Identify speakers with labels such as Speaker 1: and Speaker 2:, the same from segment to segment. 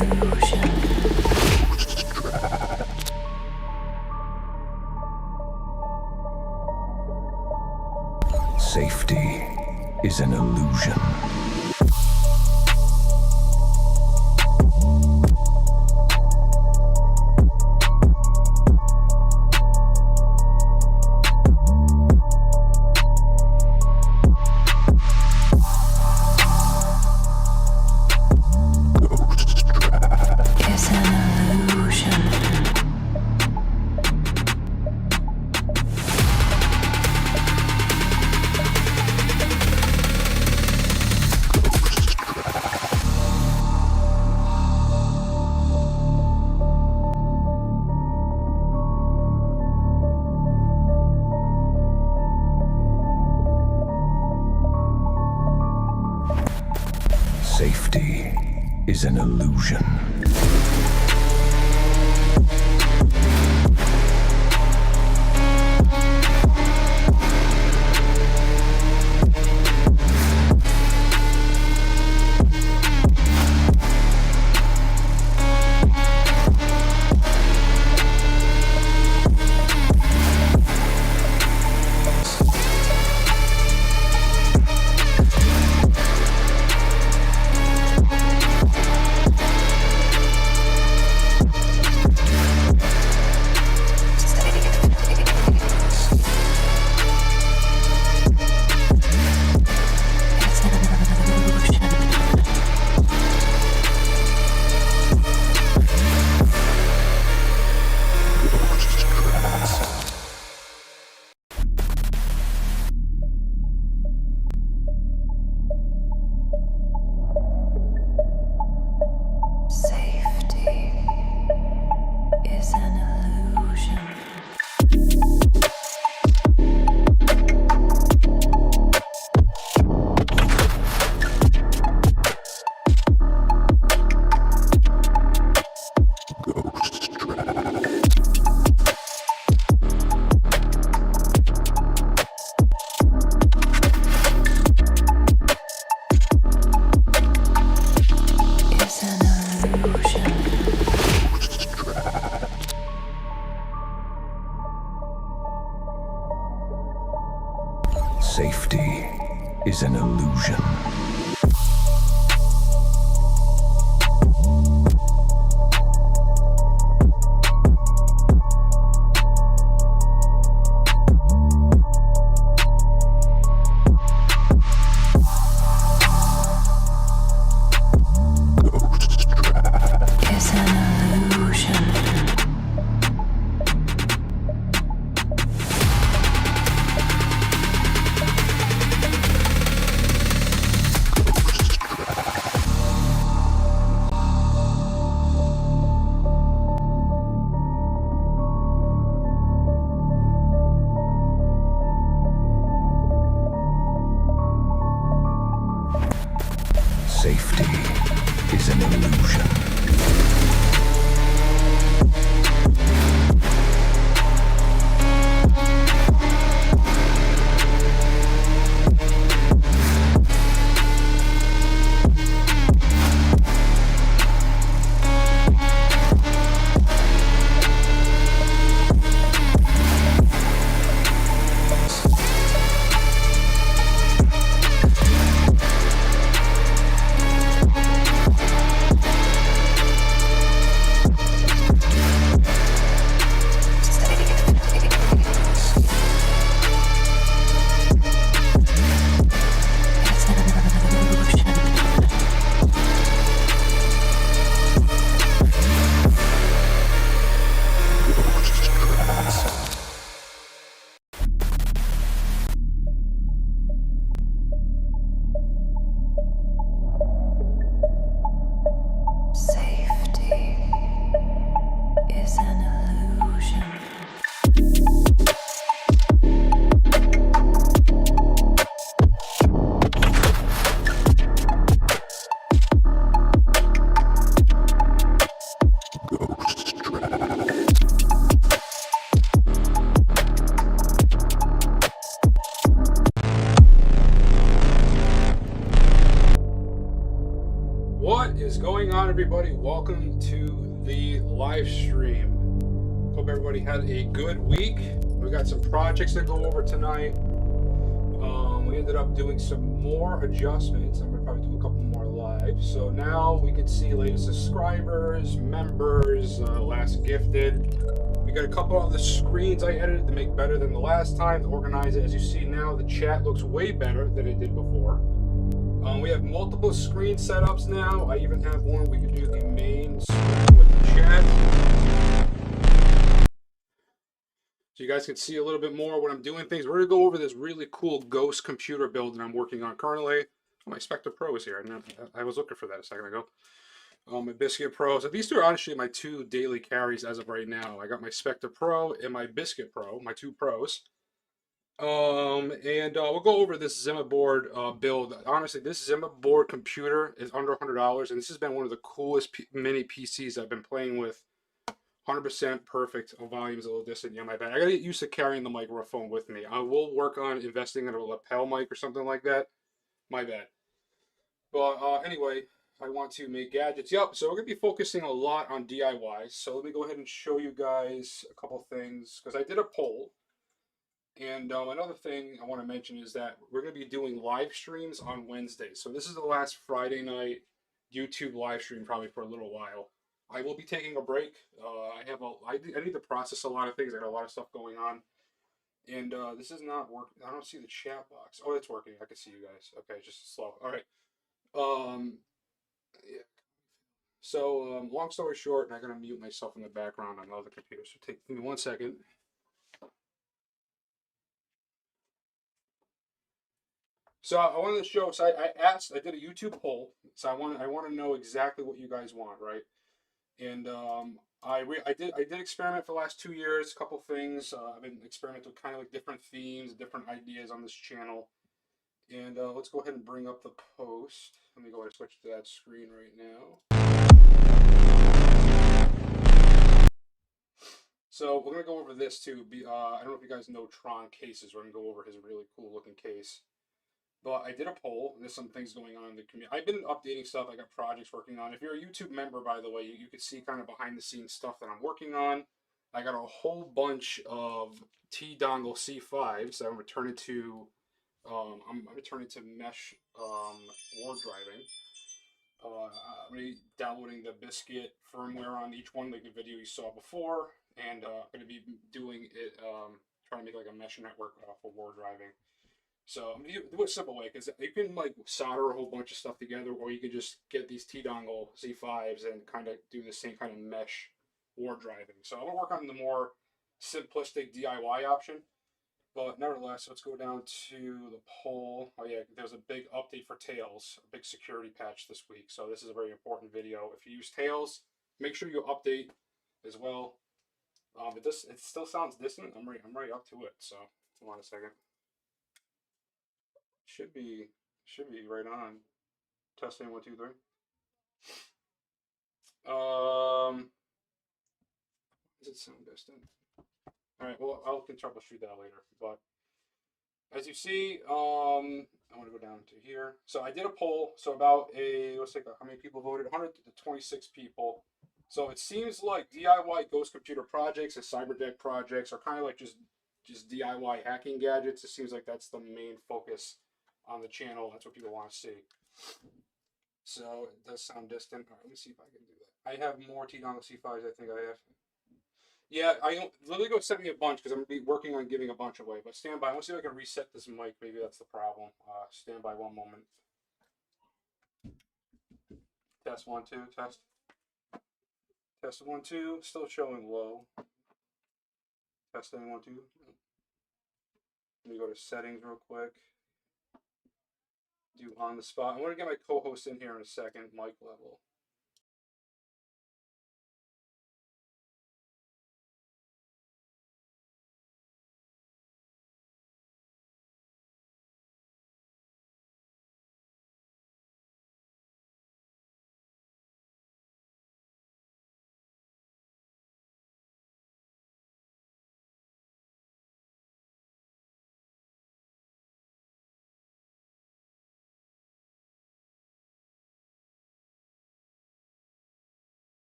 Speaker 1: Safety is an illusion. Safety is an illusion. Safety is an illusion. Safety is an illusion.
Speaker 2: welcome to the live stream. Hope everybody had a good week. We got some projects to go over tonight. We ended up doing some more adjustments. I'm gonna probably do a couple more live. So now we can see latest subscribers, members, last gifted. We got a couple of the screens I edited to make better than the last time, to organize it. As you see now, the chat looks way better than it did before. We have multiple screen setups now. I even have one we can do the main screen with the chat. So you guys can see a little bit more when I'm doing things. We're going to go over this really cool Ghost computer build that I'm working on currently. Oh, my Spectre Pro is here. I was looking for that a second ago. My Biscuit Pro. So these two are honestly my two daily carries as of right now. I got my Spectre Pro and my Biscuit Pro, my two pros. We'll go over this Zimmer board build. Honestly, this Zimmer board computer is under $100, and this has been one of the coolest mini PCs I've been playing with. 100% perfect. Volume's a little distant. Yeah, my bad. I gotta get used to carrying the microphone with me. I will work on investing in a lapel mic or something like that. My bad. But anyway, I want to make gadgets. Yep. So we're gonna be focusing a lot on DIY. So let me go ahead and show you guys a couple things because I did a poll. And another thing I want to mention is that we're going to be doing live streams on Wednesday. So this is the last Friday night YouTube live stream probably for a little while. I will be taking a break. I need to process a lot of things. I got a lot of stuff going on. And this is not working. I don't see the chat box. Oh, it's working. I can see you guys. Okay, just slow. All right. Yeah. So long story short, and I'm going to mute myself in the give me 1 second. So I wanted to show. So I did a YouTube poll. So I want to know exactly what you guys want, right? And I did experiment for the last 2 years. A couple things. I've been experimenting with kind of like different themes, different ideas on this channel. And let's go ahead and bring up the post. Let me go ahead and switch to that screen right now. So we're gonna go over this too. I don't know if you guys know Tron cases. We're gonna go over his really cool looking case. But I did a poll, and there's some things going on in the community. I've been updating stuff. I got projects working on. If you're a YouTube member, by the way, you can see kind of behind the scenes stuff that I'm working on. I got a whole bunch of T-dongle C5s. I'm returning to mesh ward driving. I'm going to be downloading the Biscuit firmware on each one, like the video you saw before, and I'm going to be doing it, trying to make like a mesh network for ward driving. So I'm gonna do it a simple way because you can like solder a whole bunch of stuff together, or you can just get these T-dongle Z5s and kind of do the same kind of mesh ward driving. So I'm gonna work on the more simplistic DIY option. But nevertheless, let's go down to the poll. Oh yeah, there's a big update for Tails, a big security patch this week. So this is a very important video. If you use Tails, make sure you update as well. It still sounds distant. I'm right up to it. So hold on a second. Should be right on. Testing 1, 2, 3. Does it sound distant? All right. Well, I can troubleshoot that later. But as you see, I want to go down to here. So I did a poll. So about let's take how many people voted? 126 people. So it seems like DIY ghost computer projects and cyberdeck projects are kind of like just DIY hacking gadgets. It seems like that's the main focus on the channel. That's what people want to see. So it does sound distant. All right, let me see if I can do that. I have more T-dongle C5s. I think I have. Yeah, literally go send me a bunch because I'm gonna be working on giving a bunch away. But stand by. Let's see if I can reset this mic. Maybe that's the problem. Stand by 1 moment. Test 1, 2. Test. Test 1, 2. Still showing low. Testing 1, 2. Let me go to settings real quick. Do on the spot. I'm gonna get my co-host in here in a second. Mic level.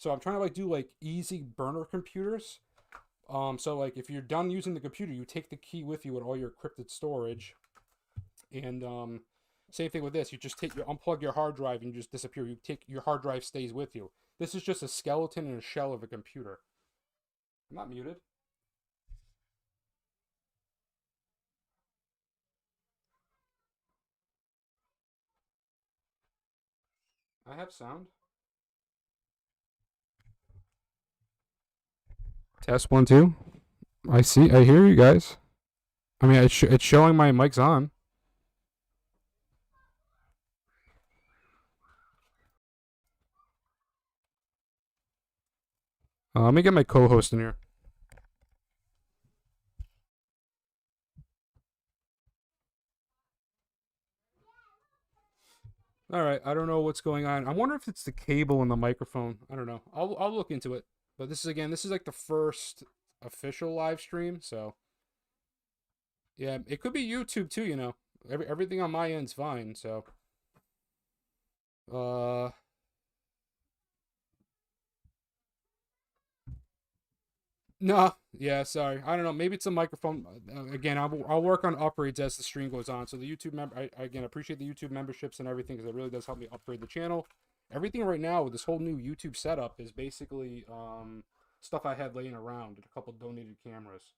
Speaker 2: So I'm trying to like do like easy burner computers. So like if you're done using the computer, you take the key with you with all your encrypted storage. And same thing with this. You unplug your hard drive and you just disappear. Your hard drive stays with you. This is just a skeleton and a shell of a computer. I'm not muted. I have sound. Test 1 2. I hear you guys. I mean, it's showing my mic's on. Let me get my co-host in here. All right, I don't know what's going on. I wonder if it's the cable and the microphone. I don't know. I'll look into it. But this is like the first official live stream, so yeah, it could be YouTube too. You know, everything on my end's fine. So, no, yeah, sorry. I don't know. Maybe it's a microphone. Again, I'll work on upgrades as the stream goes on. So the YouTube I again appreciate the YouTube memberships and everything because it really does help me upgrade the channel. Everything right now with this whole new YouTube setup is basically stuff I had laying around and a couple donated cameras.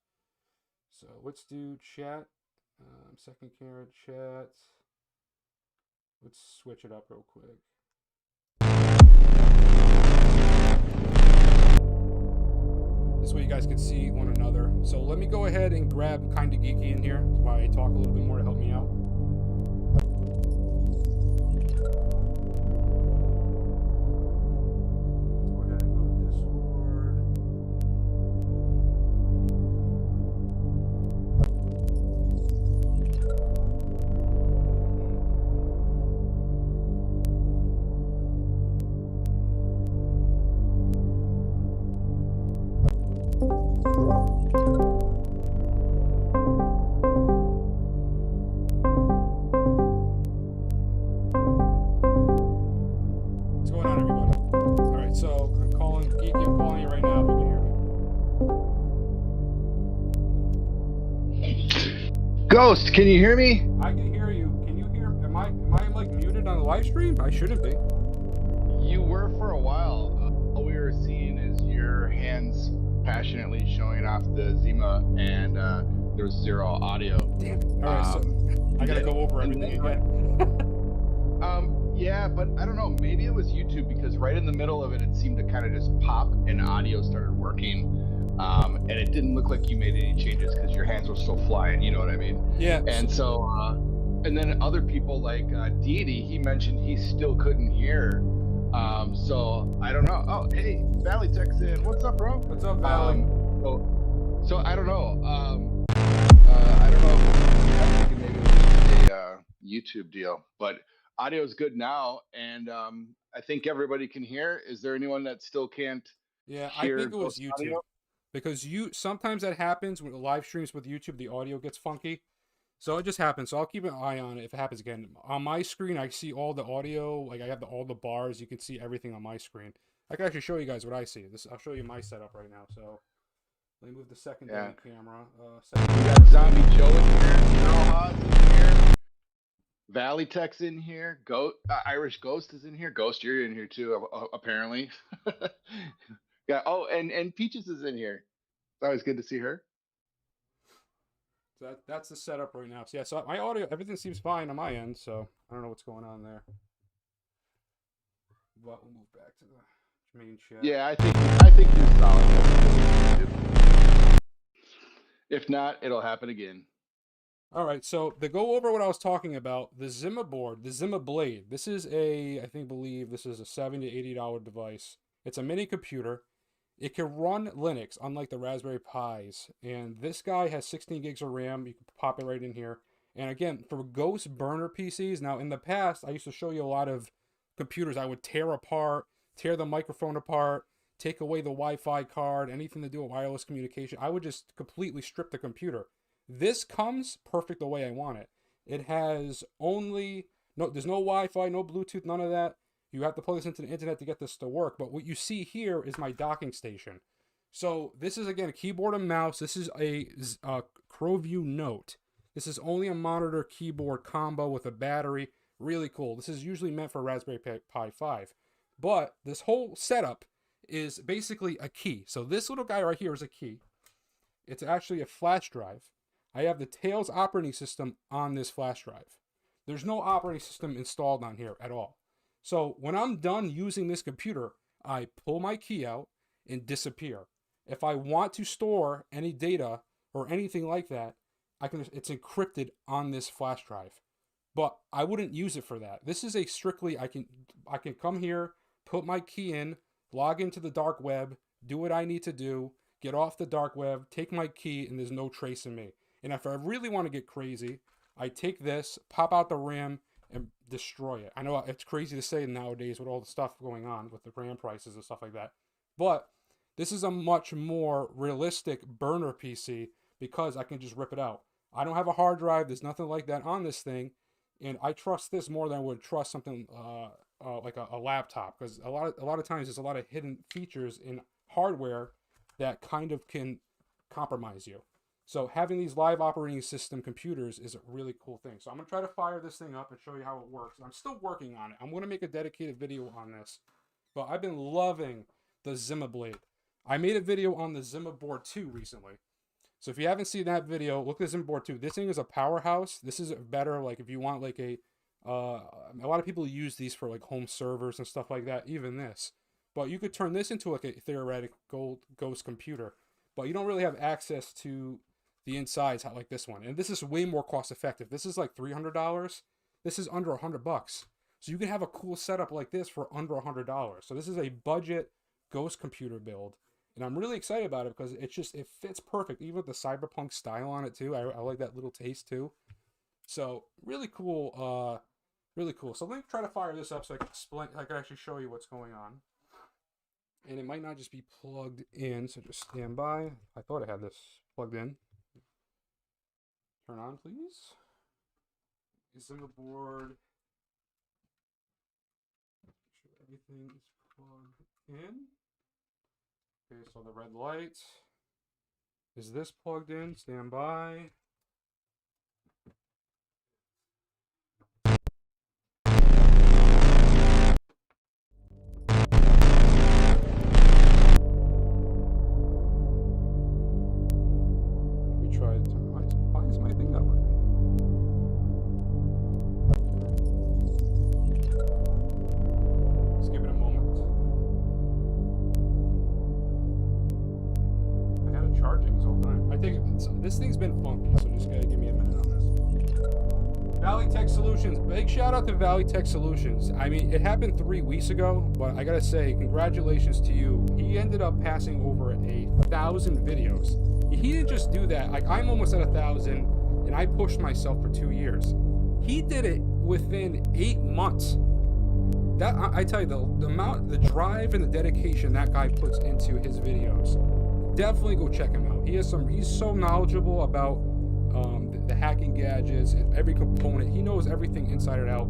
Speaker 2: So let's do chat. Second camera chat. Let's switch it up real quick. This way you guys can see one another. So let me go ahead and grab Kinda Geeky in here while I talk a little bit more to help me out.
Speaker 3: Ghost, can you hear me?
Speaker 2: I can hear you. Can you hear? Am I like muted on the live stream? I shouldn't be.
Speaker 3: You were for a while. All we were seeing is your hands passionately showing off the Zima, and there was zero audio.
Speaker 2: Damn it. All right, so I gotta go over everything again.
Speaker 3: Yeah, but I don't know. Maybe it was YouTube because right in the middle of it, it seemed to kind of just pop, and audio started working. And it didn't look like you made any changes because your hands were still flying, you know what I mean?
Speaker 2: Yeah.
Speaker 3: And so, and then other people like Deity, he mentioned he still couldn't hear. So I don't know. Oh, hey, Valley texts in. What's up, bro?
Speaker 2: What's up, Valley?
Speaker 3: So I don't know. I don't know if I'm thinking maybe it was a YouTube deal, but audio is good now, and I think everybody can hear. Is there anyone that still can't?
Speaker 2: Yeah, I think it was YouTube. Audio? Because sometimes that happens with live streams with YouTube, the audio gets funky. So it just happens. So I'll keep an eye on it if it happens again. On my screen, I see all the audio. Like I have all the bars. You can see everything on my screen. I can actually show you guys what I see. I'll show you my setup right now. So let me move the secondary camera.
Speaker 3: We got Zombie Joe in here. Zero Oz in here. Valley Tech's in here. Irish Ghost is in here. Ghost, you're in here too, apparently. Yeah. Oh, and Peaches is in here. It's always good to see her.
Speaker 2: So that's the setup right now. So yeah, so my audio, everything seems fine on my end. So I don't know what's going on there. But we'll move back to the main chat.
Speaker 3: Yeah, I think you're solid. If not, it'll happen again.
Speaker 2: All right, so to go over what I was talking about, the Zima board, the Zima Blade. This is believe this is a $70 to $80 device. It's a mini computer. It can run Linux, unlike the Raspberry Pis. And this guy has 16 gigs of RAM. You can pop it right in here. And again, for Ghost burner PCs, now in the past, I used to show you a lot of computers I would tear apart, tear the microphone apart, take away the Wi-Fi card, anything to do with wireless communication. I would just completely strip the computer. This comes perfect the way I want it. It has there's no Wi-Fi, no Bluetooth, none of that. You have to plug this into the internet to get this to work. But what you see here is my docking station. So this is, again, a keyboard and mouse. This is a Crowview Note. This is only a monitor keyboard combo with a battery. Really cool. This is usually meant for Raspberry Pi 5. But this whole setup is basically a key. So this little guy right here is a key. It's actually a flash drive. I have the Tails operating system on this flash drive. There's no operating system installed on here at all. So when I'm done using this computer, I pull my key out and disappear. If I want to store any data or anything like that, it's encrypted on this flash drive. But I wouldn't use it for that. This is a strictly, I can come here, put my key in, log into the dark web, do what I need to do, get off the dark web, take my key, and there's no trace in me. And if I really want to get crazy, I take this, pop out the RAM, and destroy it. I know it's crazy to say nowadays with all the stuff going on with the RAM prices and stuff like that. But this is a much more realistic burner PC because I can just rip it out. I don't have a hard drive. There's nothing like that on this thing. And I trust this more than I would trust something like a laptop, because a lot of times there's a lot of hidden features in hardware that kind of can compromise you. So having these live operating system computers is a really cool thing. So I'm going to try to fire this thing up and show you how it works. I'm still working on it. I'm going to make a dedicated video on this. But I've been loving the Zima Blade. I made a video on the Zima Board 2 recently. So if you haven't seen that video, look at the Zima Board 2. This thing is a powerhouse. This is better, like, if you want, like, a lot of people use these for, like, home servers and stuff like that, even this. But you could turn this into, like, a theoretical ghost computer. But you don't really have access to the insides like this one. And this is way more cost effective. This is like $300. This is under $100. So you can have a cool setup like this for under $100. So this is a budget ghost computer build. And I'm really excited about it because it fits perfect. Even with the cyberpunk style on it too. I like that little taste too. So really cool, really cool. So let me try to fire this up so I can actually show you what's going on. And it might not just be plugged in, so just stand by. I thought I had this plugged in. Turn on, please. Zima board. Make sure everything is plugged in. Okay, so the red light. Is this plugged in? Stand by. We tried to. Why is my thing not working? Let's give it a moment. I had it charging this whole time. I think this thing's been funky, so just gotta give me a minute on this. Valley Tech Solutions. Big shout out to Valley Tech Solutions. I mean, it happened 3 weeks ago, but I gotta say, congratulations to you. He ended up passing over 1,000 videos. He didn't just do that. Like, I'm almost at 1,000, and I pushed myself for 2 years. He did it within 8 months. That I tell you, the drive and the dedication that guy puts into his videos. Definitely go check him out. He's so knowledgeable about the hacking gadgets and every component. He knows everything inside and out.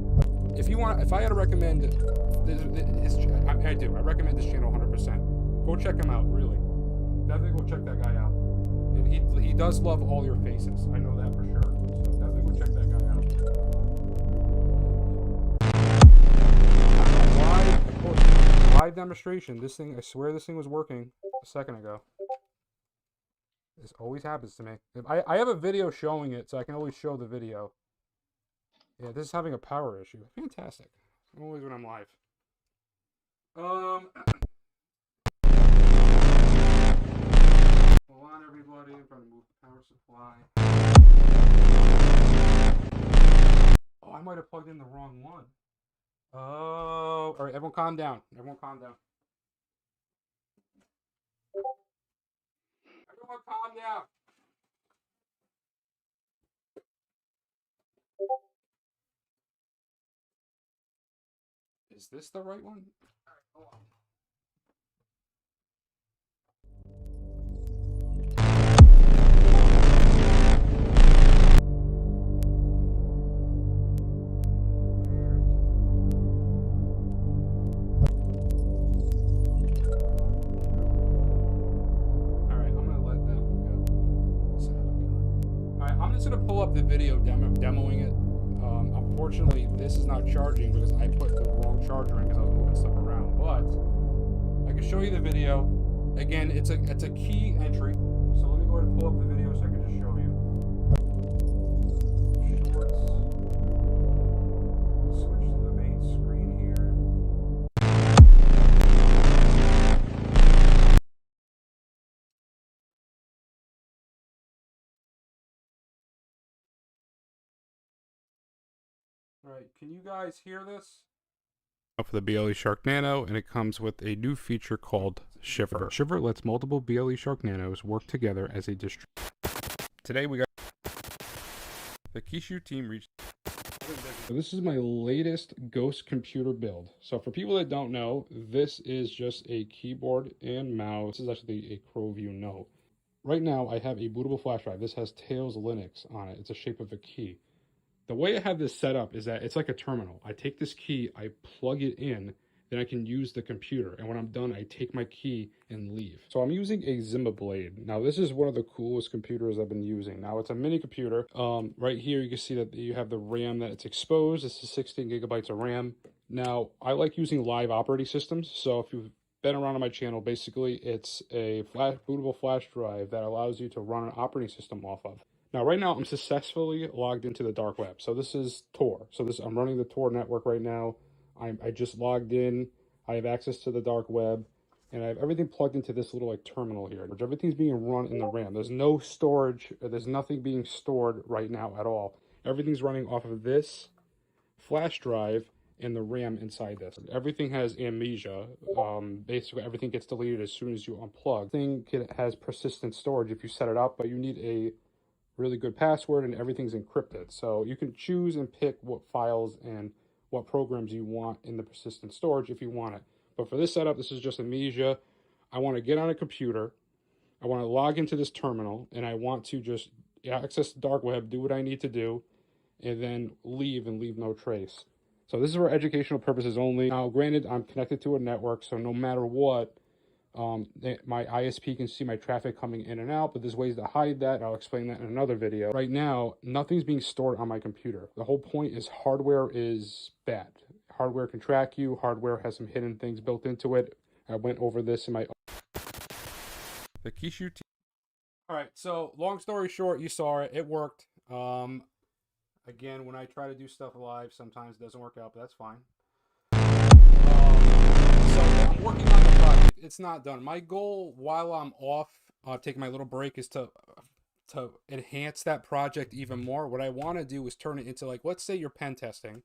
Speaker 2: If I had to recommend I do. I recommend this channel 100%. Go check him out, really. Definitely go check that guy out. And he does love all your faces. I know that for sure. So definitely go check that guy out. Live demonstration. This thing, I swear this thing was working a second ago. This always happens to me. I have a video showing it, so I can always show the video. Yeah, this is having a power issue. Fantastic. Always when I'm live. Hold on, everybody. I'm trying to move the power supply. Oh, I might have plugged in the wrong one. Oh, all right. Everyone calm down. Everyone calm down. Everyone calm down. Is this the right one? All right, hold on. just gonna pull up the video demoing it. Unfortunately, this is not charging because I put the wrong charger in because I was moving stuff around. But I can show you the video. Again, it's a key entry. So let me go ahead and pull up the video so I can just show you. Shorts. Switch to the main screen here. All right, can you guys hear this? For the BLE Shark Nano, and it comes with a new feature called Shiver. Shiver lets multiple BLE Shark Nanos work together as a distribution. Today we got the Kishu team reached. So this is my latest Ghost computer build. So for people that don't know, this is just a keyboard and mouse. This is actually a Crowview Note. Right now I have a bootable flash drive. This has Tails Linux on it. It's the shape of a key. The way I have this set up is that it's like a terminal. I take this key, I plug it in, then I can use the computer. And when I'm done, I take my key and leave. So I'm using a Zimba Blade. Now this is one of the coolest computers I've been using. Now it's a mini computer. Right here you can see that you have the RAM that it's exposed. This is 16 gigabytes of RAM. Now I like using live operating systems. So if you've been around on my channel, basically it's a bootable flash drive that allows you to run an operating system off of. Now, right now, I'm successfully logged into the dark web. So this is Tor. So I'm running the Tor network right now. I just logged in. I have access to the dark web, and I have everything plugged into this little like terminal here. Which everything's being run in the RAM. There's no storage. There's nothing being stored right now at all. Everything's running off of this flash drive and the RAM inside this. Everything has amnesia. Basically, everything gets deleted as soon as you unplug. Thing has persistent storage if you set it up, but you need a really good password and everything's encrypted. So you can choose and pick what files and what programs you want in the persistent storage if you want it. But for this setup, this is just amnesia. I want to get on a computer. I want to log into this terminal and I want to just access the dark web, do what I need to do, and then leave no trace. So this is for educational purposes only. Now, granted, I'm connected to a network, so no matter what, my ISP can see my traffic coming in and out, but there's ways to hide that. I'll explain that in another video. Right now, nothing's being stored on my computer. The whole point is hardware is bad. Hardware can track you. Hardware has some hidden things built into it. I went over this in my... The Kishu team. All right, so long story short, you saw it. It worked. Again, when I try to do stuff live, sometimes it doesn't work out, but that's fine. So I'm working on the project. It's not done. My goal while I'm off, taking my little break, is to enhance that project even more. What I want to do is turn it into, like, let's say you're pen testing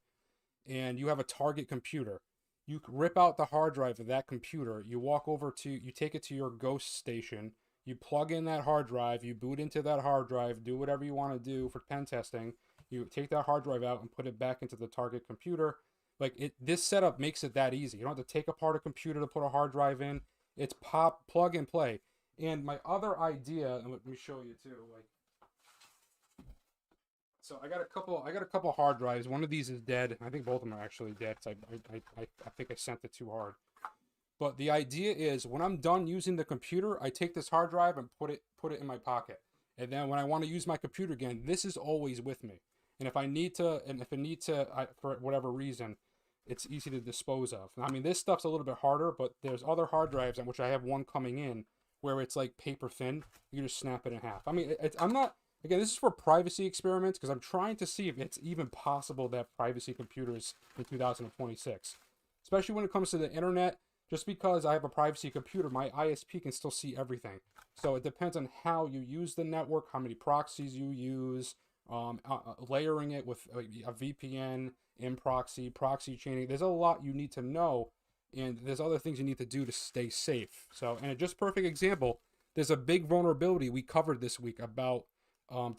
Speaker 2: and you have a target computer. You rip out the hard drive of that computer. You walk over to, you take it to your Ghost station. You plug in that hard drive. You boot into that hard drive. Do whatever you want to do for pen testing. You take that hard drive out and put it back into the target computer. Like this setup makes it that easy. You don't have to take apart a computer to put a hard drive in. It's plug and play. And my other idea, and let me show you too. Like, so I got a couple hard drives. One of these is dead. I think both of them are actually dead. I think I sent it too hard. But the idea is when I'm done using the computer, I take this hard drive and put it in my pocket. And then when I want to use my computer again, this is always with me. And if I need to, for whatever reason, it's easy to dispose of. I mean, this stuff's a little bit harder, but there's other hard drives, in which I have one coming in, where it's like paper thin. You can just snap it in half. I mean, I'm not, again, this is for privacy experiments, because I'm trying to see if it's even possible to have privacy computers in 2026. Especially when it comes to the internet. Just because I have a privacy computer, my ISP can still see everything. So it depends on how you use the network, how many proxies you use, layering it with a VPN, proxy chaining. There's a lot you need to know, and there's other things you need to do to stay safe. So, and a just perfect example, there's a big vulnerability we covered this week about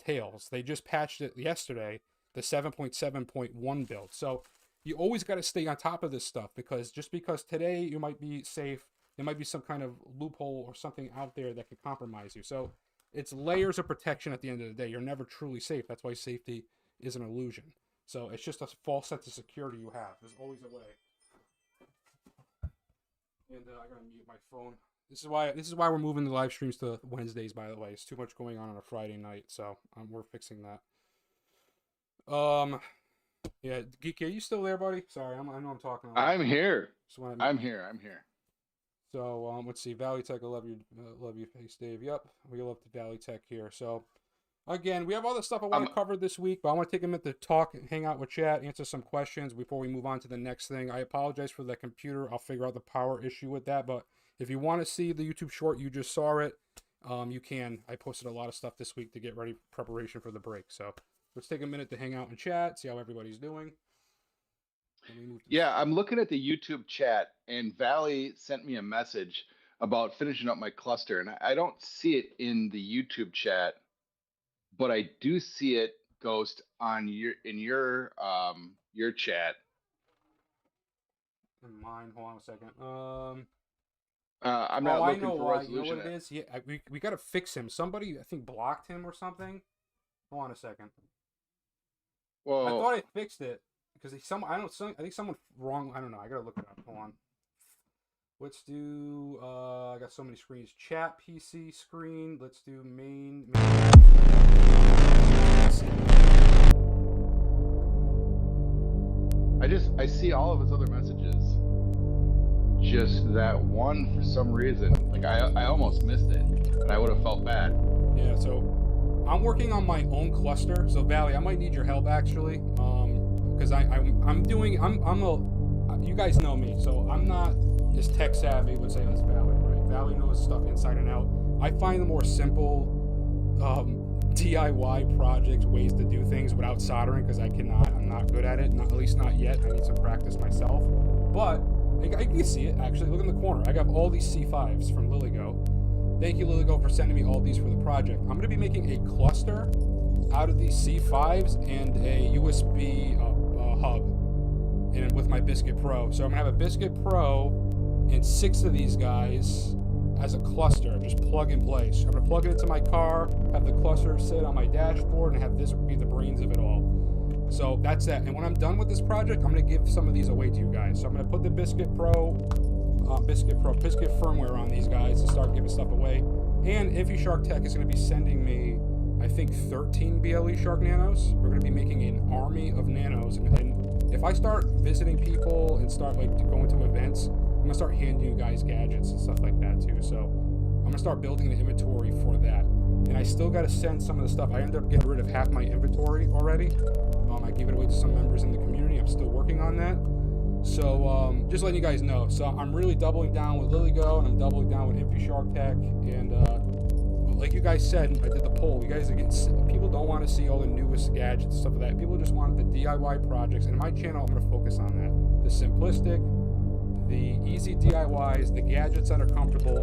Speaker 2: Tails. They just patched it yesterday, the 7.7.1 build. So you always got to stay on top of this stuff, because just because today you might be safe, there might be some kind of loophole or something out there that can compromise you. So it's layers of protection at the end of the day. You're never truly safe. That's why safety is an illusion. So it's just a false sense of security you have. There's always a way. And I gotta mute my phone. This is why we're moving the live streams to Wednesdays. By the way, it's too much going on a Friday night, so we're fixing that. Yeah, Geeky, are you still there, buddy? Sorry, I know I'm talking.
Speaker 3: I'm here.
Speaker 2: I'm
Speaker 3: I'm here.
Speaker 2: So let's see, Valley Tech, I love you, face Dave. Yep, we love the Valley Tech here. So again, we have other stuff I want to cover this week, but I want to take a minute to talk, hang out with chat, answer some questions before we move on to the next thing. I apologize for that computer. I'll figure out the power issue with that, but if you want to see the YouTube short, you just saw it. You can. I posted a lot of stuff this week to get ready preparation for the break. So let's take a minute to hang out and chat, see how everybody's doing.
Speaker 3: Yeah, I'm looking at the YouTube chat, and Valley sent me a message about finishing up my cluster, and I don't see it in the YouTube chat, but I do see it, Ghost, on your chat.
Speaker 2: In mine, hold on a second.
Speaker 3: I'm not looking for
Speaker 2: why.
Speaker 3: resolution.
Speaker 2: You know what it is? Yeah, we got to fix him. Somebody, I think, blocked him or something. Hold on a second.
Speaker 3: Well,
Speaker 2: I thought I fixed it because I think someone wrong. I don't know. I gotta look it up. Hold on. Let's do. I got so many screens. Chat PC screen. Let's do main.
Speaker 3: I see all of his other messages. Just that one, for some reason, like I almost missed it, and I would have felt bad.
Speaker 2: Yeah. So I'm working on my own cluster. So Valley, I might need your help actually. Because you guys know me, so I'm not as tech savvy, let's say, as Valley, right? Valley knows stuff inside and out. I find the more simple DIY projects, ways to do things without soldering, because I'm not good at it, at least not yet. I need some practice myself. But I can see it, actually. Look in the corner. I got all these C5s from LilyGo. Thank you, LilyGo, for sending me all these for the project. I'm going to be making a cluster out of these C5s and a USB hub, and with my Biscuit Pro. So I'm gonna have a Biscuit Pro and 6 of these guys as a cluster, just plug and play. So I'm gonna plug it into my car, have the cluster sit on my dashboard, and have this be the brains of it all. So that's that. And when I'm done with this project, I'm gonna give some of these away to you guys. So I'm gonna put the Biscuit firmware on these guys and start giving stuff away. And InfuShark Tech is gonna be sending me, I think, 13 BLE Shark Nanos. We're going to be making an army of Nanos, and if I start visiting people and start going to events, I'm going to start handing you guys gadgets and stuff like that too. So I'm going to start building the inventory for that. And I still got to send some of the stuff. I ended up getting rid of half my inventory already. I gave it away to some members in the community. I'm still working on that. So just letting you guys know. So I'm really doubling down with LilyGo, and I'm doubling down with InfuShark Tech, and like you guys said, I did the poll. You guys people don't want to see all the newest gadgets and stuff like that. People just want the DIY projects. And in my channel, I'm going to focus on that. The simplistic, the easy DIYs, the gadgets that are comfortable.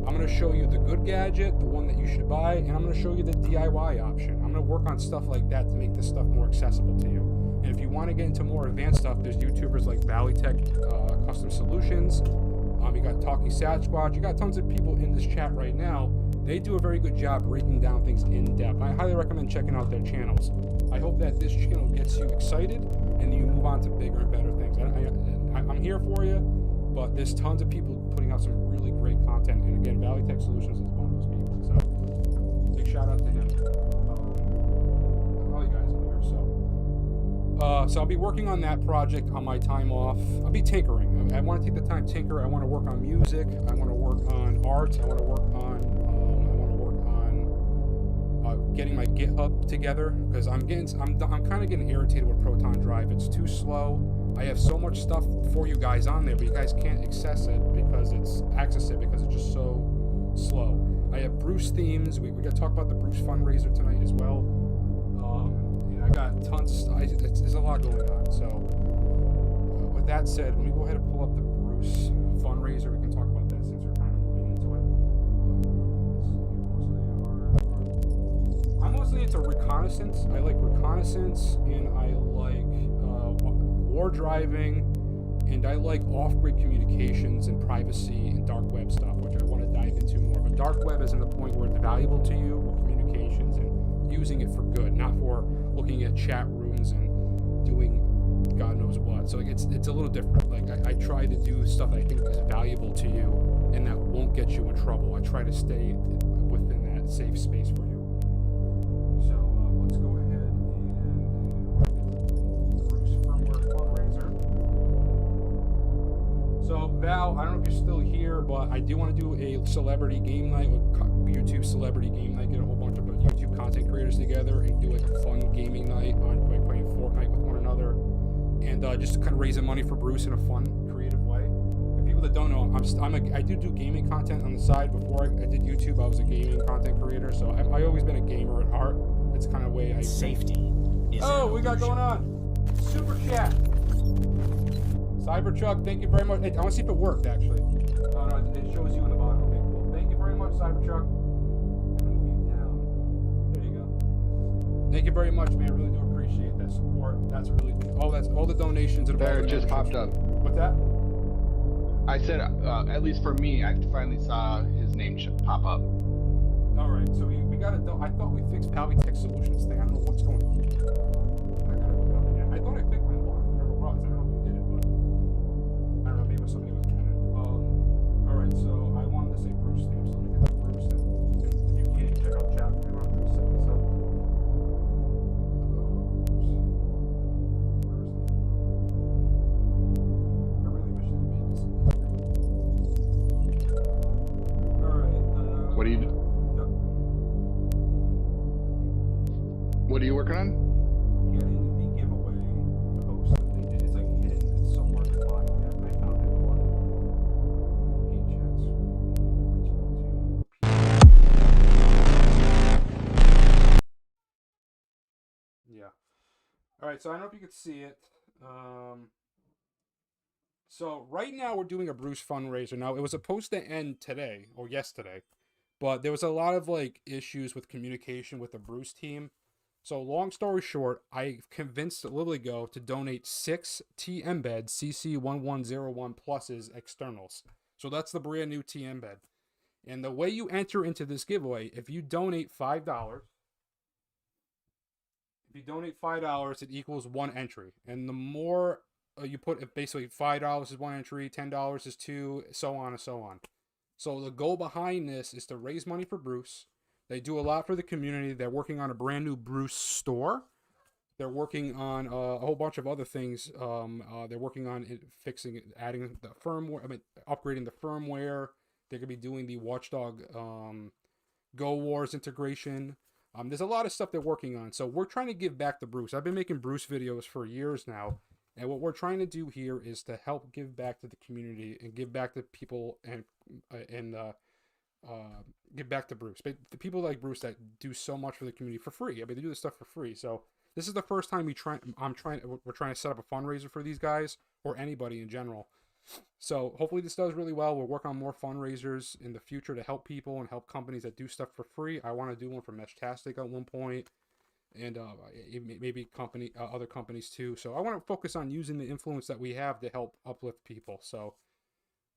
Speaker 2: I'm going to show you the good gadget, the one that you should buy, and I'm going to show you the DIY option. I'm going to work on stuff like that to make this stuff more accessible to you. And if you want to get into more advanced stuff, there's YouTubers like Valley Tech Custom Solutions. You got Talking Sasquatch. You got tons of people in this chat right now. They do a very good job breaking down things in depth. I highly recommend checking out their channels. I hope that this channel gets you excited and you move on to bigger and better things. I'm here for you, but there's tons of people putting out some really great content. And again, Valley Tech Solutions is one of those people. So big shout out to him. All you guys in here. So I'll be working on that project on my time off. I'll be tinkering. I want to take the time to tinker. I want to work on music. I want to work on art. I want to work on getting my GitHub together, because I'm kind of getting irritated with Proton Drive. It's too slow. I have so much stuff for you guys on there, but you guys can't access it because it's just so slow. I have Bruce themes. We got to talk about the Bruce fundraiser tonight as well. And I got tons. There's a lot going on. So with that said, let me go ahead and pull up the Bruce fundraiser. We can talk about that since we're kind of moving into it. I'm mostly into reconnaissance. I like reconnaissance, and I like war driving, and I like off-grid communications and privacy and dark web stuff, which I want to dive into more. But dark web is in the point where it's valuable to you, with communications, and using it for good, not for looking at chat rooms and doing God knows what. So it's a little different. Like I try to do stuff that I think is valuable to you and that won't get you in trouble. I try to stay within that safe space for you. So let's go ahead and Bruce firmware fundraiser. So Val, I don't know if you're still here, but I do want to do a celebrity game night with YouTube celebrity game night. Get a whole bunch of YouTube content creators together and do like a fun gaming night on like playing Fortnite with one another, and just kind of raising money for Bruce in a fun, creative way. And people that don't know, I do gaming content on the side. Before I did YouTube, I was a gaming content creator, so I've always been a gamer at heart. It's kind of the way I.
Speaker 4: Safety is an
Speaker 2: we got going on super chat. Cybertruck, thank you very much. Hey, I want to see if it worked actually. No, it shows you in the bottom. Okay, cool. Thank you very much, Cybertruck. Thank you very much, man. I really do appreciate that support. That's really that's all the donations and
Speaker 3: There, it just popped up.
Speaker 2: What's that?
Speaker 3: I said, at least for me, I finally saw his name pop up.
Speaker 2: All right, so we got it. I thought we fixed Pally Tech Solutions thing. I don't know what's going on. I gotta look it up again. I thought I fixed my block, whatever it was. I don't know who did it, but I don't know. Maybe somebody was doing it. All right, so I wanted to say Bruce theme, so let me get that Bruce theme. If you can't check out chat, you don't have to set this up.
Speaker 3: What are you? Yep. What are you working on?
Speaker 2: Getting the giveaway post that they did. It's like hidden. It's so hard to find. Yeah, I found it. Hold on. Yeah. All right. So I don't know if you could see it. So right now we're doing a Bruce fundraiser. Now it was supposed to end today or yesterday, but there was a lot of like issues with communication with the Bruce team. So long story short, I convinced Liligo to donate 6 T-Embed CC1101 pluses externals. So that's the brand new T-Embed. And the way you enter into this giveaway, if you donate $5, it equals 1 entry. And the more you put, basically $5 is 1 entry, $10 is 2, so on and so on. So the goal behind this is to raise money for Bruce. They do a lot for the community. They're working on a brand new Bruce store. They're working on a whole bunch of other things. They're working on adding the firmware, upgrading the firmware. They're going to be doing the Watchdog Go Wars integration. There's a lot of stuff they're working on. So we're trying to give back to Bruce. I've been making Bruce videos for years now. And what we're trying to do here is to help give back to the community and give back to people and give back to Bruce. But the people like Bruce that do so much for the community for free. I mean, they do this stuff for free. So this is the first time we're trying to set up a fundraiser for these guys or anybody in general. So hopefully this does really well. We'll work on more fundraisers in the future to help people and help companies that do stuff for free. I want to do one for Meshtastic at one point. And maybe other companies too. So I want to focus on using the influence that we have to help uplift people. So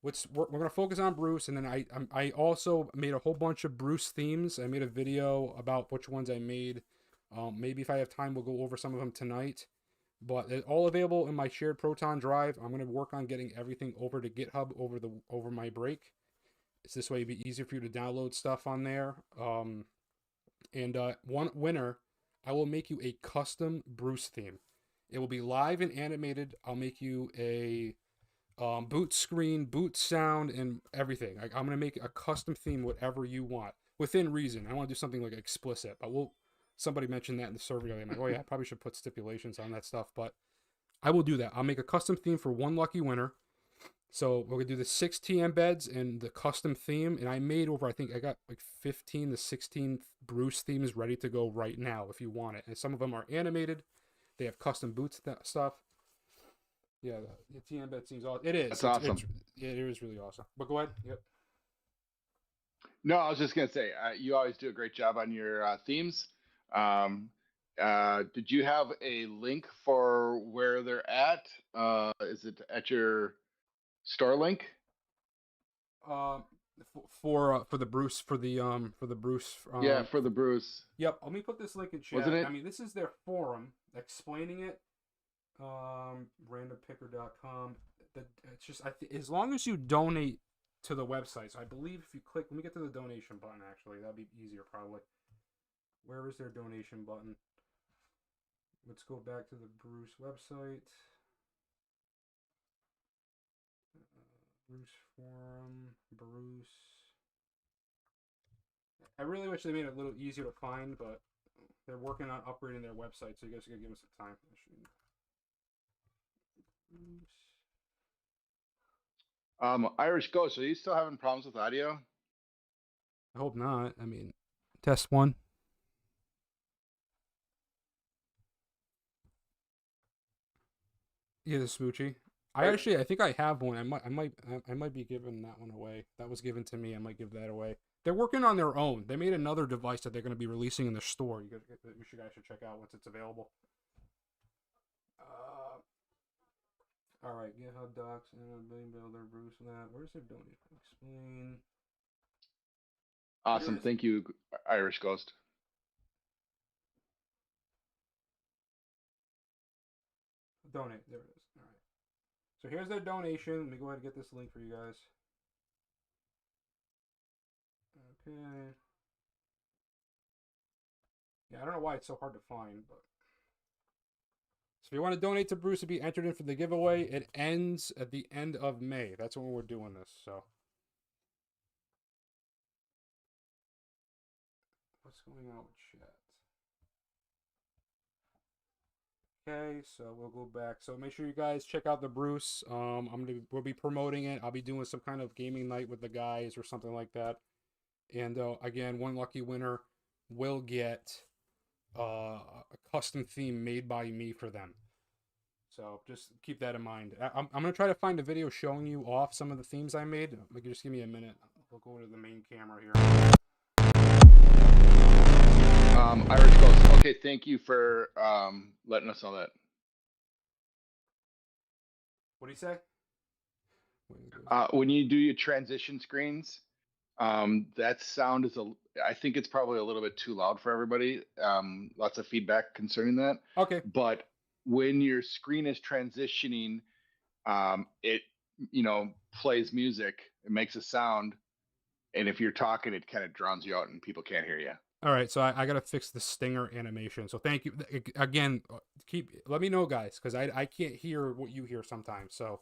Speaker 2: we're going to focus on Bruce, and then I also made a whole bunch of Bruce themes. I made a video about which ones I made. Maybe if I have time, we'll go over some of them tonight. But it's all available in my shared Proton drive. I'm going to work on getting everything over to GitHub over my break. It's this way it'd be easier for you to download stuff on there. One winner, I will make you a custom Bruce theme. It will be live and animated. I'll make you a boot screen, boot sound, and everything. I'm going to make a custom theme, whatever you want, within reason. I want to do something like explicit, but somebody mentioned that in the survey. I'm like, oh yeah, I probably should put stipulations on that stuff, but I will do that. I'll make a custom theme for one lucky winner. So we're going to do the 6 T-Embeds and the custom theme. And I made I got like 15 to 16 Bruce themes ready to go right now if you want it. And some of them are animated. They have custom boots stuff. Yeah, the T-Embed seems awesome. It is.
Speaker 3: That's awesome.
Speaker 2: It is really awesome. But go ahead. Yep.
Speaker 3: No, I was just going to say, you always do a great job on your themes. Did you have a link for where they're at? Is it at your store link?
Speaker 2: For the Bruce for the Bruce.
Speaker 3: Yeah, for the Bruce.
Speaker 2: Yep. Let me put this link in chat.
Speaker 3: Wasn't it?
Speaker 2: I mean, this is their forum explaining it. Randompicker.com. It's just as long as you donate to the website. So I believe if you click, let me get to the donation button. Actually, that'd be easier probably. Where is their donation button? Let's go back to the Bruce website. Bruce forum, Bruce. I really wish they made it a little easier to find, but they're working on upgrading their website, so you guys gotta give them some time.
Speaker 3: Irish Ghost, are you still having problems with audio?
Speaker 2: I hope not. I mean, test one. Yeah, the Smoochie. I think I have one. I might be giving that one away. That was given to me. I might give that away. They're working on their own. They made another device that they're going to be releasing in their store. You guys should check out once it's available. All right, GitHub Docs and a billion builder Bruce. That where's their donation? Explain.
Speaker 3: Awesome, thank you, Irish Ghost.
Speaker 2: Donate. There it is. All right. So here's their donation. Let me go ahead and get this link for you guys. Okay. Yeah, I don't know why it's so hard to find, but so if you want to donate to Bruce to be entered in for the giveaway, it ends at the end of May. That's when we're doing this. So what's going on with chat? Okay, so we'll go back. So make sure you guys check out the Bruce. We'll be promoting it. I'll be doing some kind of gaming night with the guys or something like that. And again, one lucky winner will get a custom theme made by me for them. So just keep that in mind. I'm going to try to find a video showing you off some of the themes I made. Just give me a minute. We'll go to the main camera here.
Speaker 3: Irish Ghost. Okay, thank you for letting us know that.
Speaker 2: What do you say?
Speaker 3: When you do your transition screens, that sound is I think it's probably a little bit too loud for everybody. Lots of feedback concerning that.
Speaker 2: Okay.
Speaker 3: But when your screen is transitioning, it plays music, it makes a sound, and if you're talking, it kind of drowns you out and people can't hear you.
Speaker 2: All right, so I gotta fix the stinger animation. So thank you again. Let me know, guys, because I can't hear what you hear sometimes. So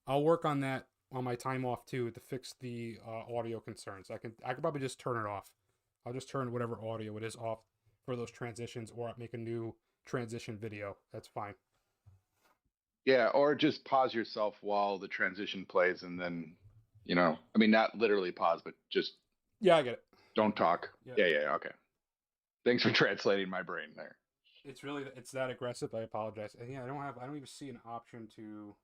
Speaker 2: I'll work on that on my time off too to fix the audio concerns. I can probably just turn it off. I'll just turn whatever audio it is off for those transitions, or I'll make a new transition video. That's fine.
Speaker 3: Yeah, or just pause yourself while the transition plays, and then I mean, not literally pause, but just
Speaker 2: I get it.
Speaker 3: Don't talk. Yeah, okay. Thanks for translating my brain there.
Speaker 2: It's that aggressive. I apologize. And yeah, I don't even see an option to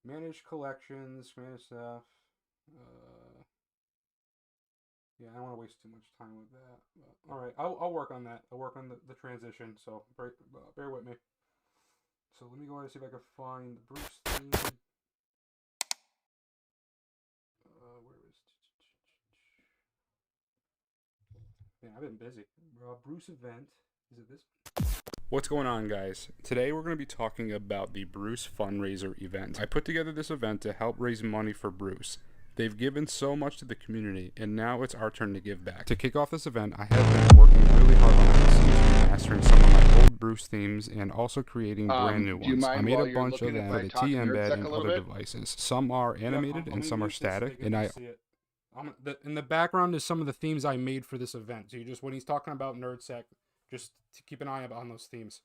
Speaker 2: manage collections, manage stuff. Yeah, I don't want to waste too much time with that. But, all right, I'll work on that. I'll work on the transition. So bear with me. So let me go ahead and see if I can find the Bruce theme. Where is? Yeah, I've been busy. Bruce event. Is it this? What's going on, guys? Today we're going to be talking about the Bruce fundraiser event. I put together this event to help raise money for Bruce. They've given so much to the community, and now it's our turn to give back. To kick off this event, I have been working really hard behind the scenes, mastering some of my old Bruce themes and also creating brand new ones. I made a bunch of them for the T embed and other devices. Some are animated and some are static, and in the background is some of the themes I made for this event. So when he's talking about NerdSec, just to keep an eye on those themes.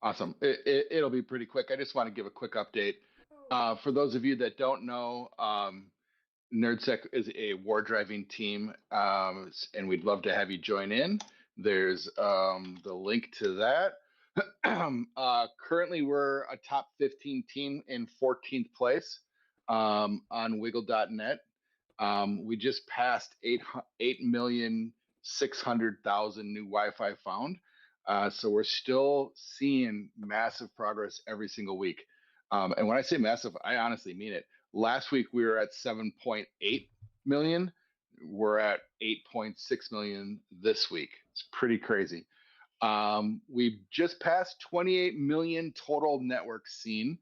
Speaker 3: Awesome. It'll be pretty quick. I just want to give a quick update. For those of you that don't know, NerdSec is a war driving team, and we'd love to have you join in. There's the link to that. Currently, we're a top 15 team in 14th place on wiggle.net. We just passed 8,600,000 new Wi-Fi found. So we're still seeing massive progress every single week. And when I say massive, I honestly mean it. Last week we were at 7.8 million. We're at 8.6 million this week. It's pretty crazy. We've just passed 28 million total network seen,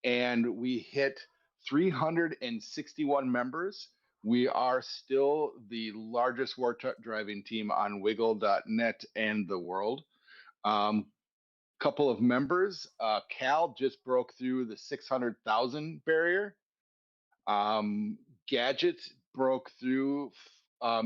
Speaker 3: and we hit 361 members. We are still the largest war driving team on Wiggle.net and the world. Couple of members. Cal just broke through the 600,000 barrier. Gadget broke through.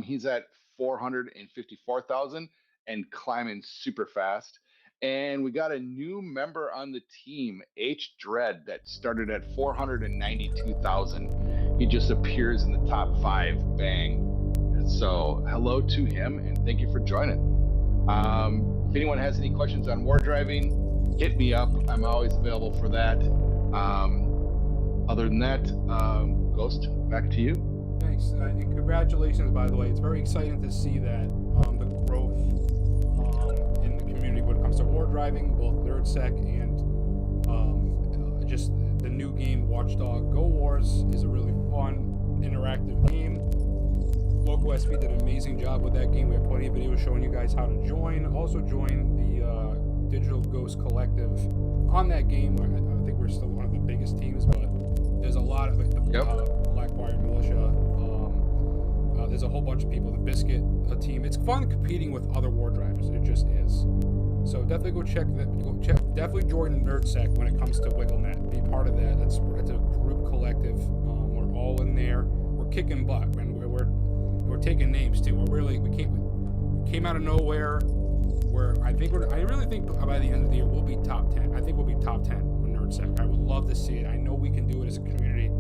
Speaker 3: He's at 454,000 and climbing super fast. And we got a new member on the team, H Dread, that started at 492,000. He just appears in the top 5. Bang. So hello to him and thank you for joining. If anyone has any questions on war driving, hit me up. I'm always available for that. Other than that, Ghost, back to you.
Speaker 2: Thanks, and congratulations, by the way. It's very exciting to see that the growth in the community when it comes to war driving, both NerdSec and just the new game Watchdog Go Wars is a really fun, interactive game. Local SP did an amazing job with that game. We have plenty of videos showing you guys how to join. Also join the Digital Ghost Collective on that game. I think we're still one of the biggest teams, but there's a lot of the Blackwire Militia. There's a whole bunch of people. The Biscuit team. It's fun competing with other war drivers. It just is. So definitely go check that. Definitely join NerdSec when it comes to WiggleNet. Be part of that. It's a group collective. We're all in there. We're kicking butt, and we're taking names too. We came out of nowhere. I really think by the end of the year we'll be top 10. I think we'll be top 10 on NerdSec. I would love to see it. I know we can do it as a community.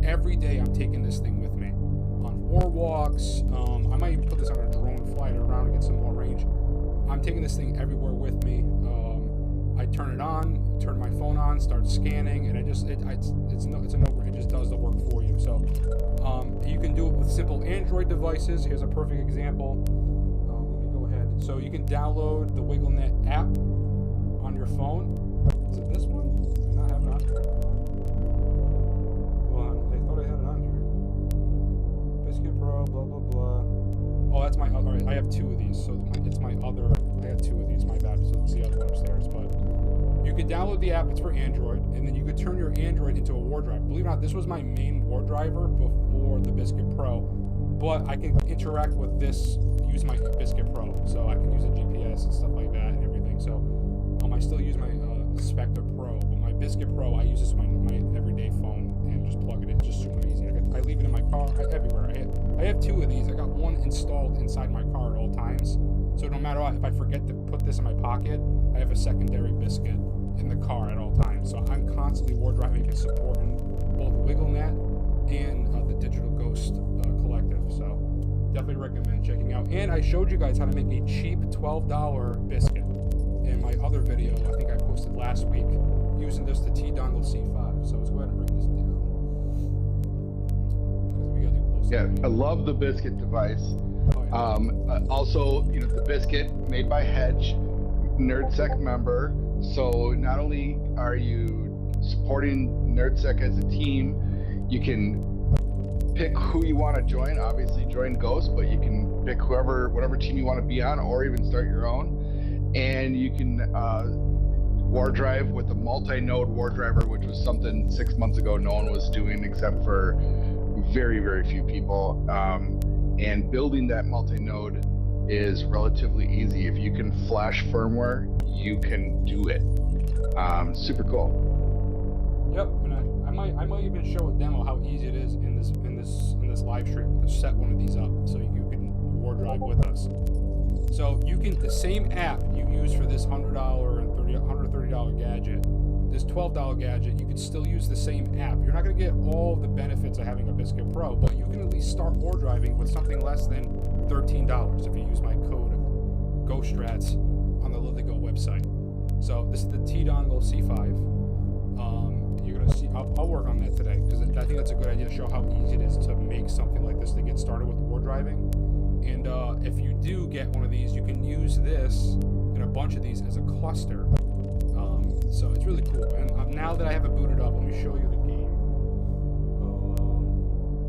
Speaker 2: Every day I'm taking this thing with me on war walks. I might even put this on a drone, fly it around to get some more range. I'm taking this thing everywhere with me. I turn it on, turn my phone on, start scanning, and it just does the work for you. So you can do it with simple Android devices. Here's a perfect example. Let me go ahead. So you can download the WiggleNet app on your phone. Is it this one? Do I not have it on here? Hold on. I thought I had it on here. Biscuit Pro, blah, blah, blah. Oh, that's my other. I have 2 of these. So it's my other. I have 2 of these. My bad. So it's the other one upstairs. But you could download the app. It's for Android. And then you could turn your Android into a war driver. Believe it or not, this was my main war driver before the Biscuit Pro. But I can interact with this, use my Biscuit Pro. So I can use a GPS and stuff like that and everything. So I still use my Spectre Pro, but my Biscuit Pro, I use this on my everyday phone and just plug it in. It's just super easy. I leave it in my car, everywhere. I have 2 of these. I got one installed inside my car at all times. So no matter what, if I forget to put this in my pocket, I have a secondary Biscuit in the car at all times. So I'm constantly war driving and supporting both WiggleNet and the Digital Ghost Collective. So definitely recommend checking out. And I showed you guys how to make a cheap $12 biscuit in my other video. I think I posted last week using just the T-Dongle C5. So let's go ahead and bring this down. We gotta do close.
Speaker 3: Yeah, I love the Biscuit device.
Speaker 2: Oh, yeah.
Speaker 3: Also, the Biscuit made by Hedge, NerdSec member. So not only are you supporting NerdSec as a team, you can pick who you want to join. Obviously, join Ghost, but you can pick whatever team you want to be on, or even start your own. And you can war drive with a multi-node war driver, which was something 6 months ago no one was doing except for very, very few people. And building that multi-node is relatively easy. If you can flash firmware, you can do it. Super cool.
Speaker 2: Yep, and I might even show a demo how easy it is in this live stream to set one of these up so you can war drive with us. So you can, the same app you use for this $100 and $130 gadget, this $12 gadget, you can still use the same app. You're not going to get all the benefits of having a Biscuit Pro, but you can at least start war driving with something less than $13 if you use my code GhostStrats on the Live to Go website. So this is the T-Dongle C5. You're going to see, I'll work on that today because I think that's a good idea to show how easy it is to make something like this to get started with war driving. And if you do get one of these, you can use this and a bunch of these as a cluster. So it's really cool. And now that I have it booted up, let me show you the game.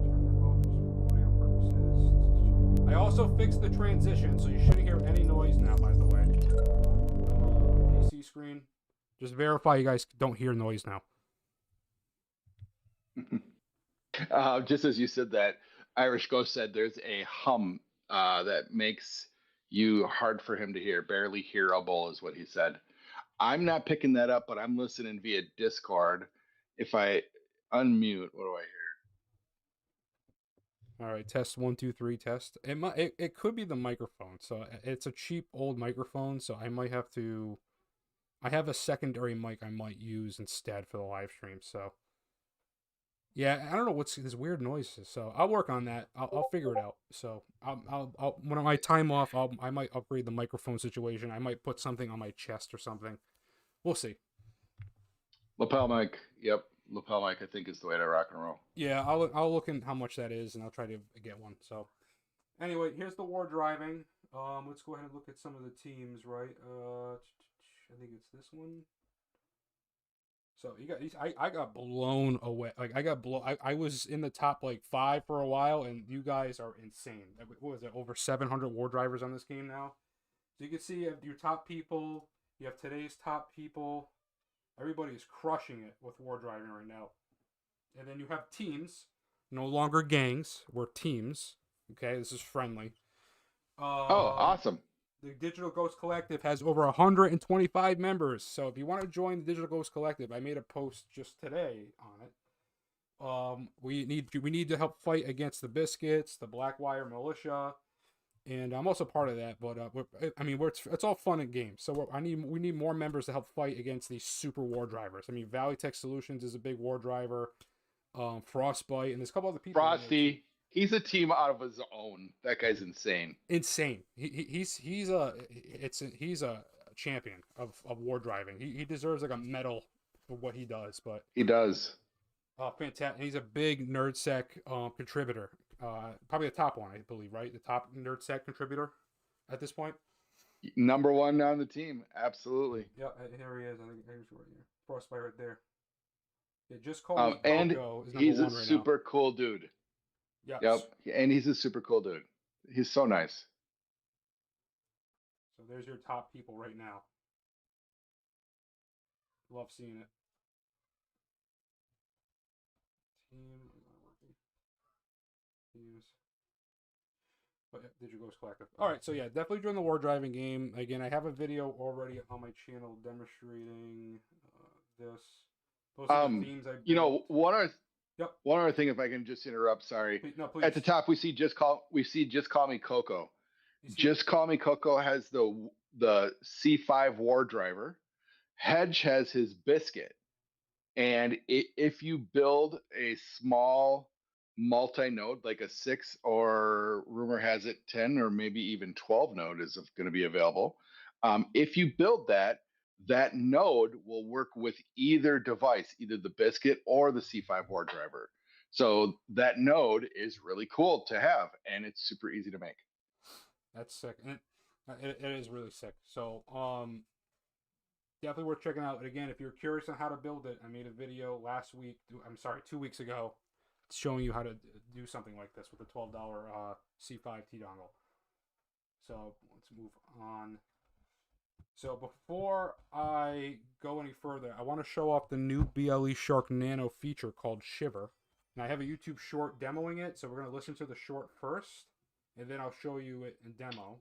Speaker 2: Turn that off just for audio purposes. I also fixed the transition, so you shouldn't hear any noise now, by the way. PC screen. Just verify you guys don't hear noise now.
Speaker 3: Just as you said that, Irish Ghost said there's a hum that makes you hard for him to hear. Barely hearable is what he said. I'm not picking that up, but I'm listening via Discord. If I unmute, what do I hear?
Speaker 2: All right, test 1 2 3 test. It could be the microphone. So it's a cheap old microphone. So I might have to. I have a secondary mic I might use instead for the live stream. So yeah, I don't know what's this weird noises. So I'll work on that. I'll figure it out. So I'll when I time off, I might upgrade the microphone situation. I might put something on my chest or something. We'll see.
Speaker 3: Lapel mic. Yep, lapel mic. I think is the way to rock and roll.
Speaker 2: Yeah, I'll look in how much that is, and I'll try to get one. So anyway, here's the war driving. Let's go ahead and look at some of the teams, right? I think it's this one. So you got these. I got blown away. Like I was in the top like 5 for a while, and you guys are insane. What was it? Over 700 war drivers on this game now. So you can see you have your top people. You have today's top people. Everybody is crushing it with war driving right now. And then you have teams, no longer gangs. We're teams. Okay, this is friendly.
Speaker 3: Oh, awesome.
Speaker 2: The Digital Ghost Collective has over 125 members. So if you want to join the Digital Ghost Collective, I made a post just today on it. We need to help fight against the Biscuits, the Blackwire Militia, and I'm also part of that. But it's all fun and games. So we need more members to help fight against these super war drivers. I mean, Valley Tech Solutions is a big war driver. Frostbite, and there's a couple other people.
Speaker 3: Frosty, he's a team out of his own. That guy's insane.
Speaker 2: Insane. He's a champion of war driving. He deserves like a medal for what he does. But
Speaker 3: he does.
Speaker 2: Fantastic. He's a big NerdSec contributor. Probably the top one, I believe, right? The top NerdSec contributor at this point.
Speaker 3: Number one on the team, absolutely.
Speaker 2: Yeah, here he is. I think here's right here. Frostbite right there. Yeah, just call me
Speaker 3: and
Speaker 2: Coco is
Speaker 3: he's a
Speaker 2: right
Speaker 3: super cool dude.
Speaker 2: Yes.
Speaker 3: Yep, and he's a super cool dude. He's so nice.
Speaker 2: So there's your top people right now. Love seeing it. Teams. But yeah, Digital Ghost Collective. All right, so yeah, definitely join the war driving game. Again, I have a video already on my channel demonstrating this. Those are the themes I built.
Speaker 3: One other thing, if I can just interrupt, sorry.
Speaker 2: Please. At
Speaker 3: the top, we see just call me Coco. Just Call Me Coco has the C5 war driver. Hedge has his Biscuit, and if you build a small multi-node like a 6 or rumor has it 10 or maybe even 12 node is going to be available. If you build that node will work with either device, either the Biscuit or the C5 war driver. So that node is really cool to have, and it's super easy to make.
Speaker 2: That's sick. And it is really sick. So definitely worth checking out. And again, if you're curious on how to build it, I made a video 2 weeks ago, showing you how to do something like this with a $12 C5 T dongle. So let's move on. So before I go any further, I want to show off the new BLE Shark Nano feature called Shiver. And I have a YouTube short demoing it, so we're going to listen to the short first, and then I'll show you it in demo.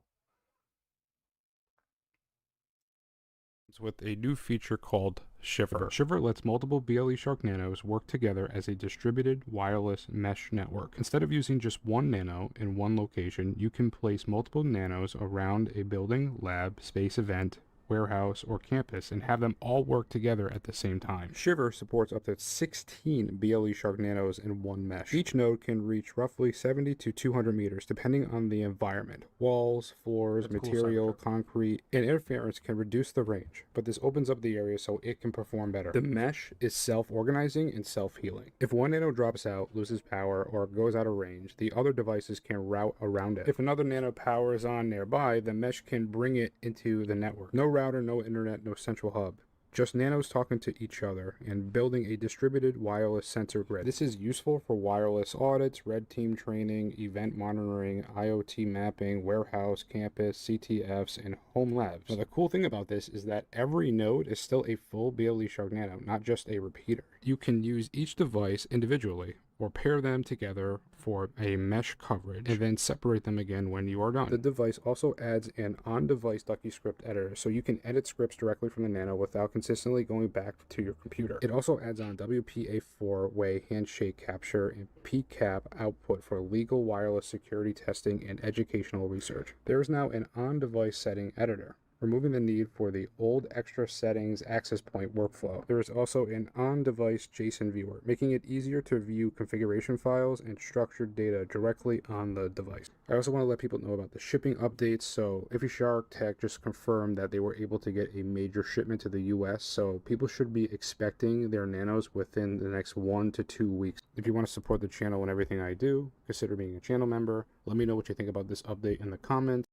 Speaker 2: It's with a new feature called Shiver. Shiver lets multiple BLE Shark Nanos work together as a distributed wireless mesh network. Instead of using just one nano in one location, you can place multiple nanos around a building, lab, space event, warehouse, or campus and have them all work together at the same time. Shiver supports up to 16 BLE Shark Nanos in one mesh. Each node can reach roughly 70 to 200 meters depending on the environment. Walls, floors, material, concrete, and interference can reduce the range, but this opens up the area so it can perform better. The mesh is self-organizing and self-healing. If one nano drops out, loses power, or goes out of range, the other devices can route around it. If another nano powers on nearby, the mesh can bring it into the network. No router, no internet, no central hub. just nanos talking to each other and building a distributed wireless sensor grid. This is useful for wireless audits, red team training, event monitoring, IoT mapping, warehouse, campus, CTFs, and home labs. Now, the cool thing about this is that every node is still a full BLE Shark Nano, not just a repeater. You can use each device individually or pair them together for a mesh coverage and then separate them again when you are done. The device also adds an on-device Ducky script editor, so you can edit scripts directly from the Nano without consistently going back to your computer. It also adds on WPA 4-way handshake capture and PCAP output for legal wireless security testing and educational research. There is now an on-device setting editor, removing the need for the old extra settings access point workflow. There is also an on-device JSON viewer, making it easier to view configuration files and structured data directly on the device. I also want to let people know about the shipping updates. So InfiShark Tech just confirmed that they were able to get a major shipment to the US, so people should be expecting their nanos within the next 1 to 2 weeks. If you want to support the channel and everything I do, consider being a channel member. Let me know what you think about this update in the comments.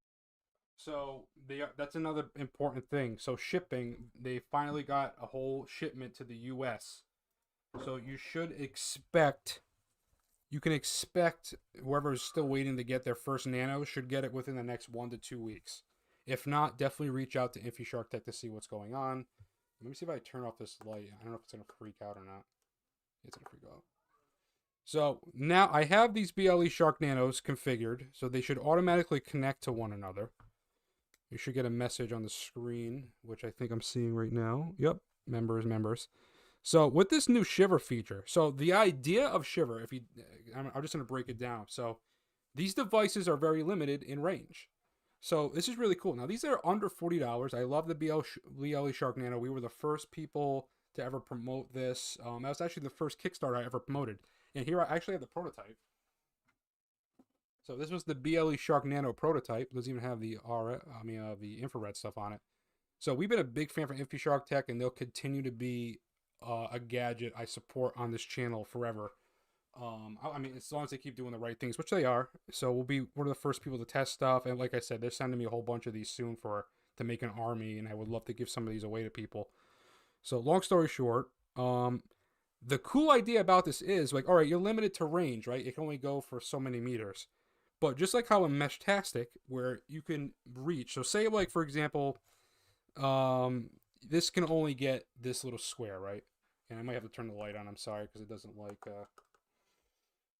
Speaker 2: So that's another important thing. So shipping, they finally got a whole shipment to the US. So you can expect whoever is still waiting to get their first Nano should get it within the next 1 to 2 weeks. If not, definitely reach out to InfiShark Tech to see what's going on. Let me see if I turn off this light. I don't know if it's going to freak out or not. It's going to freak out. So now I have these BLE Shark Nanos configured, so they should automatically connect to one another. You should get a message on the screen, which I think I'm seeing right now. Yep, members. So with this new Shiver feature, so the idea of Shiver, I'm just going to break it down. So these devices are very limited in range. So this is really cool. Now these are under $40. I love the BLE Shark Nano. We were the first people to ever promote this. That was actually the first Kickstarter I ever promoted. And here I actually have the prototype. So this was the BLE Shark Nano prototype. It doesn't even have the the infrared stuff on it. So we've been a big fan for InfiShark Tech, and they'll continue to be a gadget I support on this channel forever. I mean, as long as they keep doing the right things, which they are. So we're one of the first people to test stuff, and like I said, they're sending me a whole bunch of these soon to make an army, and I would love to give some of these away to people. So long story short, the cool idea about this is like, all right, you're limited to range, right? It can only go for so many meters. But just like how in Meshtastic, where you can reach, so say like, for example, this can only get this little square, right? And I might have to turn the light on, I'm sorry, because it doesn't like,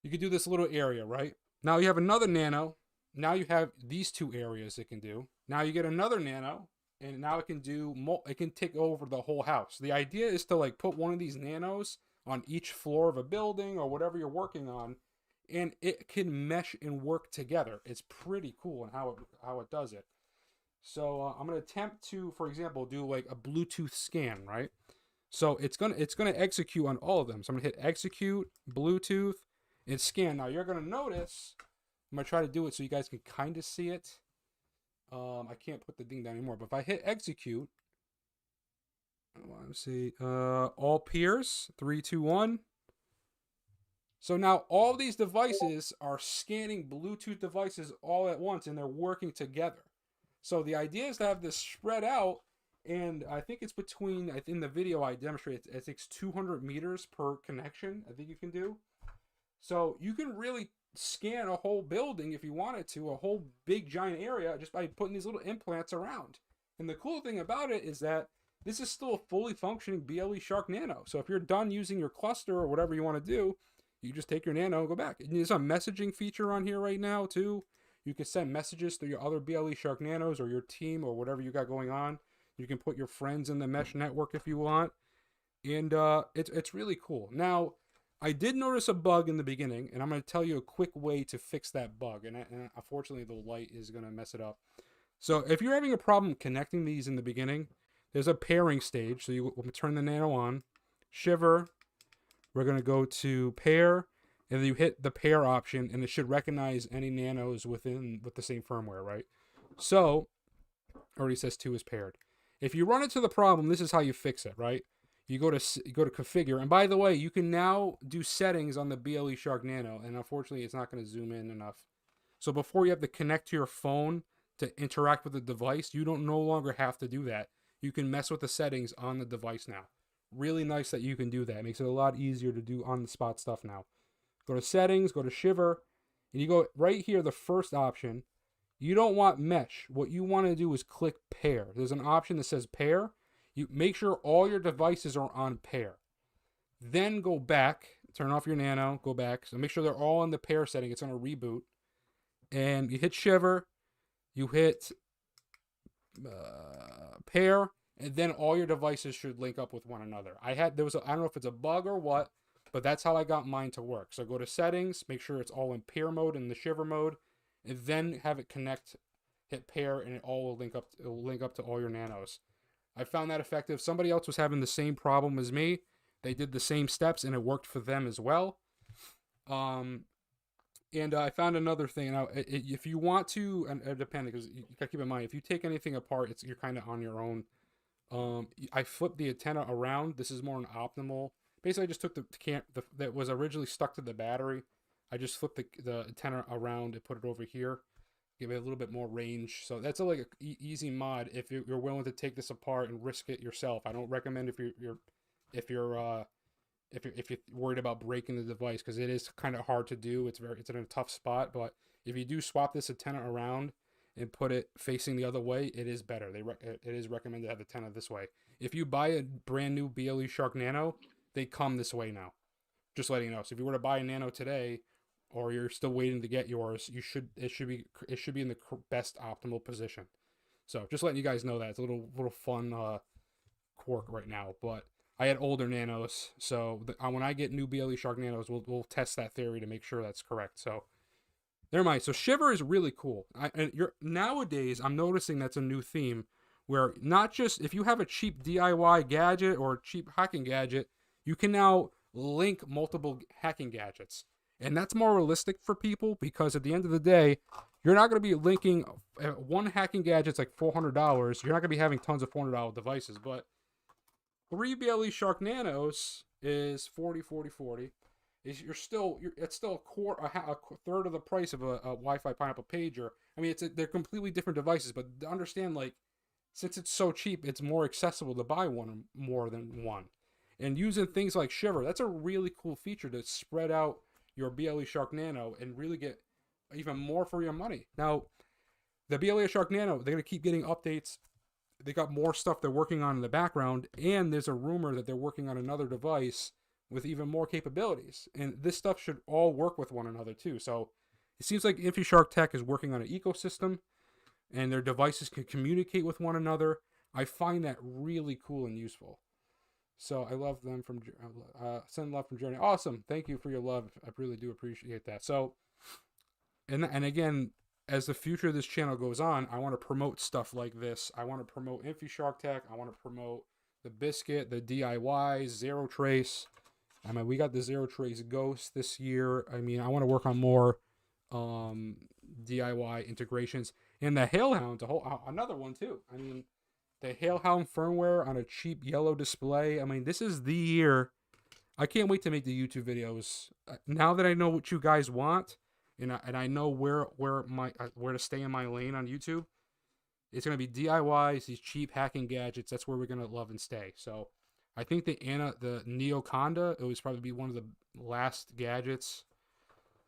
Speaker 2: you could do this little area, right? Now you have another Nano, now you have these two areas it can do. Now you get another Nano, and now it can take over the whole house. The idea is to like put one of these Nanos on each floor of a building or whatever you're working on, and it can mesh and work together. It's pretty cool in how it does it. So I'm gonna attempt to, for example, do like a Bluetooth scan, right? So it's gonna execute on all of them. So I'm gonna hit execute, Bluetooth, and scan. Now you're gonna notice, I'm gonna try to do it so you guys can kind of see it. I can't put the thing down anymore, but if I hit execute, let's see, all peers, 3, 2, 1. So now all these devices are scanning Bluetooth devices all at once, and they're working together. So the idea is to have this spread out, and I think it's between, in the video I demonstrated, it takes 200 meters per connection, I think you can do. So you can really scan a whole building if you wanted to, a whole big giant area, just by putting these little implants around. And the cool thing about it is that this is still a fully functioning BLE Shark Nano. So if you're done using your cluster or whatever you want to do, you just take your Nano and go back. And there's a messaging feature on here right now too. You can send messages to your other BLE Shark Nanos or your team or whatever you got going on. You can put your friends in the mesh network if you want. And it's really cool. Now, I did notice a bug in the beginning, and I'm going to tell you a quick way to fix that bug. And unfortunately, the light is going to mess it up. So if you're having a problem connecting these in the beginning, there's a pairing stage. So you turn the Nano on, Shiver. We're going to go to pair, and then you hit the pair option, and it should recognize any Nanos with the same firmware, right? So, already says 2 is paired. If you run into the problem, this is how you fix it, right? You go to configure, and by the way, you can now do settings on the BLE Shark Nano, and unfortunately, it's not going to zoom in enough. So before you have to connect to your phone to interact with the device, you don't no longer have to do that. you can mess with the settings on the device now. Really nice that you can do that. It makes it a lot easier to do on the spot stuff now. Go to settings, go to Shiver, and you go right here, the first option. You don't want mesh. What you want to do is click pair. There's an option that says pair. You make sure all your devices are on pair. Then go back, turn off your Nano, go back. So make sure they're all in the pair setting. It's going to reboot. And you hit Shiver, you hit pair, and then all your devices should link up with one another. I don't know if it's a bug or what, but that's how I got mine to work. So go to settings, make sure it's all in pair mode in the Shiver mode, and then have it connect, hit pair, and it all will link up. It'll link up to all your Nanos. I found that effective. Somebody else was having the same problem as me. They did the same steps, and it worked for them as well. And I found another thing. Now, if you want to, and depending, because you gotta keep in mind, if you take anything apart, you're kind of on your own. I flipped the antenna around. This is more an optimal. Basically, I just took that was originally stuck to the battery. I just flipped the antenna around and put it over here, give it a little bit more range. So that's like a easy mod if you're willing to take this apart and risk it yourself. I don't recommend if you're worried about breaking the device, because it is kind of hard to do. It's in a tough spot. But if you do swap this antenna around and put it facing the other way, it is better. It is recommended to have the antenna this way. If you buy a brand new BLE Shark Nano, they come this way now. Just letting you know. So if you were to buy a Nano today, or you're still waiting to get yours, it should be in the best optimal position. So just letting you guys know that. It's a little fun quirk right now. But I had older Nanos, so when I get new BLE Shark Nanos, we'll test that theory to make sure that's correct. So never mind. So Shiver is really cool. Nowadays, I'm noticing that's a new theme, where not just if you have a cheap DIY gadget or a cheap hacking gadget, you can now link multiple hacking gadgets. And that's more realistic for people, because at the end of the day, you're not going to be linking one hacking gadget's like $400. You're not going to be having tons of $400 devices, but 3 BLE Shark Nanos is 40. It's still a third of the price of a Wi-Fi Pineapple pager. I mean, they're completely different devices, but understand, like, since it's so cheap, it's more accessible to buy one more than one. And using things like Shiver, that's a really cool feature to spread out your BLE Shark Nano and really get even more for your money. Now, the BLE Shark Nano, they're going to keep getting updates. They got more stuff they're working on in the background, and there's a rumor that they're working on another device with even more capabilities. And this stuff should all work with one another too. So it seems like InfiShark Tech is working on an ecosystem, and their devices can communicate with one another. I find that really cool and useful. So I love them from send love from Journey. Awesome. Thank you for your love. I really do appreciate that. So, and again, as the future of this channel goes on, I want to promote stuff like this. I want to promote InfiShark Tech. I want to promote the Biscuit, the DIY, Zero Trace. I mean, we got the Zero Trace Ghost this year. I mean, I want to work on more DIY integrations. And the Hailhound, another one too. I mean, the Hailhound firmware on a cheap yellow display. I mean, this is the year. I can't wait to make the YouTube videos. Now that I know what you guys want, and I know where to stay in my lane on YouTube, it's gonna be DIYs, these cheap hacking gadgets. That's where we're gonna love and stay. So, I think the Neoconda, it was probably be one of the last gadgets.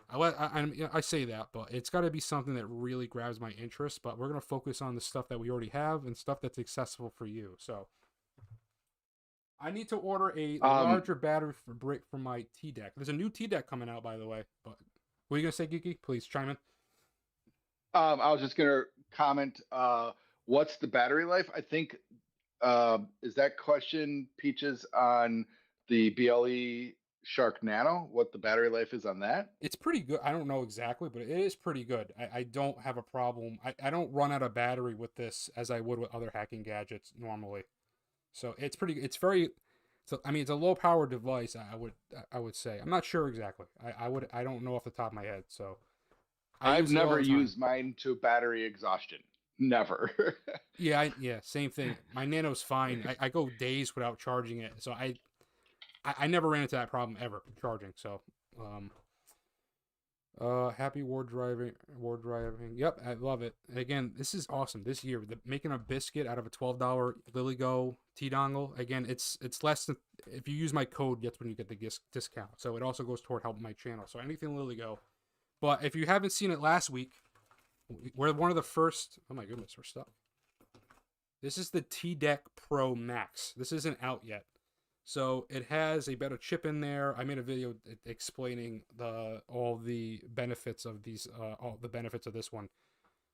Speaker 2: I say that, but it's got to be something that really grabs my interest. But we're going to focus on the stuff that we already have and stuff that's accessible for you. So I need to order a larger battery brick for my T-Deck. There's a new T-Deck coming out, by the way. But what are you going to say, Geeky? Please chime in.
Speaker 3: I was just going to comment, what's the battery life? I think, is that question, Peaches, on the BLE Shark Nano, what the battery life is on that?
Speaker 2: It's pretty good. I don't know exactly, but it is pretty good. I don't have a problem. I don't run out of battery with this as I would with other hacking gadgets normally. So it's I mean, it's a low power device. I would say. I'm not sure exactly. I don't know off the top of my head. So
Speaker 3: I've never used mine to battery exhaustion. Never.
Speaker 2: Yeah, same thing. My Nano's fine. I go days without charging it. So I never ran into that problem ever charging. So, Happy ward driving. Yep, I love it. Again, this is awesome. This year, making a biscuit out of a $12 LilyGo T dongle. Again, it's less than, if you use my code, that's when you get the discount. So it also goes toward helping my channel. So anything LilyGo. But if you haven't seen it last week, we're one of the first. Oh my goodness, we're stuck. This is the T-Deck Pro Max. This isn't out yet. So it has a better chip in there. I made a video explaining all the benefits of these, all the benefits of this one.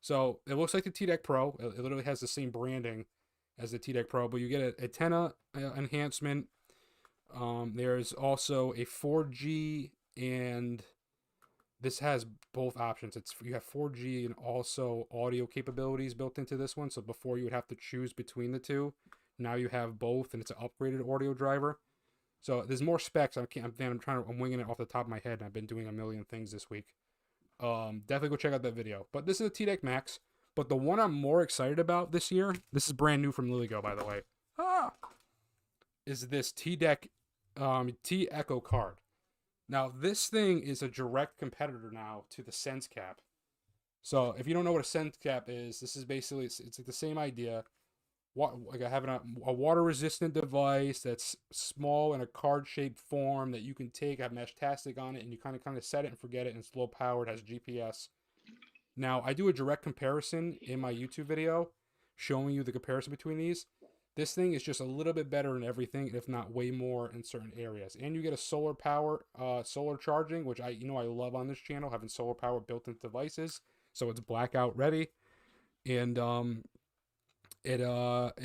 Speaker 2: So it looks like the T-Deck Pro. It literally has the same branding as the T-Deck Pro, but you get a antenna enhancement. There's also a 4G, and this has both options. You have 4G and also audio capabilities built into this one. So before you would have to choose between the two. Now you have both, and it's an upgraded audio driver. So there's more specs. I'm winging it off the top of my head, and I've been doing a million things this week. Definitely go check out that video. But this is a T-Deck Max. But the one I'm more excited about this year, this is brand new from LilyGo, by the way, is this T-Deck T-Echo card. Now, this thing is a direct competitor now to the SenseCap. So if you don't know what a SenseCap is, this is basically, it's like the same idea. Like having a water-resistant device that's small in a card-shaped form that you can take, have mesh-tastic on it, and you kind of set it and forget it, and it's low-powered, has GPS. Now, I do a direct comparison in my YouTube video, showing you the comparison between these. This thing is just a little bit better in everything, if not way more in certain areas. And you get a solar power, solar charging, which I love on this channel, having solar power built into devices, so it's blackout ready. And it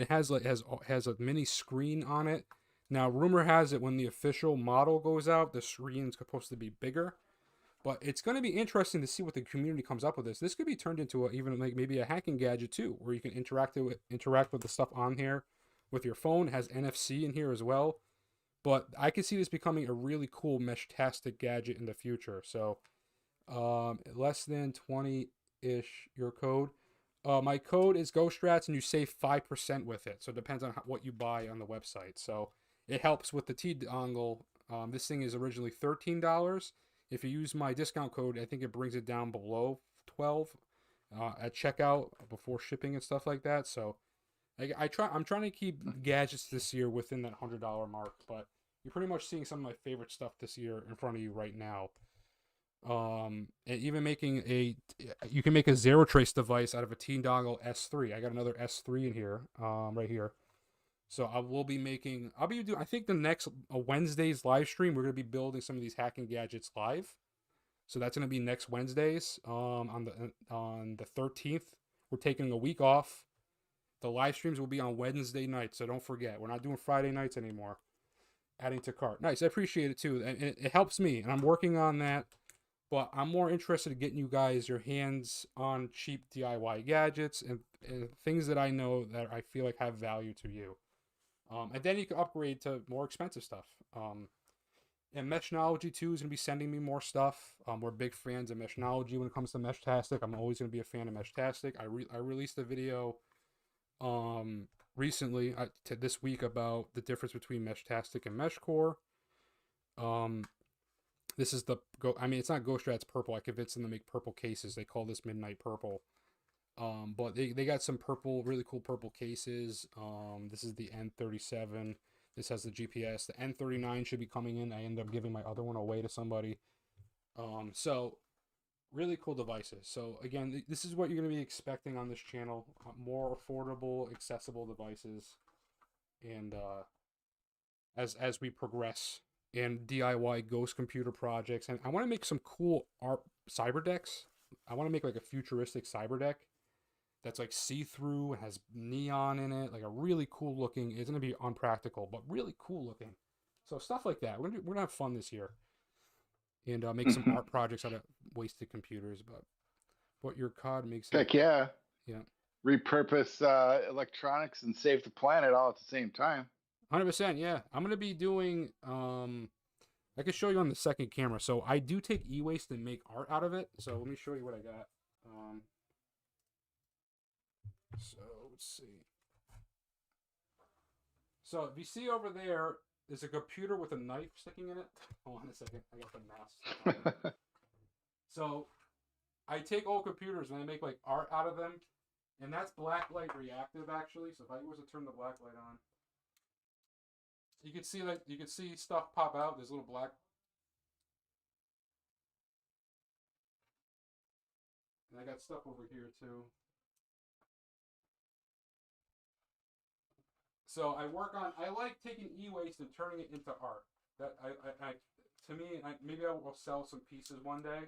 Speaker 2: has a mini screen on it. Now, rumor has it when the official model goes out, the screen's supposed to be bigger. But it's going to be interesting to see what the community comes up with this. This could be turned into even like maybe a hacking gadget too, where you can interact with the stuff on here with your phone. It has NFC in here as well. But I could see this becoming a really cool mesh-tastic gadget in the future. So less than 20-ish your code. My code is GhostStrats, and you save 5% with it. So it depends on what you buy on the website. So it helps with the T dongle. This thing is originally $13. If you use my discount code, I think it brings it down below $12 at checkout before shipping and stuff like that. So I'm trying to keep gadgets this year within that $100 mark. But you're pretty much seeing some of my favorite stuff this year in front of you right now. And even you can make a zero trace device out of a T dongle S3. I got another S3 in here, right here. So I'll be doing, I think the next Wednesday's live stream, we're going to be building some of these hacking gadgets live. So that's going to be next Wednesdays, on the 13th. We're taking a week off. The live streams will be on Wednesday nights. So don't forget, we're not doing Friday nights anymore. Adding to cart. Nice. I appreciate it too. And it helps me, and I'm working on that. But I'm more interested in getting you guys your hands on cheap DIY gadgets and things that I know that I feel like have value to you. And then you can upgrade to more expensive stuff. And Meshnology too is going to be sending me more stuff. We're big fans of Meshnology when it comes to Meshtastic. I'm always going to be a fan of Meshtastic. I released a video recently this week about the difference between Meshtastic and Meshcore. This is it's not GhostStrats purple. I convinced them to make purple cases. They call this Midnight Purple. But they got some really cool purple cases. This is the N37. This has the GPS. The N39 should be coming in. I ended up giving my other one away to somebody. So really cool devices. So again, this is what you're going to be expecting on this channel. More affordable, accessible devices. And as we progress in DIY ghost computer projects. And I want to make some cool art cyber decks. I want to make like a futuristic cyber deck that's like see-through and has neon in it, like a really cool looking. It's gonna be unpractical, but really cool looking. So stuff like that. We're gonna have fun this year, and make some art projects out of wasted computers. But what your COD makes.
Speaker 3: Heck yeah.
Speaker 2: Yeah.
Speaker 3: Repurpose electronics and save the planet all at the same time.
Speaker 2: 100%. Yeah, I'm gonna be doing. I can show you on the second camera. So I do take e-waste and make art out of it. So let me show you what I got. So let's see. So if you see over there's a computer with a knife sticking in it. Hold on a second. I got the mouse. So I take old computers and I make like art out of them, and that's blacklight reactive actually. So if I was to turn the blacklight on, you can see stuff pop out. There's little black, and I got stuff over here too. So I like taking e-waste and turning it into art. That to me, maybe I will sell some pieces one day.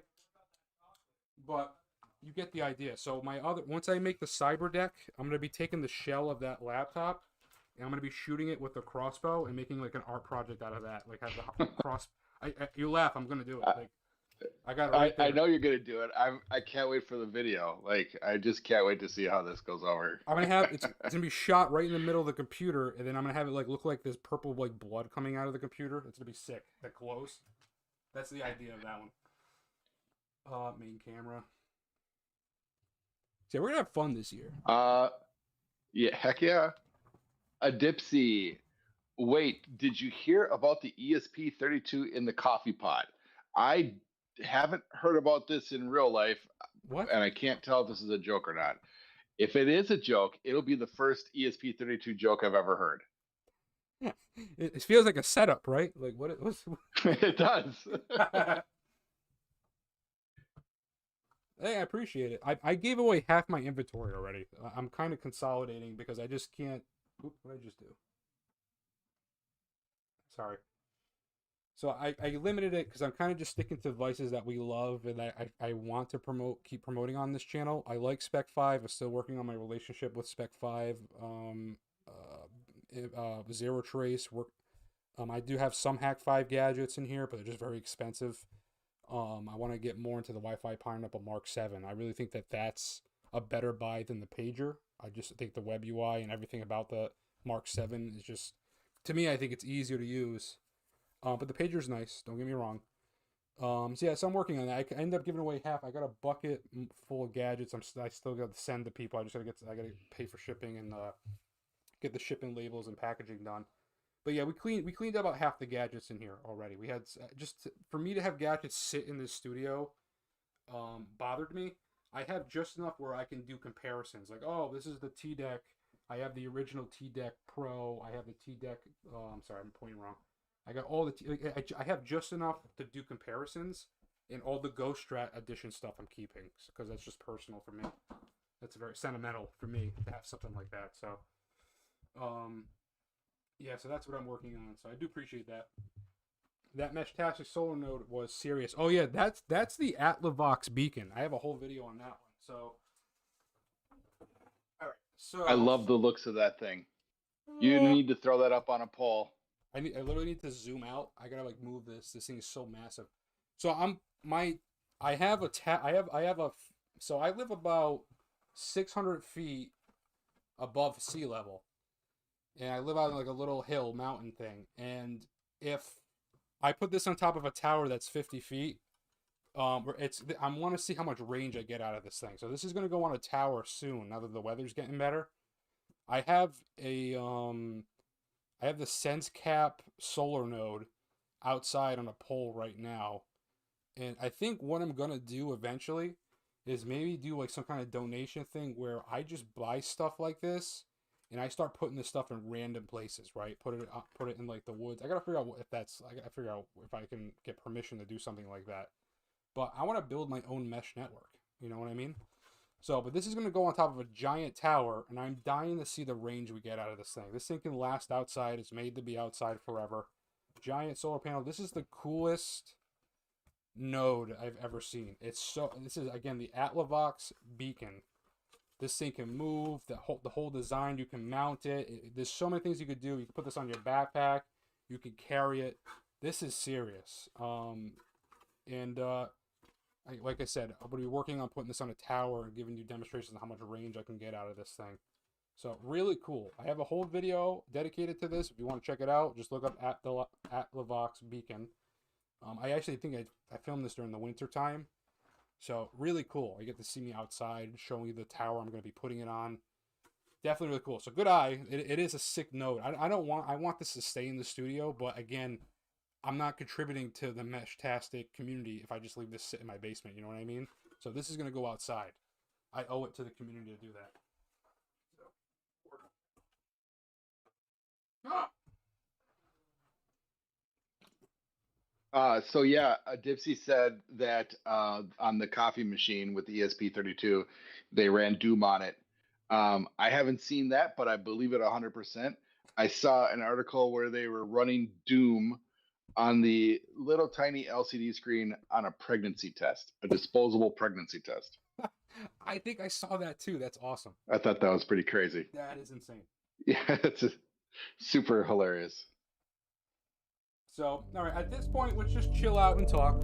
Speaker 2: But you get the idea. So once I make the cyber deck, I'm gonna be taking the shell of that laptop, and I'm gonna be shooting it with a crossbow and making like an art project out of that. Like have the cross. You laugh. I'm gonna do it. Like I got it right there.
Speaker 3: I know you're gonna do it. I can't wait for the video. Like I just can't wait to see how this goes over.
Speaker 2: I'm gonna have it's gonna be shot right in the middle of the computer, and then I'm gonna have it like look like this purple like blood coming out of the computer. It's gonna be sick. That glows. That's the idea of that one. Main camera. So we're gonna have fun this year.
Speaker 3: Yeah, heck yeah. A Dipsy. Wait, did you hear about the ESP32 in the coffee pot? I haven't heard about this in real life.
Speaker 2: What?
Speaker 3: And I can't tell if this is a joke or not. If it is a joke, it'll be the first ESP32 joke I've ever heard.
Speaker 2: Yeah. It feels like a setup, right? Like what it was.
Speaker 3: It does.
Speaker 2: Hey, I appreciate it. I gave away half my inventory already. I'm kind of consolidating because I just can't. Oop, what did I just do? Sorry. So I limited it because I'm kind of just sticking to devices that we love and I want to keep promoting on this channel. I like Spec 5. I'm still working on my relationship with Spec 5. Zero Trace. I do have some Hack 5 gadgets in here, but they're just very expensive. I want to get more into the Wi-Fi Pineapple Mark 7. I really think that that's a better buy than the pager. I just think the web UI and everything about the Mark 7 is just, to me, I think it's easier to use. But the pager's nice, don't get me wrong. So I'm working on that. I ended up giving away half. I got a bucket full of gadgets. I still got to send to people. I gotta pay for shipping and get the shipping labels and packaging done. But yeah, we cleaned up about half the gadgets in here already. We had for me to have gadgets sit in this studio bothered me. I have just enough where I can do comparisons. Like, oh, this is the T-Deck. I have the original T-Deck Pro. I have the T-Deck. I'm sorry, I'm pointing wrong. I got all I have just enough to do comparisons, and all the GhostStrat edition stuff I'm keeping because that's just personal for me. That's very sentimental for me to have something like that. So, yeah, so that's what I'm working on. So I do appreciate that. That Meshtastic solar node was serious. Oh yeah, that's the Atlivox beacon. I have a whole video on that one. So, all right. So
Speaker 3: I love the looks of that thing. You need to throw that up on a poll.
Speaker 2: I literally need to zoom out. I gotta like move this. This thing is so massive. So so I live about 600 feet above sea level, and I live out on like a little hill mountain thing. And if I put this on top of a tower that's 50 feet, I want to see how much range I get out of this thing. So this is gonna go on a tower soon. Now that the weather's getting better, I have the SenseCap solar node outside on a pole right now. And I think what I'm going to do eventually is maybe do like some kind of donation thing where I just buy stuff like this and I start putting this stuff in random places, right? Put it in like the woods. I got to figure out if I can get permission to do something like that. But I want to build my own mesh network. You know what I mean? So, but this is going to go on top of a giant tower, and I'm dying to see the range we get out of this thing. This thing can last outside. It's made to be outside forever. Giant solar panel. This is the coolest node I've ever seen. This is, again, the Atlivox beacon. This thing can move. The whole design, you can mount it. There's so many things you could do. You can put this on your backpack. You can carry it. This is serious. Like I said, I'm going to be working on putting this on a tower and giving you demonstrations of how much range I can get out of this thing. So, really cool. I have a whole video dedicated to this. If you want to check it out, just look up Atlivox beacon. I actually think I filmed this during the winter time. So, really cool. You get to see me outside showing you the tower I'm going to be putting it on. Definitely really cool. So, good eye. It is a sick node. I want this to stay in the studio, but again, I'm not contributing to the Meshtastic community if I just leave this sit in my basement. You know what I mean? So this is going to go outside. I owe it to the community to do that.
Speaker 3: So yeah, Dipsy said that on the coffee machine with the ESP32, they ran Doom on it. I haven't seen that, but I believe it 100%. I saw an article where they were running Doom on the little tiny LCD screen on a pregnancy test, a disposable pregnancy test.
Speaker 2: I think I saw that too. That's awesome.
Speaker 3: I thought that was pretty crazy.
Speaker 2: That is insane.
Speaker 3: Yeah, it's super hilarious.
Speaker 2: So, all right, at this point, let's just chill out and talk.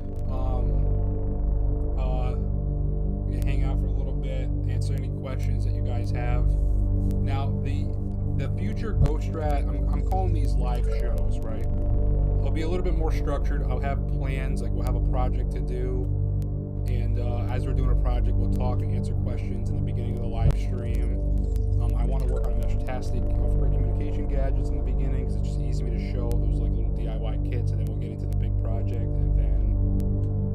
Speaker 2: We can hang out for a little bit, answer any questions that you guys have. Now, the future GhostStrat, I'm calling these live shows, right? I'll be a little bit more structured. I'll have plans, like we'll have a project to do. And as we're doing a project, we'll talk and answer questions in the beginning of the live stream. I want to work on Meshtastic off-grid communication gadgets in the beginning because it's just easy for me to show those like little DIY kits, and then we'll get into the big project, and then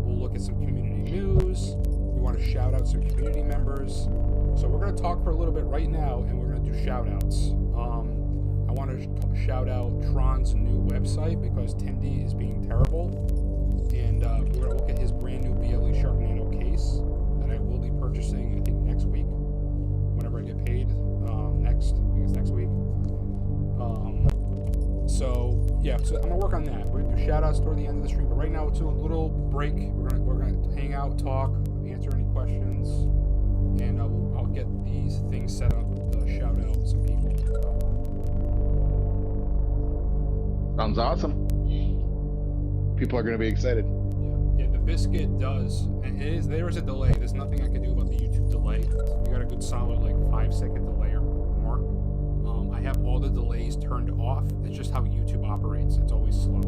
Speaker 2: we'll look at some community news. We want to shout out some community members. So we're going to talk for a little bit right now, and we're going to do shout outs. I want to shout out Tron's new website because Tindy is being terrible, and we're going to look at his brand new BLE Shark Nano case that I will be purchasing, I think, next week, whenever I get paid. Next week. So I'm gonna work on that. We're gonna do shout outs toward the end of the stream, but right now it's a little break. We're gonna hang out, talk, answer any questions, and I'll get these things set up to shout out some people.
Speaker 3: Sounds awesome. People are gonna be excited.
Speaker 2: Yeah, the biscuit does, and there is a delay. There's nothing I can do about the YouTube delay. We got a good solid like 5-second delay or more. I have all the delays turned off. It's just how YouTube operates. It's always slow.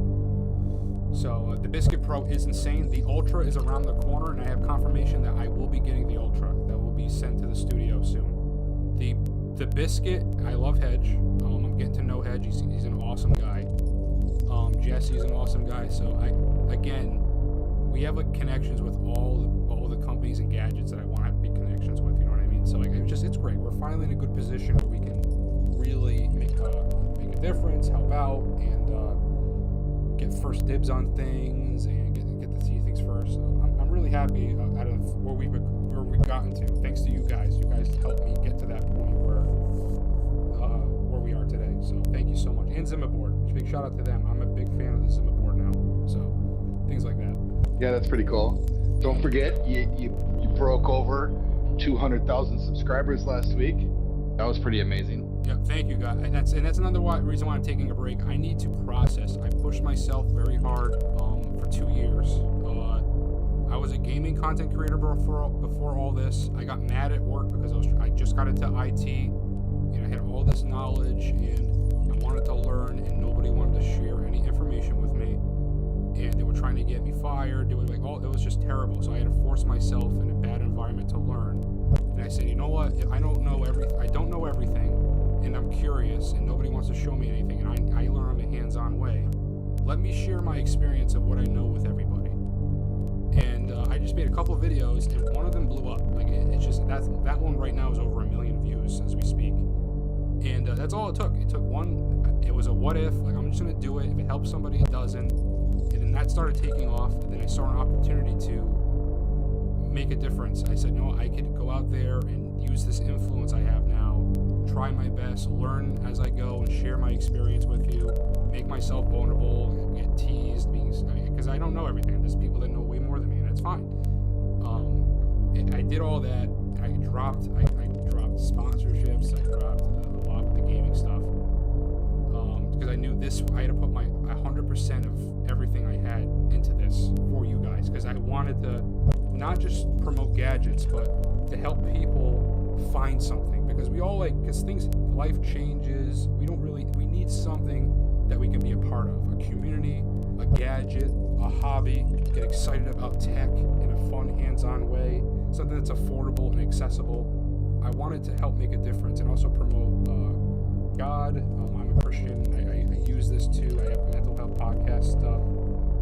Speaker 2: So the Biscuit Pro is insane. The Ultra is around the corner, and I have confirmation that I will be getting the Ultra. That will be sent to the studio soon. The Biscuit, I love Hedge. I'm getting to know Hedge. He's an awesome guy. Jesse's an awesome guy. So we have like connections with all the companies and gadgets that I want to have big connections with. You know what I mean? So like it's great. We're finally in a good position where we can really make a difference, help out, and get first dibs on things and get to see things first. So I'm really happy out of where we've gotten to. Thanks to you guys. You guys helped me get to that point where we are today. So thank you so much. And Zimmer board. Big shout out to them. I'm a big fan of the Zimmer board now. So things like that.
Speaker 3: Yeah, that's pretty cool. Don't forget, you broke over 200,000 subscribers last week. That was pretty amazing.
Speaker 2: Yeah, thank you guys. And that's another reason why I'm taking a break. I need to process. I pushed myself very hard for 2 years. I was a gaming content creator before all this. I got mad at work because I just got into IT, and I had all this knowledge, and I wanted to learn, and nobody wanted to share any information with me. And they were trying to get me fired. It was just terrible. So I had to force myself in a bad environment to learn. And I said, you know what? If I don't know everything, and I'm curious, and nobody wants to show me anything, and I learn in a hands-on way. Let me share my experience of what I know with everybody. And I just made a couple of videos, and one of them blew up. Like it's just that one right now is over 1 million views as we speak. And that's all it took. It took one. It was a what if. Like I'm just gonna do it. If it helps somebody, it doesn't. And then that started taking off. And then I saw an opportunity to make a difference. I said, no, I could go out there and use this influence I have now, try my best, learn as I go, and share my experience with you, make myself vulnerable, get teased, because I don't know everything. There's people that know way more than me, and it's fine. I did all that. I dropped sponsorships. I dropped a lot with the gaming stuff because I knew I had to put my 100% of everything I had into this for you guys, because I wanted to not just promote gadgets, but to help people find something, because life changes. We need something that we can be a part of, a community, a gadget, a hobby, get excited about tech in a fun, hands-on way, something that's affordable and accessible. I wanted to help make a difference and also promote God. I'm a Christian. I use this too. I have mental health podcast stuff.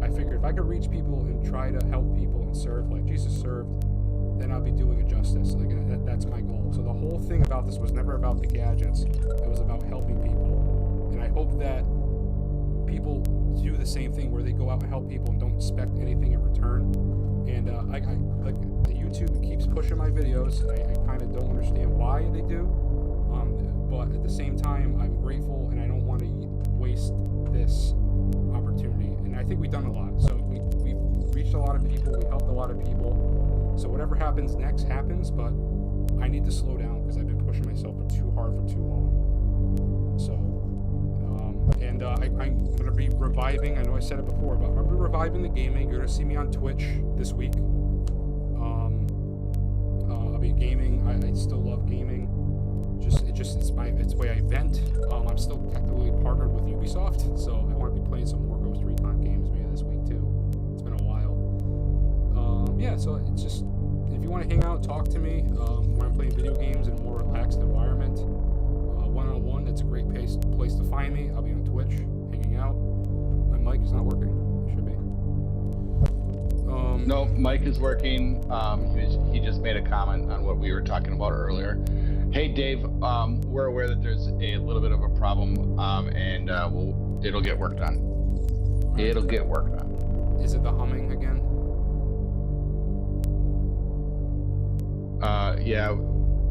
Speaker 2: I figured if I could reach people and try to help people and serve like Jesus served, then I'll be doing it justice. Like that's my goal. So the whole thing about this was never about the gadgets. It was about helping people, and I hope that people do the same thing where they go out and help people and don't expect anything in return. And I like the YouTube keeps pushing my videos. I kind of don't understand why they do, but at the same time, I'm grateful and I don't want to waste this opportunity. And I think we've done a lot. So we've reached a lot of people. We helped a lot of people. So whatever happens next happens, but I need to slow down because I've been pushing myself too hard for too long. So, and I'm going to be reviving, I know I said it before, but I'm going to be reviving the gaming. You're going to see me on Twitch this week. I'll be gaming. I still love gaming. It's the way I vent. I'm still technically partnered with Ubisoft, so I want to be playing some more Ghost Recon games maybe this week too. It's been a while. Yeah, so it's just, if you want to hang out, talk to me when I'm playing video games in a more relaxed environment, one-on-one, it's a great place to find me. I'll be on Twitch, hanging out. My mic is not working. It should be.
Speaker 3: No, mic is working. He just made a comment on what we were talking about earlier. Hey, Dave, we're aware that there's a little bit of a problem, and it'll get worked on. It'll get worked on.
Speaker 2: Is it the humming again?
Speaker 3: Yeah,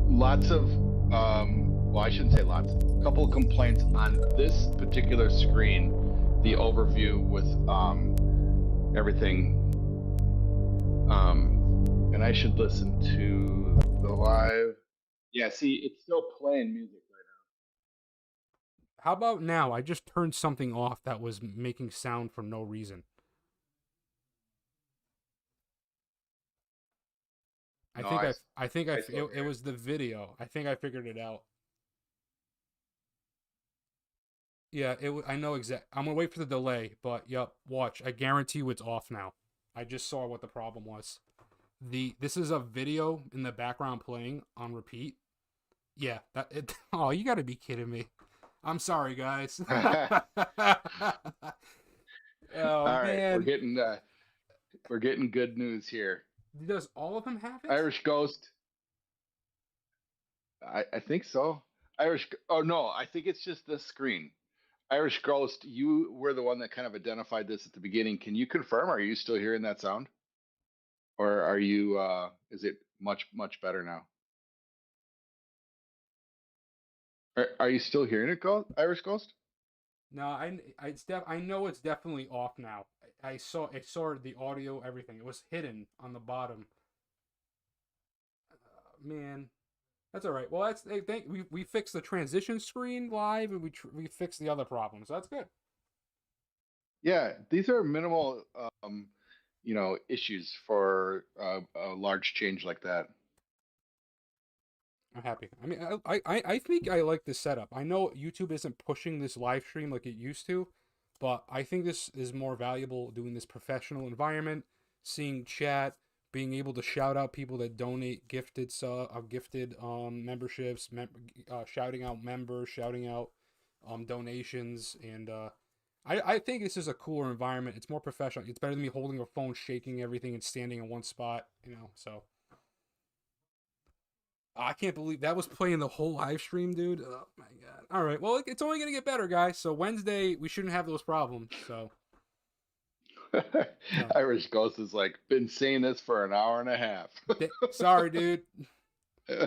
Speaker 3: lots of, well, I shouldn't say lots, a couple of complaints on this particular screen, the overview with everything. And I should listen to the live. Yeah, see, it's still playing music right now.
Speaker 2: How about now? I just turned something off that was making sound for no reason. It was the video. I think I figured it out. Yeah, I know I'm gonna wait for the delay, but yep, watch. I guarantee you it's off now. I just saw what the problem was. This is a video in the background playing on repeat. Yeah, oh, you gotta be kidding me. I'm sorry, guys. Oh,
Speaker 3: all right,
Speaker 2: man.
Speaker 3: we're getting good news here.
Speaker 2: Does all of them have it?
Speaker 3: Irish Ghost. I think so. Oh no, I think it's just this screen. Irish Ghost, you were the one that kind of identified this at the beginning. Can you confirm? Are you still hearing that sound? Or are you, is it much better now? Are you still hearing it, Irish Ghost?
Speaker 2: No, I know it's definitely off now. I saw the audio, everything. It was hidden on the bottom. Man, that's all right. Well, we fixed the transition screen live, and we fixed the other problems. So that's good.
Speaker 3: Yeah, these are minimal, issues for a large change like that.
Speaker 2: I'm happy. I mean, I think I like this setup. I know YouTube isn't pushing this live stream like it used to, but I think this is more valuable doing this professional environment, seeing chat, being able to shout out people that donate gifted memberships, shouting out members, shouting out donations, and I think this is a cooler environment. It's more professional. It's better than me holding a phone, shaking everything, and standing in one spot, so. I can't believe that was playing the whole live stream, dude. Oh my god. All right. Well, it's only going to get better, guys. So Wednesday, we shouldn't have those problems. So.
Speaker 3: Irish Ghost is like, been saying this for an hour and a half.
Speaker 2: Sorry, dude. I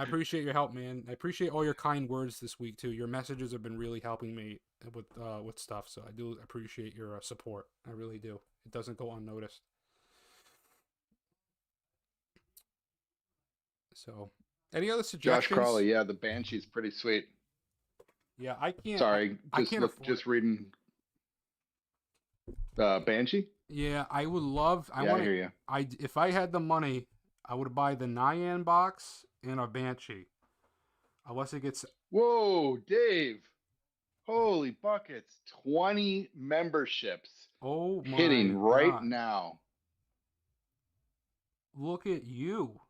Speaker 2: appreciate your help, man. I appreciate all your kind words this week, too. Your messages have been really helping me with stuff. So I do appreciate your support. I really do. It doesn't go unnoticed. So, any other suggestions?
Speaker 3: Josh Crawley, yeah, the Banshee's pretty sweet.
Speaker 2: Yeah, I can't.
Speaker 3: Sorry, just reading. Banshee.
Speaker 2: Yeah, I would love.
Speaker 3: I hear you.
Speaker 2: If I had the money, I would buy the Nyan box and a Banshee. Unless it gets.
Speaker 3: Whoa, Dave! Holy buckets! 20 memberships.
Speaker 2: Oh my
Speaker 3: hitting right
Speaker 2: God.
Speaker 3: now.
Speaker 2: Look at you.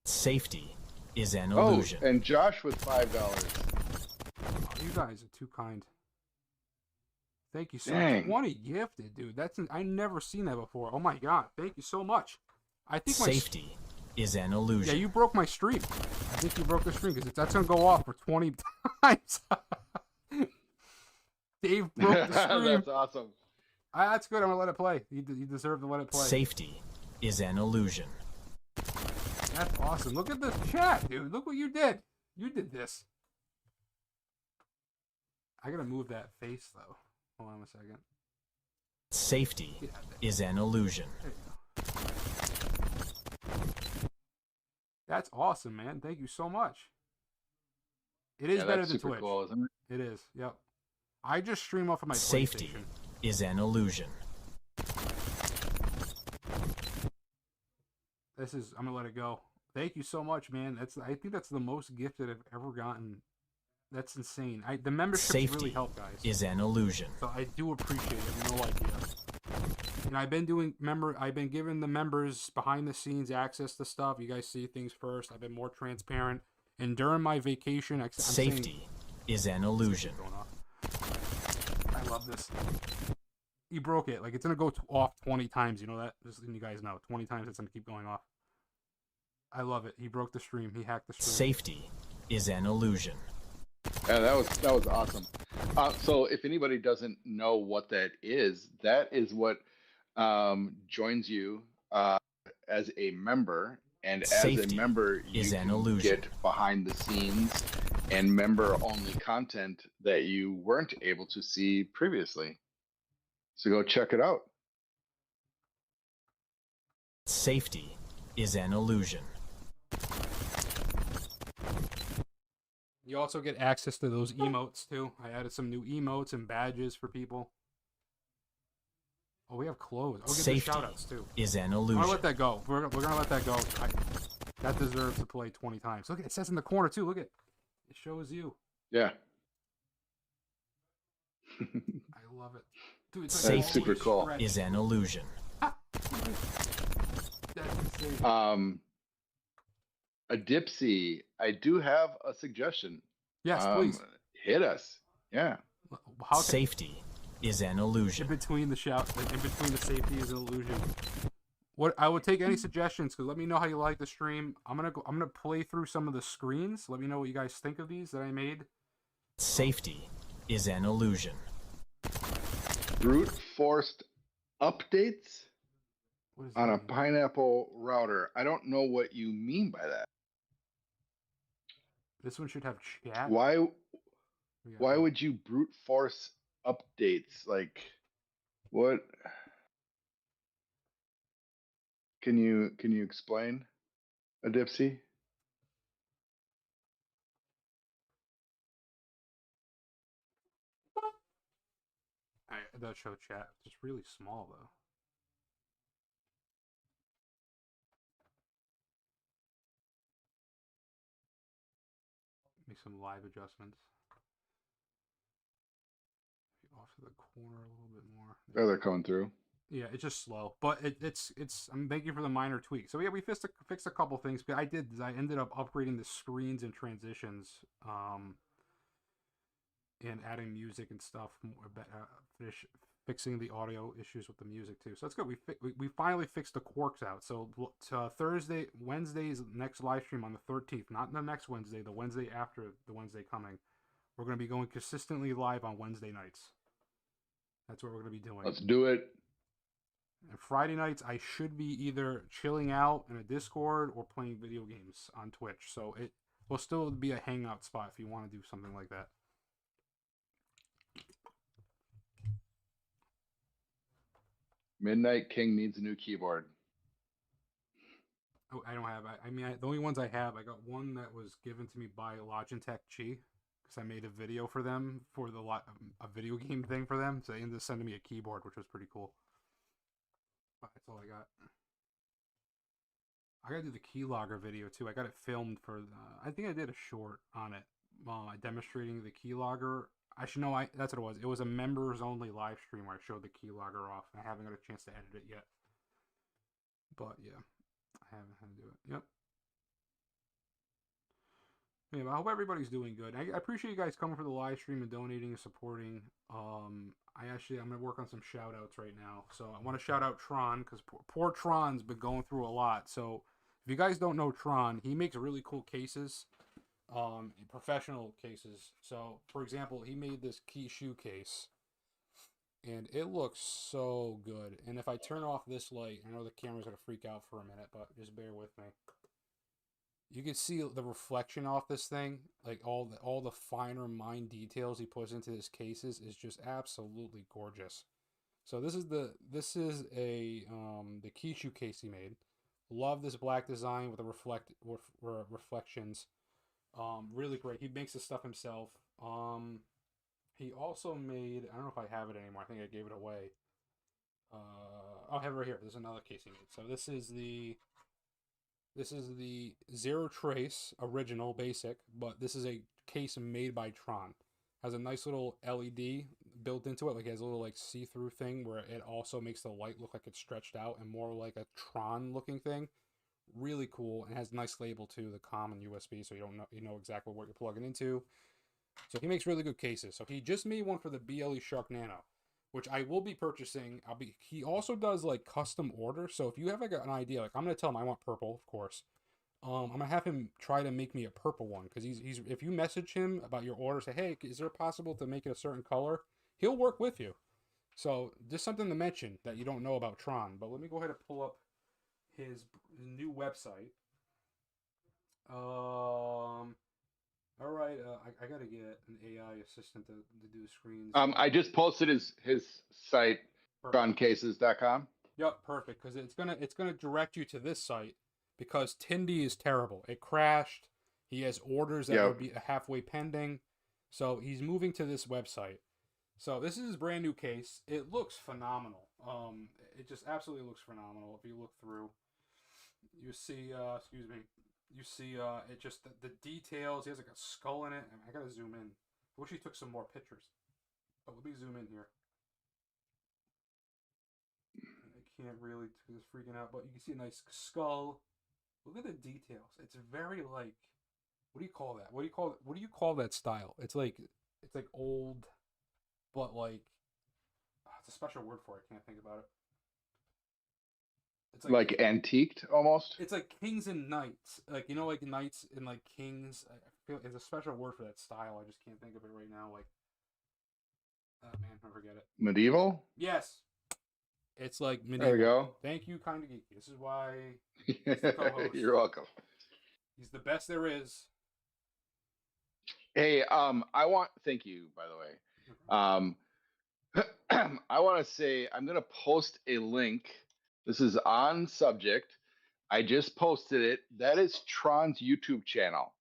Speaker 4: Safety is an illusion.
Speaker 3: Oh, and Josh with $5.
Speaker 2: Oh, you guys are too kind. Thank you so
Speaker 3: Dang.
Speaker 2: 20 gifted, dude. I never seen that before. Oh my god. Thank you so much. I think
Speaker 4: Safety is an illusion.
Speaker 2: Yeah, you broke my stream. I think you broke the stream because that's gonna go off for 20 times. Dave broke the stream.
Speaker 3: That's awesome.
Speaker 2: That's good. I'm gonna let it play. You deserve to let it play.
Speaker 4: Safety is an illusion.
Speaker 2: That's awesome. Look at this chat, dude. Look what you did. You did this. I gotta move that face though. Hold on a second.
Speaker 4: Safety is an illusion.
Speaker 2: There you go. That's awesome, man. Thank you so much. It is better than Twitch.
Speaker 3: Cool, isn't it?
Speaker 2: It is. Yep. I just stream off of my
Speaker 4: Safety
Speaker 2: PlayStation.
Speaker 4: is an illusion.
Speaker 2: I'm gonna let it go. Thank you so much, man. I think that's the most gifted I've ever gotten. That's insane. The memberships
Speaker 4: Safety
Speaker 2: really help, guys.
Speaker 4: is an illusion.
Speaker 2: So I do appreciate it. I have no idea. And I've been giving the members behind the scenes access to stuff. You guys see things first. I've been more transparent. And during my vacation,
Speaker 4: Safety is an illusion.
Speaker 2: I love this. He broke it. Like, it's gonna go off 20 times. You know that? Just letting you guys know. 20 times it's gonna keep going off. I love it. He broke the stream. He hacked the stream.
Speaker 4: Safety is an illusion.
Speaker 3: Yeah, that was awesome. So if anybody doesn't know what that is what joins you as a member, and
Speaker 4: Safety
Speaker 3: as a member you
Speaker 4: is an
Speaker 3: can
Speaker 4: illusion.
Speaker 3: get behind the scenes and member only content that you weren't able to see previously. So go check it out.
Speaker 4: Safety is an illusion.
Speaker 2: You also get access to those emotes too. I added some new emotes and badges for people. Oh, we have clothes. I'll get the
Speaker 4: Safety
Speaker 2: shoutouts too.
Speaker 4: is an
Speaker 2: I'm
Speaker 4: illusion.
Speaker 2: gonna let that go. We're gonna let that go. That deserves to play 20 times. Look, it says in the corner too. Look, it shows you.
Speaker 3: Yeah.
Speaker 2: I love it, dude. It's
Speaker 3: That's super cool.
Speaker 2: stretched.
Speaker 4: Is an illusion.
Speaker 2: That's insane.
Speaker 3: A Dipsy, I do have a suggestion.
Speaker 2: Yes, please.
Speaker 3: Hit us. Yeah.
Speaker 2: How can,
Speaker 4: Safety is an
Speaker 2: in
Speaker 4: illusion.
Speaker 2: between the safety is an illusion. What I would take any suggestions, because let me know how you like the stream. I'm gonna play through some of the screens. Let me know what you guys think of these that I made.
Speaker 4: Safety is an illusion.
Speaker 3: Brute forced updates
Speaker 2: What is
Speaker 3: on a
Speaker 2: that?
Speaker 3: pineapple router. I don't know what you mean by that.
Speaker 2: This one should have chat.
Speaker 3: Why
Speaker 2: We got-
Speaker 3: why would you brute force updates? Like what? Can you explain, a Dipsy?
Speaker 2: It does show chat. It's just really small though. Make some live adjustments. Off to the corner a little bit more.
Speaker 3: Oh, they're coming through.
Speaker 2: Yeah, it's just slow, but it's. I'm thank you for the minor tweak. So yeah, we fixed a couple things. But I ended up upgrading the screens and transitions, and adding music and stuff. Fixing the audio issues with the music too. So that's good. We finally fixed the quirks out. So Wednesday's next live stream on the 13th, not the next Wednesday, the Wednesday after the Wednesday coming. We're going to be going consistently live on Wednesday nights. That's what we're going to be doing.
Speaker 3: Let's do it.
Speaker 2: And Friday nights, I should be either chilling out in a Discord or playing video games on Twitch. So it will still be a hangout spot if you want to do something like that.
Speaker 3: Midnight King needs a new keyboard.
Speaker 2: Oh, I don't have. The only ones I have, I got one that was given to me by Logitech Chi, because I made a video for them for a video game thing for them. So they ended up sending me a keyboard, which was pretty cool. But that's all I got. I gotta do the keylogger video too. I got it filmed for. I think I did a short on it, demonstrating the keylogger. That's what it was. It was a members only live stream where I showed the keylogger off. I haven't got a chance to edit it yet. But yeah, I haven't had to do it. Yep. Yeah, I hope everybody's doing good. I appreciate you guys coming for the live stream and donating and supporting. I'm gonna work on some shout outs right now. So I want to shout out Tron because poor Tron's been going through a lot. So if you guys don't know Tron, he makes really cool cases, professional cases. So for example, he made this key shoe case, and it looks so good. And if I turn off this light, I know the camera's gonna freak out for a minute, but just bear with me. You can see the reflection off this thing, like all the finer mind details he puts into his cases is just absolutely gorgeous. So this is the Kishu case he made. Love this black design with the reflections. Really great. He makes this stuff himself. He also made, I don't know if I have it anymore. I think I gave it away. I'll have it right here. There's another case he made. So this is the Zero Trace original basic, but this is a case made by Tron. Has a nice little LED built into it, like it has a little like see-through thing where it also makes the light look like it's stretched out and more like a Tron looking thing. Really cool, and has a nice label too, the COM and USB, so you know exactly what you're plugging into. So he makes really good cases. So he just made one for the BLE Shark Nano, which I will be purchasing. He also does like custom orders. So if you have like an idea, like I'm gonna tell him I want purple, of course. I'm gonna have him try to make me a purple one because he's if you message him about your order, say, hey, is there possible to make it a certain color? He'll work with you. So just something to mention that you don't know about Tron. But let me go ahead and pull up his new website. All right, I gotta get an AI assistant to do screens.
Speaker 3: I just posted his site, TronCases.com.
Speaker 2: Yep, perfect. Because it's gonna direct you to this site because Tindy is terrible. It crashed. He has orders that would be halfway pending, so he's moving to this website. So this is his brand new case. It looks phenomenal. It just absolutely looks phenomenal. If you look through, you see, you see, it just the details. He has like a skull in it. I gotta zoom in. I wish he took some more pictures. But let me zoom in here. I can't really, because it's freaking out. But you can see a nice skull. Look at the details. It's very like, what do you call that? What do you call that style? It's like old, but like, it's a special word for it. I can't think about it.
Speaker 3: It's like antiqued almost.
Speaker 2: It's like kings and knights, like like knights and like kings. I feel it's a special word for that style. I just can't think of it right now. Like, oh man, I forget it.
Speaker 3: Medieval.
Speaker 2: Yes, it's like medieval.
Speaker 3: There we go.
Speaker 2: Thank you, Kinda Geeky. This is why he's the co-host.
Speaker 3: You're welcome.
Speaker 2: He's the best there is.
Speaker 3: Hey, thank you, by the way. I want to say I'm gonna post a link. This is on subject. I just posted it. That is Tron's YouTube channel.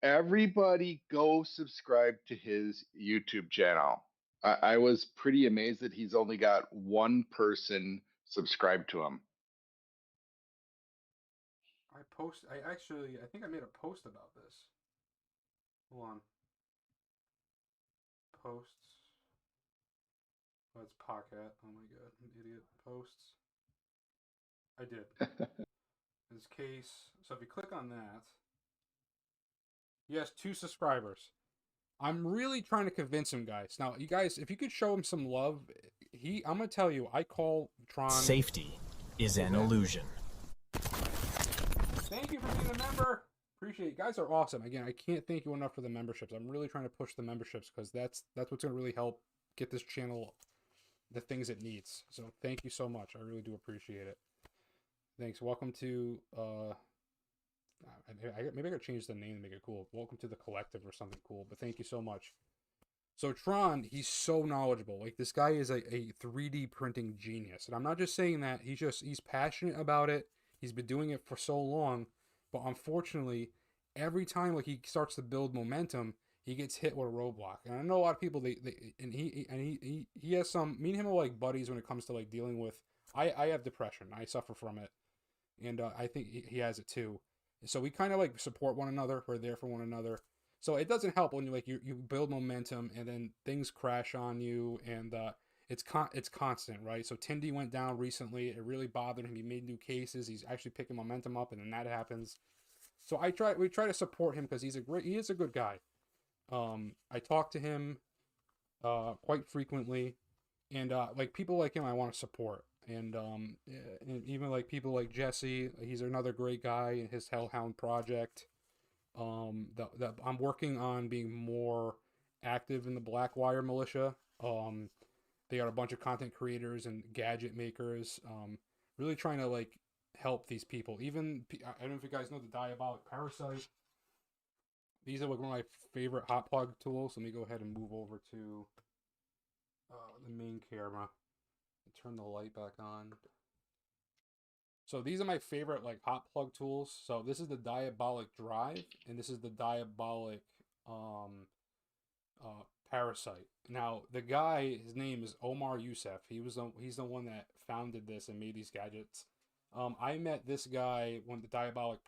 Speaker 3: Everybody go subscribe to his YouTube channel. I was pretty amazed that he's only got one person subscribed to him.
Speaker 2: I think I made a post about this. Hold on. Posts. Oh, it's Pocket. Oh my god, I'm an idiot. Posts. I did. His case. So if you click on that, he has 2 subscribers. I'm really trying to convince him, guys. Now, you guys, if you could show him some love, I'm gonna tell you, I call Tron.
Speaker 4: Safety is an illusion.
Speaker 2: Thank you for being a member. Appreciate it. You guys are awesome. Again, I can't thank you enough for the memberships. I'm really trying to push the memberships because that's what's gonna really help get this channel the things it needs. So thank you so much. I really do appreciate it. Thanks. Welcome to maybe I gotta change the name to make it cool. Welcome to the collective or something cool. But thank you so much. So Tron, he's so knowledgeable. Like this guy is a 3D printing genius. And I'm not just saying that. He's passionate about it. He's been doing it for so long. But unfortunately, every time like he starts to build momentum, he gets hit with a roadblock. And I know a lot of people he has some, me and him are like buddies when it comes to like dealing with, I have depression. I suffer from it. And I think he has it too. So we kind of like support one another. We're there for one another. So it doesn't help when you build momentum and then things crash on you, and it's constant, right? So Tindy went down recently. It really bothered him. He made new cases. He's actually picking momentum up, and then that happens. So we try to support him because he is a good guy. I talk to him quite frequently, and like people like him I want to support, and even like people like Jesse, he's another great guy in his Hellhound project. That I'm working on being more active in the Blackwire militia. They got a bunch of content creators and gadget makers, really trying to like help these people. Even I don't know if you guys know the Diabolic Parasite. These are like one of my favorite hot plug tools. Let me go ahead and move over to the main camera and turn the light back on. So these are my favorite like hot plug tools. So this is the Diabolic Drive, and this is the Diabolic Parasite. Now the guy, his name is Omar Youssef. He's the one that founded this and made these gadgets. I met this guy when the Diabolic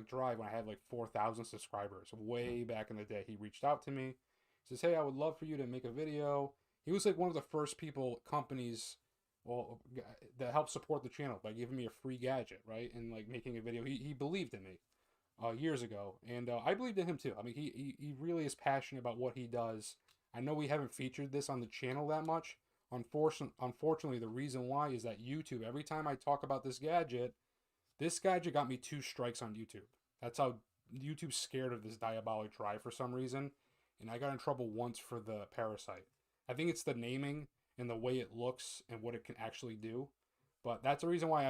Speaker 2: Drive, when I had like 4,000 subscribers, way back in the day. He reached out to me, says, "Hey, I would love for you to make a video." He was like one of the first companies, well, that helped support the channel by giving me a free gadget, right, and like making a video. He believed in me years ago, and I believed in him too. I mean, he really is passionate about what he does. I know we haven't featured this on the channel that much. Unfortunately, the reason why is that YouTube, every time I talk about this gadget got me 2 strikes on YouTube. That's how YouTube's scared of this Diabolic Drive for some reason, and I got in trouble once for the Parasite. I think it's the naming and the way it looks and what it can actually do, but that's the reason why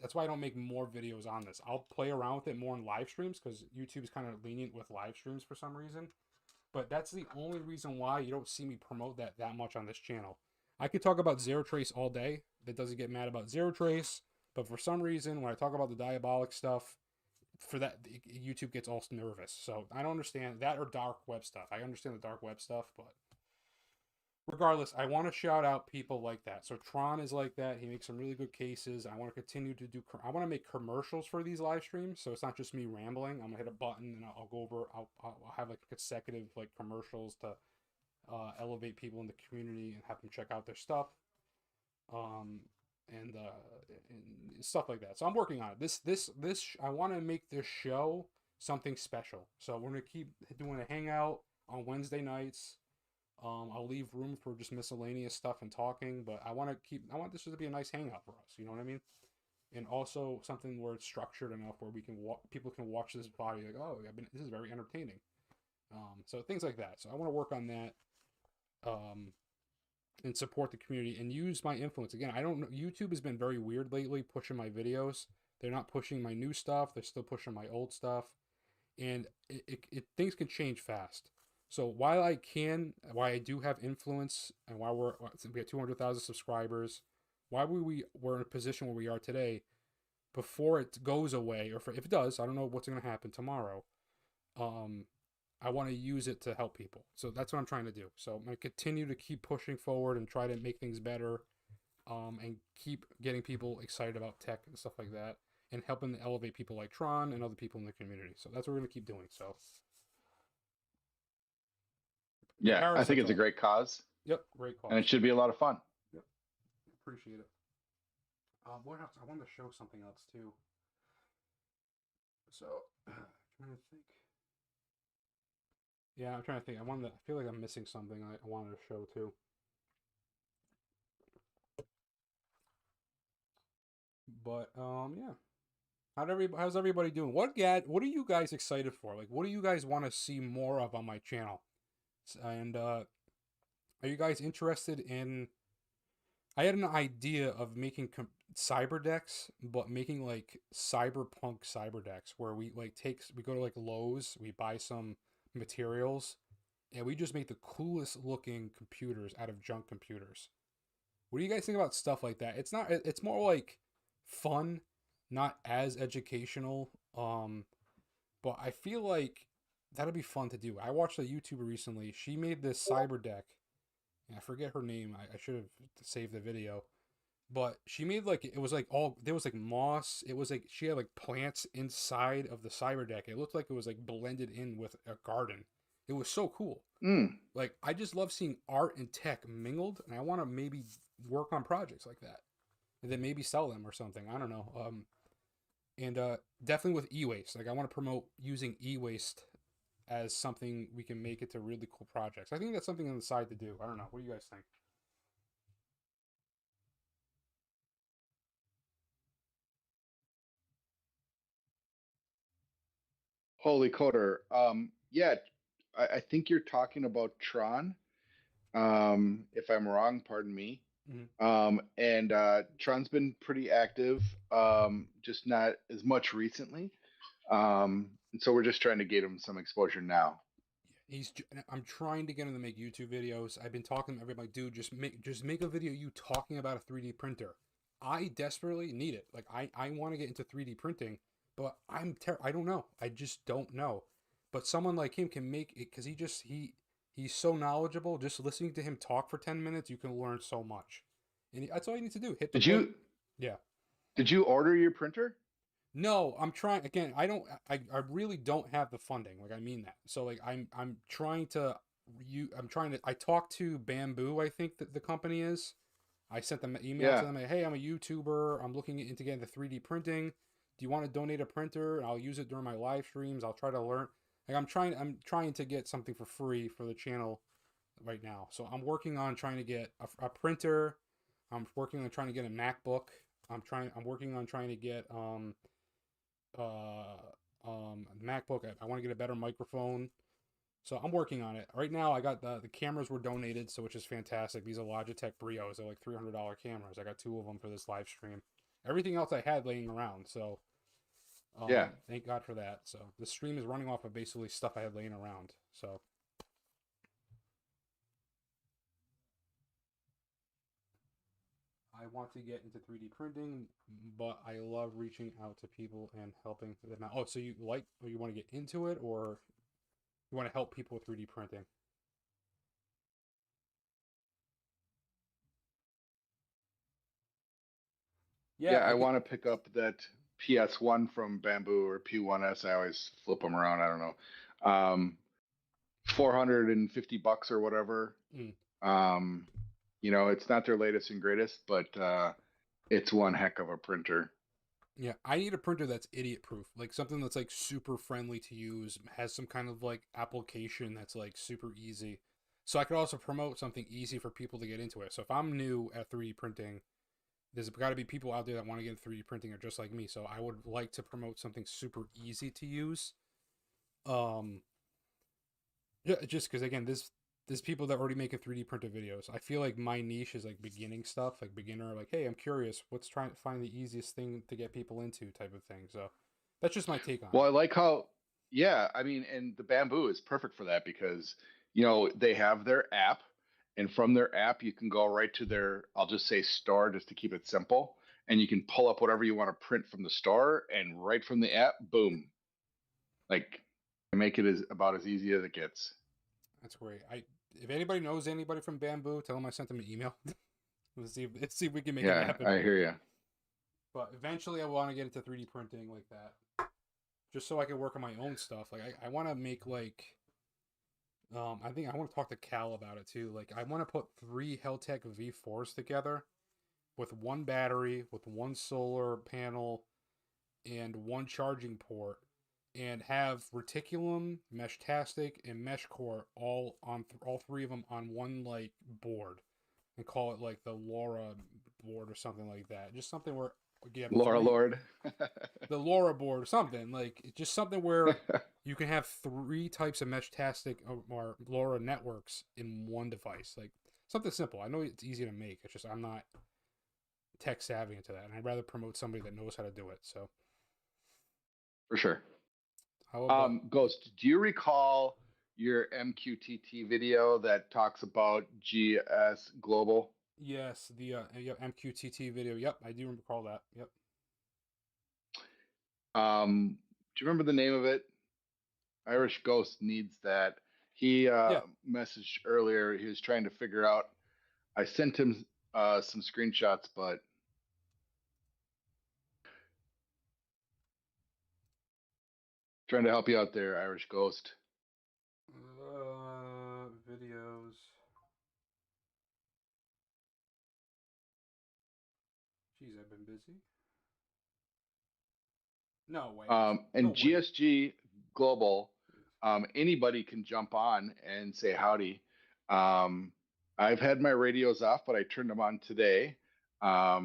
Speaker 2: that's why I don't make more videos on this. I'll play around with it more in live streams because YouTube's kind of lenient with live streams for some reason. But that's the only reason why you don't see me promote that much on this channel. I could talk about Zero Trace all day. That doesn't get mad about Zero Trace. But for some reason, when I talk about the Diabolic stuff, for that, YouTube gets all nervous. So I don't understand that, or dark web stuff. I understand the dark web stuff, but regardless, I want to shout out people like that. So Tron is like that. He makes some really good cases. I want to continue to I want to make commercials for these live streams, so it's not just me rambling. I'm gonna hit a button and I'll go over. I'll have like consecutive like commercials to elevate people in the community and have them check out their stuff, and stuff like that. So I'm working on it. This I want to make this show something special. So we're gonna keep doing a hangout on Wednesday nights. I'll leave room for just miscellaneous stuff and talking, but I want this to be a nice hangout for us. You know what I mean? And also something where it's structured enough where we can people can watch this body like, oh, this is very entertaining. So things like that. So I want to work on that, and support the community and use my influence. Again, I don't know. YouTube has been very weird lately pushing my videos. They're not pushing my new stuff. They're still pushing my old stuff, and things can change fast. So while I do have influence, and while we have 200,000 subscribers, why we're in a position where we are today, before it goes away, or if it does, I don't know what's going to happen tomorrow. I want to use it to help people. So that's what I'm trying to do. So I'm going to continue to keep pushing forward and try to make things better, and keep getting people excited about tech and stuff like that, and helping to elevate people like Tron and other people in the community. So that's what we're going to keep doing. So.
Speaker 3: Yeah, I think it's a great cause.
Speaker 2: Yep, great cause.
Speaker 3: And it should be a lot of fun.
Speaker 2: Yep, appreciate it. What else? I wanted to show something else too. So, trying to think. Yeah, I'm trying to think. I feel like I'm missing something I wanted to show too. But yeah. How's everybody doing? What are you guys excited for? Like, what do you guys want to see more of on my channel? And are you guys interested in? I had an idea of making cyber decks, but making like cyberpunk cyber decks where we go to like Lowe's, we buy some materials, and we just make the coolest looking computers out of junk computers. What do you guys think about stuff like that? It's more like fun, not as educational. But I feel like that'd be fun to do. I watched a YouTuber recently. She made this cyber deck. I forget her name. I should have saved the video. But she made there was like moss. It was like she had like plants inside of the cyber deck. It looked like it was like blended in with a garden. It was so cool. Like, I just love seeing art and tech mingled, and I want to maybe work on projects like that, and then maybe sell them or something. I don't know. And definitely with e-waste. Like I want to promote using e-waste as something we can make it to really cool projects. I think that's something on the side to do. I don't know. What do you guys think?
Speaker 3: Holy coder. Yeah, I think you're talking about Tron. If I'm wrong, pardon me.
Speaker 2: Mm-hmm.
Speaker 3: And Tron's been pretty active, just not as much recently. And so we're just trying to get him some exposure now.
Speaker 2: I'm trying to get him to make YouTube videos. I've been talking to everybody, dude, just make a video you talking about a 3D printer. I desperately need it. Like I want to get into 3D printing, but I don't know. I just don't know. But someone like him can make it because he's so knowledgeable. Just listening to him talk for 10 minutes, you can learn so much. And that's all you need to do. Hit the
Speaker 3: Did
Speaker 2: like,
Speaker 3: you
Speaker 2: yeah.
Speaker 3: did you order your printer?
Speaker 2: No, I'm trying again. I really don't have the funding. Like I mean that. So like I'm trying to I talked to Bamboo, I think that the company is. I sent them an email to
Speaker 3: Yeah.
Speaker 2: them, like, hey, I'm a YouTuber. I'm looking into getting the 3D printing. Do you want to donate a printer? I'll use it during my live streams. I'll try to learn. Like I'm trying to get something for free for the channel right now. So I'm working on trying to get a printer. I'm working on trying to get a MacBook. I'm working on trying to get uh, MacBook. I want to get a better microphone. So I'm working on it. Right now I got the cameras were donated, so which is fantastic. These are Logitech Brios. They're like $300 cameras. I got two of them for this live stream. Everything else I had laying around. So
Speaker 3: Yeah.
Speaker 2: thank God for that. So the stream is running off of basically stuff I had laying around. So I want to get into 3D printing, but I love reaching out to people and helping them out. Oh, so you want to get into it, or you want to help people with 3D printing?
Speaker 3: Yeah,
Speaker 2: Yeah,
Speaker 3: I
Speaker 2: I think.
Speaker 3: want to pick up that PS1 from Bamboo or P1S. I always flip them around. I don't know. 450 bucks or whatever.
Speaker 2: Mm.
Speaker 3: Um, it's not their latest and greatest, but it's one heck of a printer.
Speaker 2: Yeah, I need a printer that's idiot proof, like something that's like super friendly to use, has some kind of like application that's like super easy. So I could also promote something easy for people to get into it. So if I'm new at 3D printing, there's got to be people out there that want to get into 3D printing or just like me. So I would like to promote something super easy to use. Um, yeah, just because again, there's people that already making 3D printed videos. I feel like my niche is like beginning stuff, like beginner, like hey, I'm curious, what's trying to find the easiest thing to get people into type of thing. So that's just my take on
Speaker 3: Well,
Speaker 2: it.
Speaker 3: I like how, yeah, I mean, and the Bamboo is perfect for that because, they have their app, and from their app, you can go right to their, I'll just say store just to keep it simple, and you can pull up whatever you want to print from the store, and right from the app, boom, like make it as about as easy as it gets.
Speaker 2: That's great. If anybody knows anybody from Bamboo, tell them I sent them an email. Let's see if we can make it
Speaker 3: Yeah,
Speaker 2: happen.
Speaker 3: I hear you.
Speaker 2: But eventually, I want to get into 3D printing like that, just so I can work on my own stuff. Like I want to make like I think I want to talk to Cal about it too. Like I want to put three Heltec V4s together with one battery, with one solar panel, and one charging port, and have reticulum, meshtastic, and mesh core all three of them on one like board, and call it like the LoRa board or something like that. Just something where you have
Speaker 3: Laura
Speaker 2: three,
Speaker 3: Lord.
Speaker 2: the LoRa board or something like just something where you can have three types of meshtastic or LoRa networks in one device, like something simple. I know it's easy to make. It's just I'm not tech savvy into that, and I'd rather promote somebody that knows how to do it. So
Speaker 3: For sure.
Speaker 2: how about
Speaker 3: Ghost, do you recall your MQTT video that talks about GS Global?
Speaker 2: yes, the yep, MQTT video. Yep, I do recall that. Yep.
Speaker 3: Do you remember the name of it? Irish Ghost needs that. He
Speaker 2: Yeah.
Speaker 3: messaged earlier. He was trying to figure out. I sent him some screenshots, but trying to help you out there, Irish Ghost.
Speaker 2: Videos. Jeez, I've been busy. No way.
Speaker 3: And
Speaker 2: No way.
Speaker 3: GSG Global, anybody can jump on and say howdy. I've had my radios off, but I turned them on today. How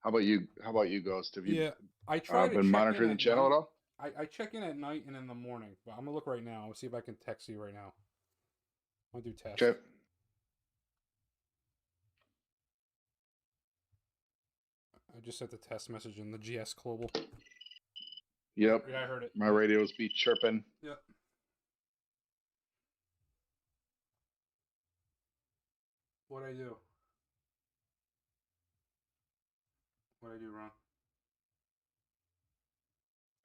Speaker 3: about you? How about you, Ghost? Have you
Speaker 2: Yeah, I try to
Speaker 3: been
Speaker 2: check in
Speaker 3: monitoring the
Speaker 2: at
Speaker 3: channel at
Speaker 2: night.
Speaker 3: all?
Speaker 2: I check in at night and in the morning. But I'm gonna look right now. I'll see if I can text you right now. I'll do test.
Speaker 3: Okay.
Speaker 2: I just sent the test message in the GS Global.
Speaker 3: Yep.
Speaker 2: Yeah, I heard it.
Speaker 3: My
Speaker 2: Yep.
Speaker 3: radios be chirping.
Speaker 2: Yep. What'd I do? What'd I do wrong?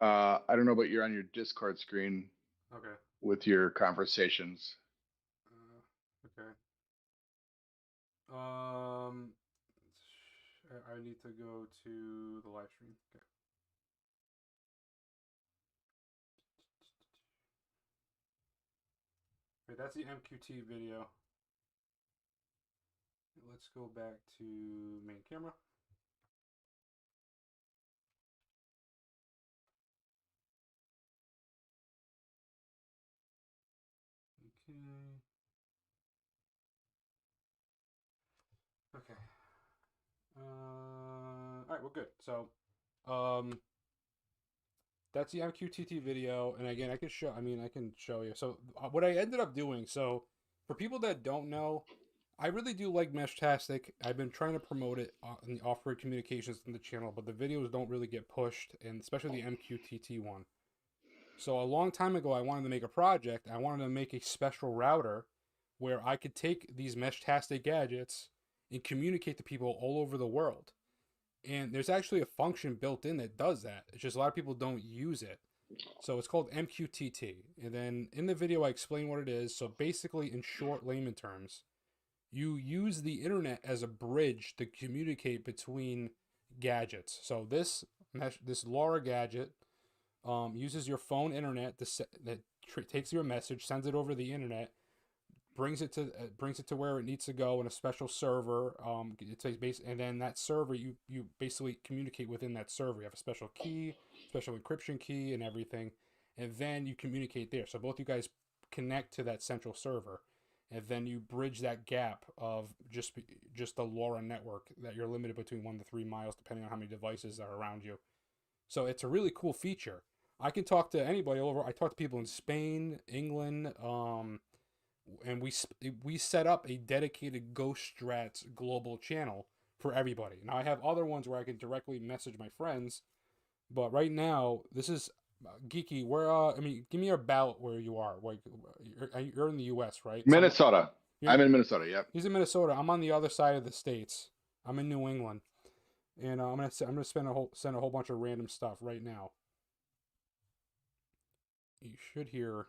Speaker 3: I don't know, but you're on your Discord screen
Speaker 2: Okay.
Speaker 3: with your conversations.
Speaker 2: Okay. I need to go to the live stream. Okay. Wait, that's the MQT video. Let's go back to main camera. Okay. All right, we're good. So, that's the MQTT video, and again, I can show. I mean, I can show you. So, what I ended up doing. So, for people that don't know, I really do like Meshtastic. I've been trying to promote it in the off-grid communications in the channel, but the videos don't really get pushed, and especially the MQTT one. So a long time ago, I wanted to make a project. I wanted to make a special router where I could take these Meshtastic gadgets and communicate to people all over the world. And there's actually a function built in that does that. It's just a lot of people don't use it. So it's called MQTT. And then in the video, I explain what it is. So basically, in short layman terms, you use the internet as a bridge to communicate between gadgets. So this LoRa gadget uses your phone internet takes your message, sends it over the internet, brings it to where it needs to go in a special server. And then that server you basically communicate within that server. You have a special key, special encryption key, and everything, and then you communicate there. So both you guys connect to that central server, and then you bridge that gap of just the LoRa network that you're limited between 1 to 3 miles depending on how many devices are around you. So it's a really cool feature. I can talk to anybody all over. I talk to people in Spain, England, and we set up a dedicated GhostStrats global channel for everybody. Now I have other ones where I can directly message my friends, but right now this is geeky. Where I mean, give me about where you are. Like you're in the U.S., right?
Speaker 3: Minnesota. I'm in Minnesota. Yep.
Speaker 2: He's in Minnesota. I'm on the other side of the states. I'm in New England, and I'm gonna send a whole bunch of random stuff right now. You should hear.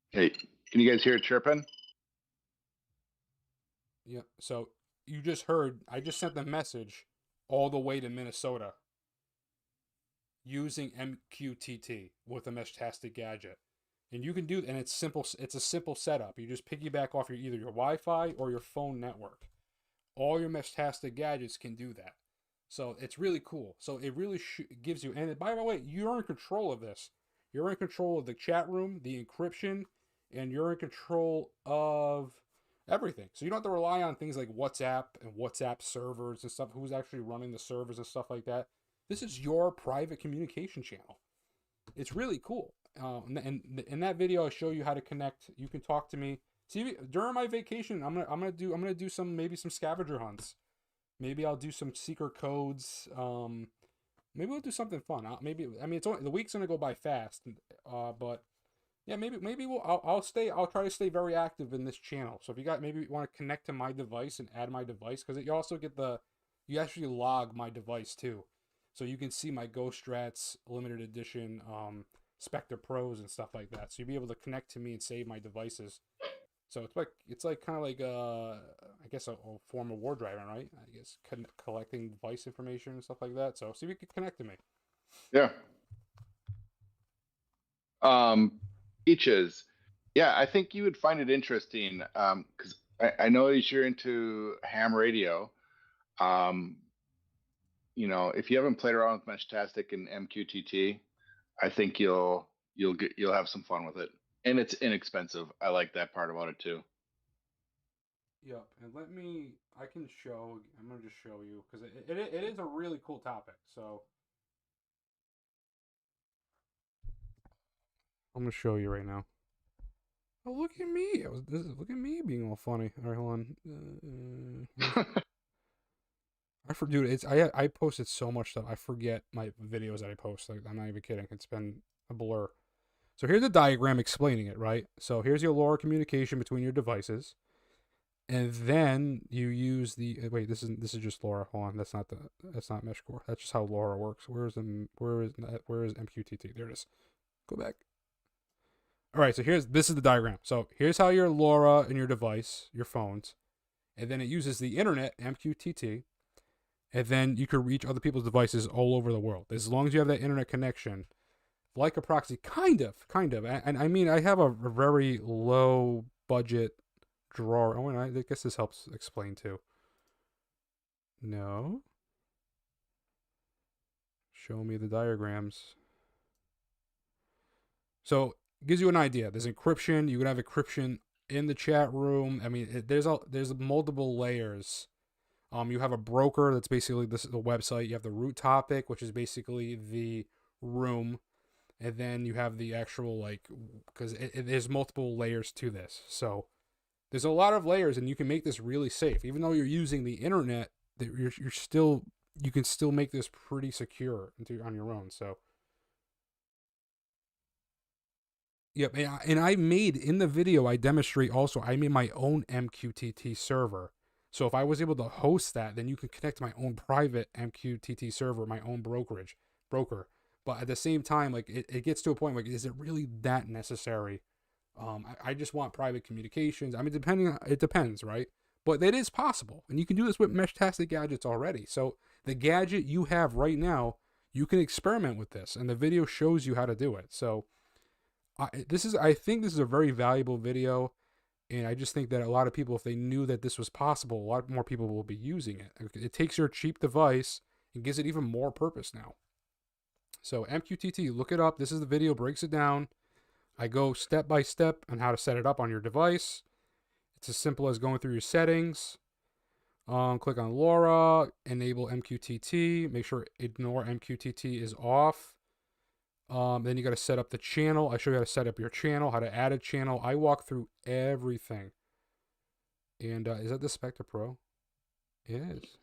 Speaker 3: Hey, can you guys hear it chirping?
Speaker 2: Yeah. So you just heard. I just sent the message all the way to Minnesota using MQTT with a Meshtastic gadget, and you can do. And it's simple. It's a simple setup. You just piggyback off either your Wi-Fi or your phone network. All your Meshtastic gadgets can do that. So it's really cool. So it really gives you. And by the way, you're in control of this. You're in control of the chat room, the encryption, and you're in control of everything. So you don't have to rely on things like WhatsApp and WhatsApp servers and stuff. Who's actually running the servers and stuff like that. This is your private communication channel. It's really cool. And in that video, I show you how to connect. You can talk to me. See, during my vacation, I'm gonna do some scavenger hunts. Maybe I'll do some secret codes. Maybe we'll do something fun. It's only, the week's gonna go by fast. But yeah, maybe I'll try to stay very active in this channel. So if you maybe want to connect to my device and add my device, because you also get you actually log my device too, so you can see my GhostStrats limited edition Spectre Pros and stuff like that. So you'll be able to connect to me and save my devices. So it's like kind of like I guess a form of war driving, right? I guess collecting device information and stuff like that. So see if you can connect to me.
Speaker 3: Yeah. Peaches. Yeah, I think you would find it interesting because I know that you're into ham radio. you know, if you haven't played around with Meshtastic and MQTT, I think you'll have some fun with it, and it's inexpensive. I like that part about it too.
Speaker 2: Yep, and I can show, I'm going to just show you, because it is a really cool topic, so. I'm going to show you right now. Oh, look at me. Look at me being all funny. All right, hold on. Dude, I posted so much stuff. I forget my videos that I post. Like, I'm not even kidding. It's been a blur. So here's a diagram explaining it, right? So here's your LoRa communication between your devices. And then you use the wait. This is just LoRa. Hold on, that's not mesh core. That's just how LoRa works. Where is MQTT? There it is. Go back. All right. So this is the diagram. So here's how your LoRa and your device, your phones, and then it uses the internet MQTT, and then you can reach other people's devices all over the world as long as you have that internet connection, like a proxy, kind of. And I mean, I have a very low budget drawer. Oh, and I guess this helps explain too. No. Show me the diagrams. So it gives you an idea. There's encryption. You can have encryption in the chat room. I mean, there's multiple layers. You have a broker that's basically this is the website. You have the root topic, which is basically the room, and then you have the actual like because there's multiple layers to this. So there's a lot of layers, and you can make this really safe. Even though you're using the internet, you can still make this pretty secure on your own. So, yep. And I made in the video, I demonstrate also. I made my own MQTT server. So if I was able to host that, then you can connect to my own private MQTT server, my own broker. But at the same time, like it gets to a point like, is it really that necessary? I just want private communications. I mean, it depends, right? But it is possible, and you can do this with Meshtastic gadgets already. So the gadget you have right now, you can experiment with this, and the video shows you how to do it. So I think this is a very valuable video, and I just think that a lot of people, if they knew that this was possible, a lot more people will be using it. It takes your cheap device and gives it even more purpose now. So MQTT, look it up. This is the video, breaks it down. I go step by step on how to set it up on your device. It's as simple as going through your settings. Click on LoRa, enable MQTT. Make sure ignore MQTT is off. Then you got to set up the channel. I show you how to set up your channel, how to add a channel. I walk through everything. And is that the Spectre Pro? It is.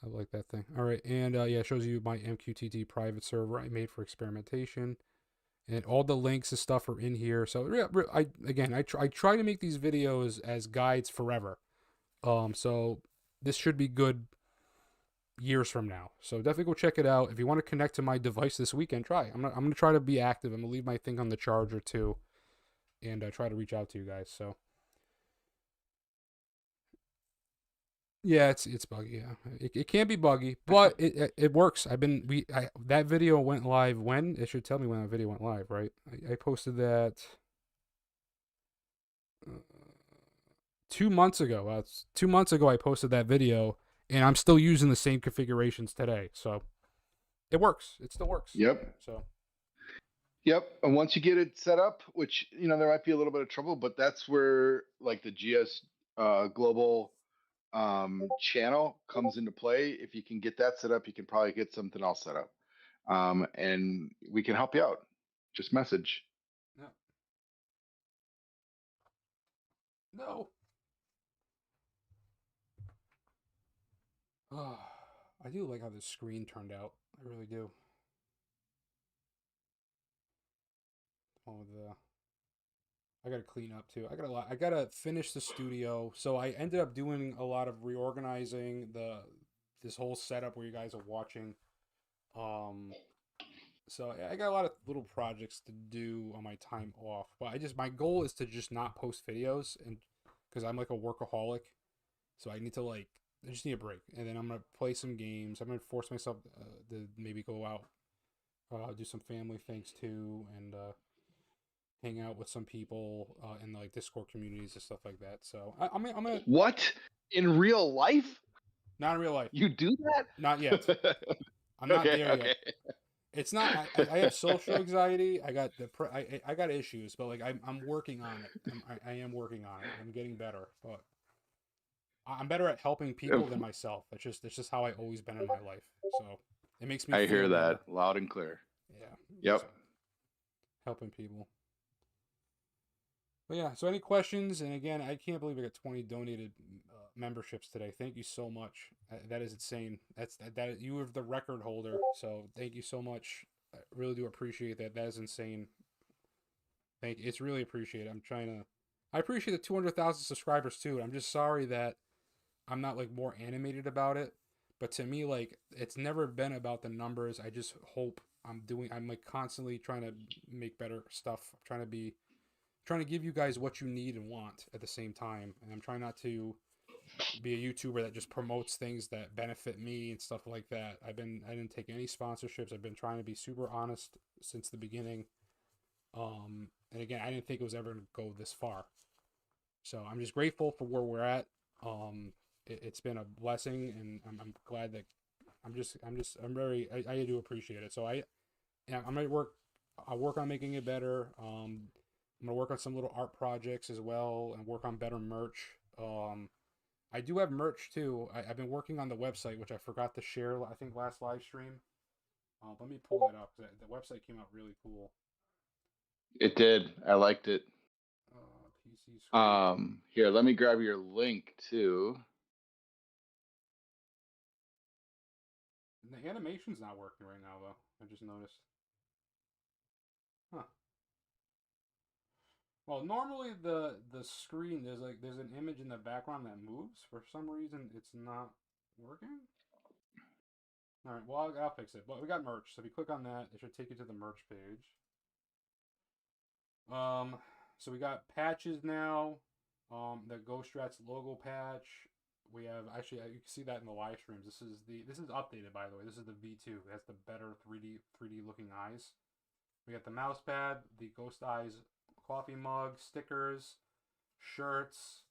Speaker 2: I like that thing. All right, and yeah, it shows you my MQTT private server I made for experimentation. And all the links and stuff are in here. So I try to make these videos as guides forever. So this should be good years from now. So definitely go check it out. If you want to connect to my device this weekend, try. I'm gonna try to be active. I'm gonna leave my thing on the charger too, and try to reach out to you guys. So yeah, it's buggy. Yeah, it can be buggy, but it works. That video went live when it should tell me when that video went live, right? I posted that 2 months ago. 2 months ago, I posted that video, and I'm still using the same configurations today. So it works. It still works.
Speaker 3: Yep.
Speaker 2: So.
Speaker 3: Yep. And once you get it set up, which, you know, there might be a little bit of trouble, but that's where like the GS global channel comes into play. If you can get that set up, you can probably get something else set up. And we can help you out. Just message.
Speaker 2: Yeah. No. Oh, I do like how the screen turned out. I really do. Oh, I gotta clean up too. I gotta finish the studio. So I ended up doing a lot of reorganizing this whole setup where you guys are watching. So I got a lot of little projects to do on my time off. But my goal is to just not post videos, and because I'm like a workaholic, so I just need a break. And then I'm gonna play some games. I'm gonna force myself to maybe go out, do some family things too, and hang out with some people in like Discord communities and stuff like that. So I'm gonna.
Speaker 3: What? In real life?
Speaker 2: Not in real life.
Speaker 3: You do that?
Speaker 2: Not yet. I'm not
Speaker 3: Okay,
Speaker 2: there
Speaker 3: okay.
Speaker 2: yet. It's not. I have social anxiety. I got I got issues, but like I'm working on it. I am working on it. I'm getting better, but I'm better at helping people than myself. It's just how I've always been in my life. So it makes me
Speaker 3: I
Speaker 2: feel
Speaker 3: hear
Speaker 2: better.
Speaker 3: that loud and clear.
Speaker 2: Yeah.
Speaker 3: Yep.
Speaker 2: So, helping people. But yeah. So any questions? And again, I can't believe I got 20 donated memberships today. Thank you so much. That is insane. That you are the record holder. So thank you so much. I really do appreciate that. That is insane. Thank you. It's really appreciated. I appreciate the 200,000 subscribers too. I'm just sorry that I'm not like more animated about it. But to me, like it's never been about the numbers. I just hope I'm like constantly trying to make better stuff. I'm trying to give you guys what you need and want at the same time. And I'm trying not to be a YouTuber that just promotes things that benefit me and stuff like that. I didn't take any sponsorships. I've been trying to be super honest since the beginning. And again, I didn't think it was ever going to go this far. So I'm just grateful for where we're at. It's been a blessing, and I'm glad that I do appreciate it. So I'm gonna I'll work on making it better. I'm gonna work on some little art projects as well, and work on better merch. I do have merch too. I've been working on the website, which I forgot to share. I think last live stream. Let me pull that up. The website came out really cool.
Speaker 3: It did. I liked it.
Speaker 2: PC screen.
Speaker 3: Here, let me grab your link too.
Speaker 2: The animation's not working right now though. I just noticed. Huh. Well, normally the screen there's an image in the background that moves. For some reason, it's not working. All right. Well, I'll fix it. But we got merch. So if you click on that, it should take you to the merch page. So we got patches now. The GhostStrats logo patch. We have actually you can see that in the live streams. This is updated, by the way. This is the V2. It has the better 3D looking eyes. We got the mouse pad, the Ghost Eyes coffee mug, stickers, shirts.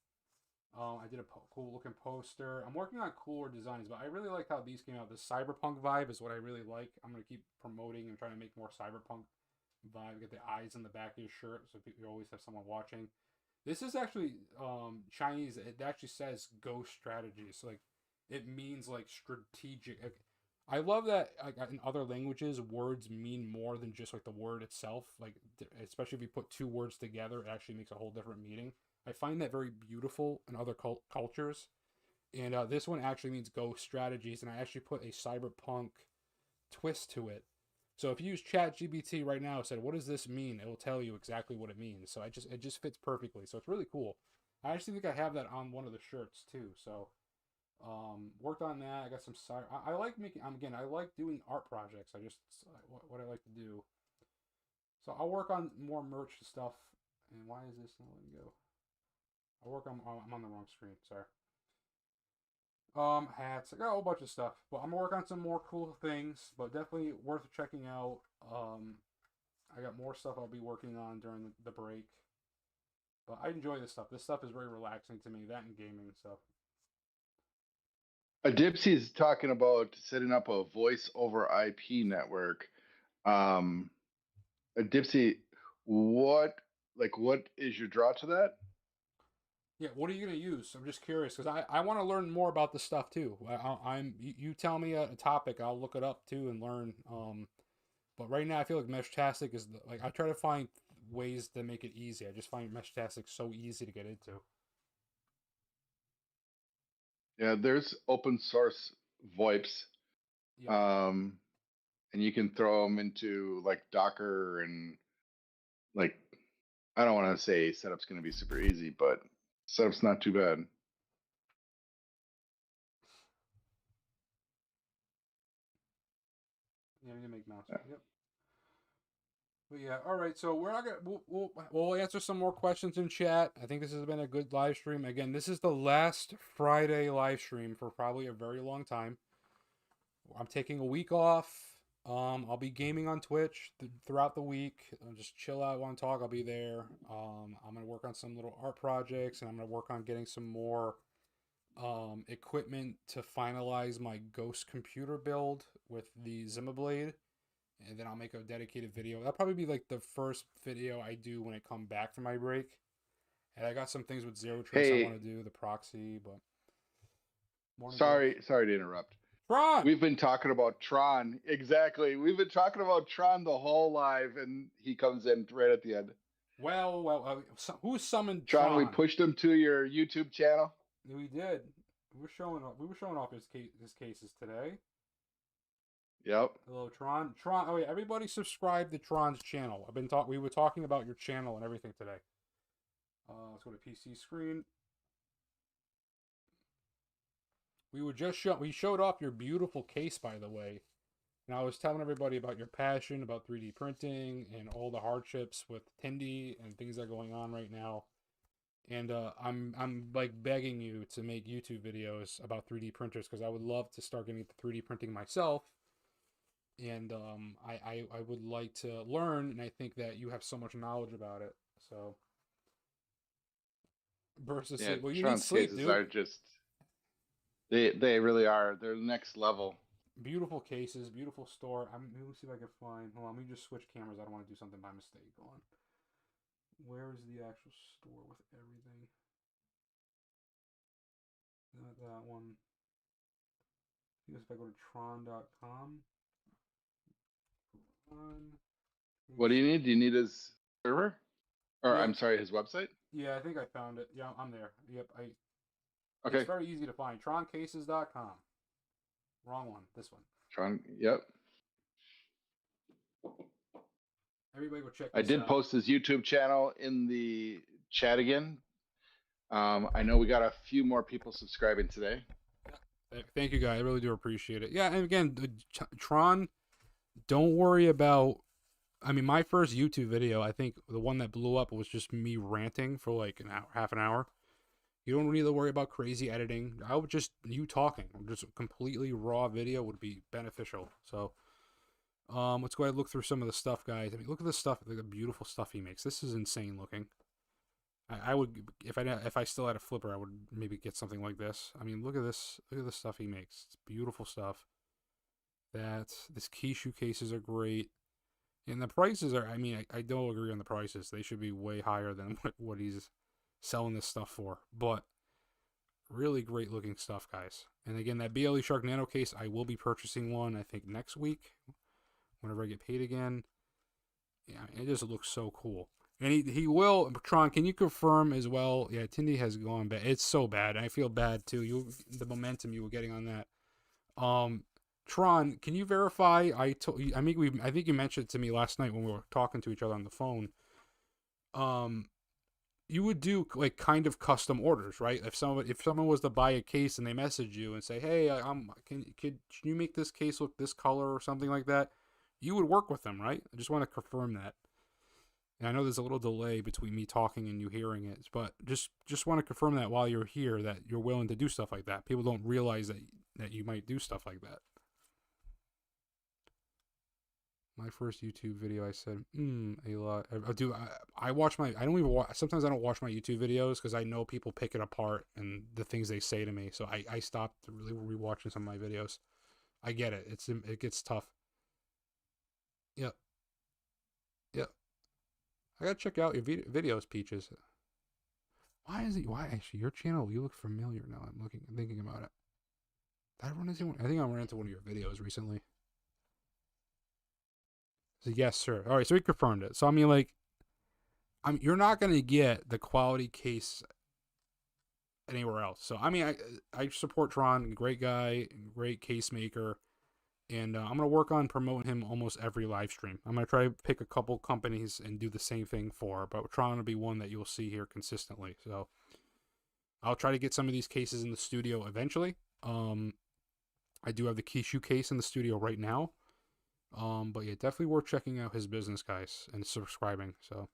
Speaker 2: I did a cool looking poster. I'm working on cooler designs, but I really like how these came out. The cyberpunk vibe is what I really like. I'm gonna keep promoting and trying to make more cyberpunk vibe. Get the eyes in the back of your shirt, so you always have someone watching. This is actually Chinese. It actually says ghost strategies. So, like, it means like strategic. I love that like in other languages, words mean more than just like the word itself. Like, especially if you put two words together, it actually makes a whole different meaning. I find that very beautiful in other cultures. And this one actually means ghost strategies, and I actually put a cyberpunk twist to it. So if you use ChatGPT right now, said, "What does this mean?" It will tell you exactly what it means. So it just fits perfectly. So it's really cool. I actually think I have that on one of the shirts too. So worked on that. I got some I like making. Again, I like doing art projects. I just what I like to do. So I'll work on more merch stuff. And why is this not letting go? I'll work on. I'm on the wrong screen. Sorry. Hats. I got a whole bunch of stuff, but I'm gonna work on some more cool things. But definitely worth checking out. I got more stuff I'll be working on during the break. But I enjoy this stuff. This stuff is very relaxing to me. That and gaming stuff.
Speaker 3: A Dipsy is talking about setting up a voice over IP network. A Dipsy, what is your draw to that?
Speaker 2: Yeah, what are you gonna use? I'm just curious because I want to learn more about this stuff too. You tell me a topic, I'll look it up too and learn. But right now I feel like Meshtastic is like I try to find ways to make it easy. I just find Meshtastic so easy to get into.
Speaker 3: Yeah, there's open source VoIPs,
Speaker 2: Yep.
Speaker 3: and you can throw them into like Docker and like I don't want to say setup's going to be super easy, but setup's not too bad.
Speaker 2: Yeah, we can make mouse. Yep. But yeah, all right. So we're not gonna we'll answer some more questions in chat. I think this has been a good live stream. Again, this is the last Friday live stream for probably a very long time. I'm taking a week off. I'll be gaming on Twitch throughout the week. I'll just chill out, want to talk. I'll be there. I'm gonna work on some little art projects, and I'm gonna work on getting some more equipment to finalize my Ghost computer build with the Zimmer blade, and then I'll make a dedicated video. That'll probably be like the first video I do when I come back from my break. And I got some things with Zero Trace I
Speaker 3: Hey.
Speaker 2: want to do, the proxy, but morning,
Speaker 3: Sorry to interrupt.
Speaker 2: Tron.
Speaker 3: We've been talking about Tron. Exactly. We've been talking about Tron the whole live, and he comes in right at the end.
Speaker 2: Well, who summoned
Speaker 3: Tron,
Speaker 2: Tron?
Speaker 3: we pushed him to your YouTube channel.
Speaker 2: We did. We were showing off his cases today.
Speaker 3: Yep.
Speaker 2: Hello, Tron. Tron. Oh yeah, everybody subscribe to Tron's channel. We were talking about your channel and everything today. Let's go to PC screen. We showed off your beautiful case, by the way. And I was telling everybody about your passion about 3D printing and all the hardships with Tindy and things that are going on right now. And I'm like begging you to make YouTube videos about 3D printers, because I would love to start getting into 3D printing myself. And I would like to learn, and I think that you have so much knowledge about it. So versus
Speaker 3: Yeah,
Speaker 2: well, you
Speaker 3: Tron's
Speaker 2: need sleep,
Speaker 3: cases
Speaker 2: dude.
Speaker 3: are just they really are. They're next level.
Speaker 2: Beautiful cases, beautiful store. Let me see if I can find. Hold on, let me just switch cameras. I don't want to do something by mistake. Hold on. Where is the actual store with everything? Not that one. I guess if I go to tron.com.
Speaker 3: What do you need? Do you need his server? Or
Speaker 2: Yeah.
Speaker 3: I'm sorry, his website?
Speaker 2: Yeah, I think I found it. Yeah, I'm there. Yep,
Speaker 3: Okay.
Speaker 2: It's very easy to find. troncases.com. Wrong one. This one.
Speaker 3: Tron, yep.
Speaker 2: Everybody go check
Speaker 3: I
Speaker 2: this
Speaker 3: did
Speaker 2: out.
Speaker 3: post his YouTube channel in the chat again. I know we got a few more people subscribing today.
Speaker 2: Thank you, guys. I really do appreciate it. Yeah, and again, Tron, don't worry about... I mean, my first YouTube video, I think the one that blew up was just me ranting for like an hour, half an hour. You don't need to worry about crazy editing. I would just, you talking, just a completely raw video would be beneficial. So, let's go ahead and look through some of the stuff, guys. I mean, look at this stuff, the beautiful stuff he makes. This is insane looking. I would, if I still had a flipper, I would maybe get something like this. I mean, look at this. Look at the stuff he makes. It's beautiful stuff. This Kishu cases are great. And the prices are, I mean, I don't agree on the prices. They should be way higher than what he's selling this stuff for. But really great looking stuff, guys. And again, that BLE Shark Nano case, I will be purchasing one, I think, next week, whenever I get paid again. Yeah, it just looks so cool. And he will, Tron, can you confirm as well? Yeah, Tindy has gone bad. It's so bad. I feel bad too. The momentum you were getting on that. Tron, can you verify? I think you mentioned it to me last night when we were talking to each other on the phone. You would do like kind of custom orders, right? If someone was to buy a case and they message you and say, "Hey, can you make this case look this color or something like that?" You would work with them, right? I just want to confirm that. And I know there's a little delay between me talking and you hearing it, but just want to confirm that while you're here that you're willing to do stuff like that. People don't realize that you might do stuff like that. My first YouTube video, I said, a lot. I watch I don't even watch, sometimes I don't watch my YouTube videos because I know people pick it apart and the things they say to me. So I stopped really rewatching some of my videos. I get it. It gets tough. Yep. I gotta check out your videos, Peaches. Why actually your channel? You look familiar now. I'm thinking about it. Did I run into one? I think I ran into one of your videos recently. So yes, sir. All right, so we confirmed it. So I mean, like, you're not gonna get the quality case anywhere else. So I mean, I support Tron. Great guy, great case maker. And I'm going to work on promoting him almost every live stream. I'm going to try to pick a couple companies and do the same thing for, but we're trying to be one that you'll see here consistently. So I'll try to get some of these cases in the studio eventually. I do have the Kishu case in the studio right now. But yeah, definitely worth checking out his business, guys, and subscribing. So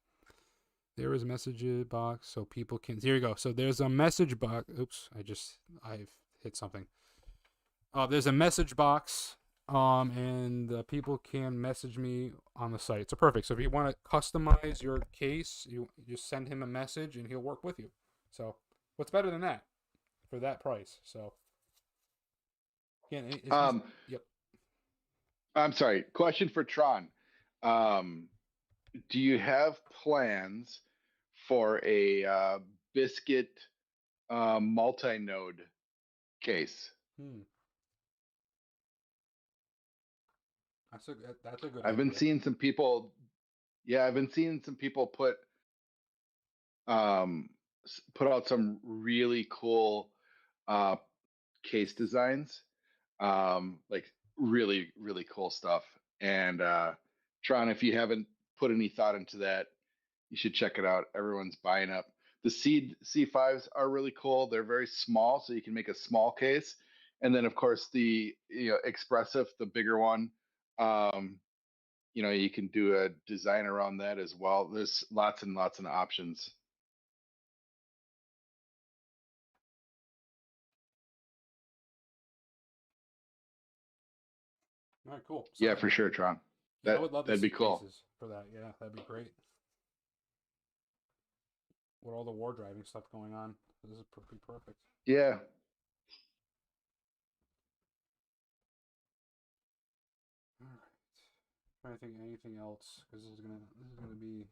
Speaker 2: there is a message box so people can, here you go. So there's a message box. Oops, I've hit something. There's a message box. And people can message me on the site. So perfect. So if you want to customize your case, you just send him a message and he'll work with you. So what's better than that? for that price. So again, yep.
Speaker 3: I'm sorry. Question for Tron. Do you have plans for a Biscuit multi-node case?
Speaker 2: That's a good
Speaker 3: I've been
Speaker 2: idea.
Speaker 3: seeing some people. Yeah, I've been seeing some people put out some really cool case designs, like really cool stuff. And Tron, if you haven't put any thought into that, you should check it out. Everyone's buying up. The Seed C5s are really cool. They're very small, so you can make a small case. And then of course the Expressive, the bigger one. You can do a design around that as well. There's lots and lots of options.
Speaker 2: All right, cool. So,
Speaker 3: Yeah, for sure, Tron.
Speaker 2: Yeah, I would love to
Speaker 3: That'd
Speaker 2: see
Speaker 3: be cool.
Speaker 2: cases for that. Yeah, that'd be great. With all the war driving stuff going on, this is pretty perfect.
Speaker 3: Yeah.
Speaker 2: All right. Trying to think of anything else because this is gonna be.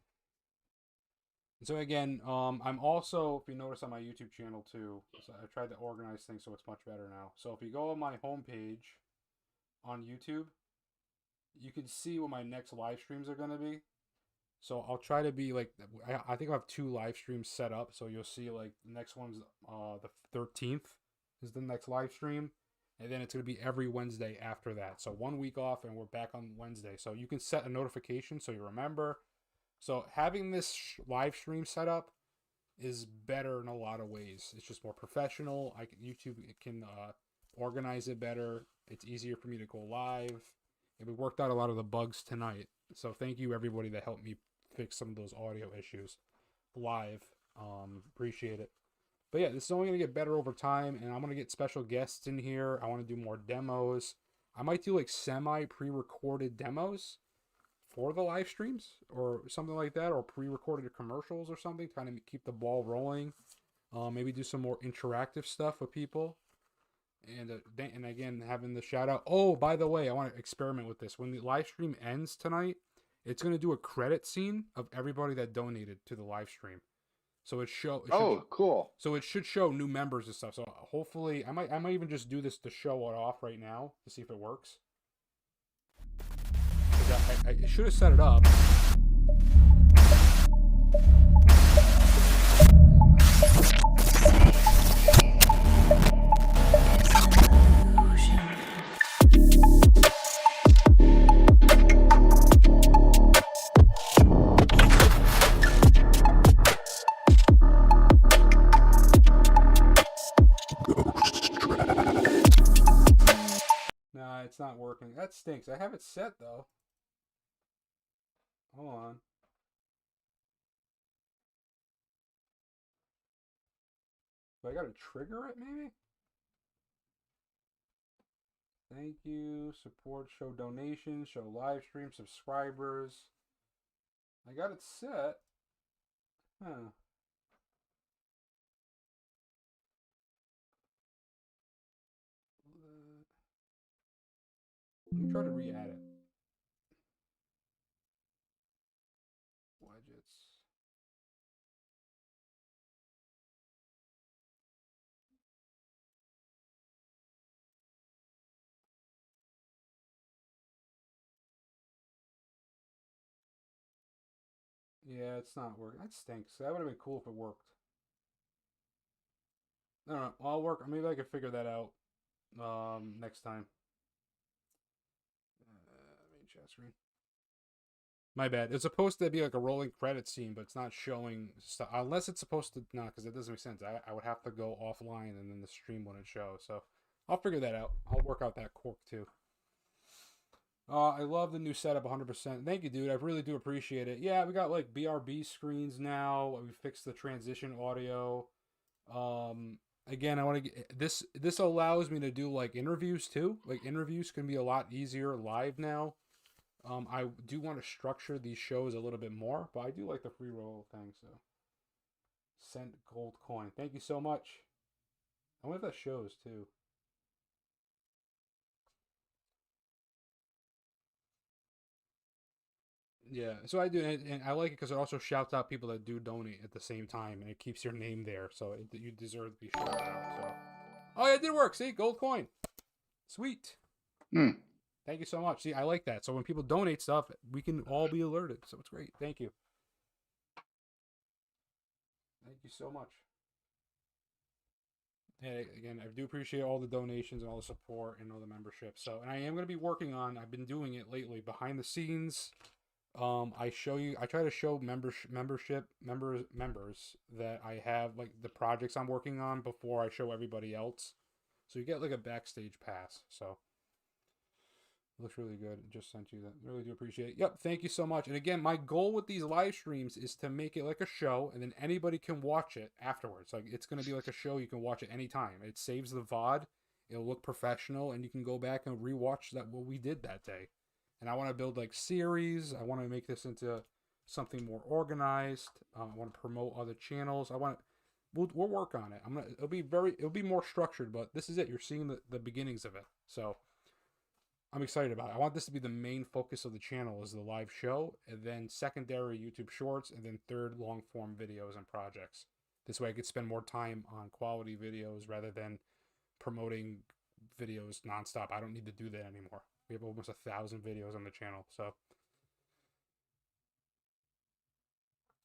Speaker 2: So again, I'm also, if you notice on my YouTube channel too, so I tried to organize things so it's much better now. So if you go on my homepage on YouTube, you can see what my next live streams are gonna be. So I'll try to be like, I think I have 2 live streams set up. So you'll see like the next one's the 13th is the next live stream. And then it's going to be every Wednesday after that. So 1 week off and we're back on Wednesday. So you can set a notification so you remember. So having this live stream set up is better in a lot of ways. It's just more professional. YouTube can organize it better. It's easier for me to go live. And we worked out a lot of the bugs tonight. So thank you everybody that helped me fix some of those audio issues live. Appreciate it. But yeah, this is only going to get better over time, and I'm going to get special guests in here. I want to do more demos. I might do like semi pre-recorded demos for the live streams or something like that, or pre-recorded commercials or something, kind of keep the ball rolling. Maybe do some more interactive stuff with people. And again, having the shout out. Oh, by the way, I want to experiment with this. When the live stream ends tonight, it's going to do a credit scene of everybody that donated to the live stream. So
Speaker 3: Cool.
Speaker 2: So it should show new members and stuff. So hopefully, I might even just do this to show it off right now to see if it works. I should have set it up. Nah, it's not working. That stinks. I have it set though. Hold on. Do I gotta trigger it maybe? Thank you. Support, show donations, show live stream, subscribers. I got it set. Huh. Let me try to re-add it. Widgets. Yeah, it's not working. That stinks. That would have been cool if it worked. I don't know. I'll work. Maybe I can figure that out next time. Main chat screen. My bad. It's supposed to be like a rolling credit scene, but it's not showing stuff. Unless it's supposed to... No, because it doesn't make sense. I would have to go offline and then the stream wouldn't show. So I'll figure that out. I'll work out that quirk too. I love the new setup 100%. Thank you, dude. I really do appreciate it. Yeah, we got like BRB screens now. We fixed the transition audio. Again, I want to get this allows me to do like interviews too. Like interviews can be a lot easier live now. I do want to structure these shows a little bit more, but I do like the free roll thing. So, send gold coin. Thank you so much. I wonder if that shows too. Yeah, so I do, and I like it because it also shouts out people that do donate at the same time, and it keeps your name there, so you deserve to be shouted out. So, oh yeah, it did work. See, gold coin, sweet.
Speaker 3: Hmm.
Speaker 2: Thank you so much. See, I like that. So when people donate stuff, we can all be alerted. So it's great. Thank you. Thank you so much. And again, I do appreciate all the donations and all the support and all the membership. So, and I am going to be working on. I've been doing it lately behind the scenes. I try to show members that I have, like, the projects I'm working on before I show everybody else. So you get like a backstage pass. So it looks really good. Just sent you that. Really do appreciate it. Yep, thank you so much. And again, my goal with these live streams is to make it like a show, and then anybody can watch it afterwards. Like, it's going to be like a show. You can watch it anytime. It saves the VOD. It'll look professional, and you can go back and rewatch what we did that day. And I want to build like series. I want to make this into something more organized. I want to promote other channels. We'll work on it. It'll be more structured, but this is it. You're seeing the beginnings of it. So I'm excited about it. I want this to be the main focus of the channel, is the live show, and then secondary YouTube shorts, and then third long form videos and projects. This way I could spend more time on quality videos rather than promoting videos nonstop. I don't need to do that anymore. We have almost 1,000 videos on the channel. So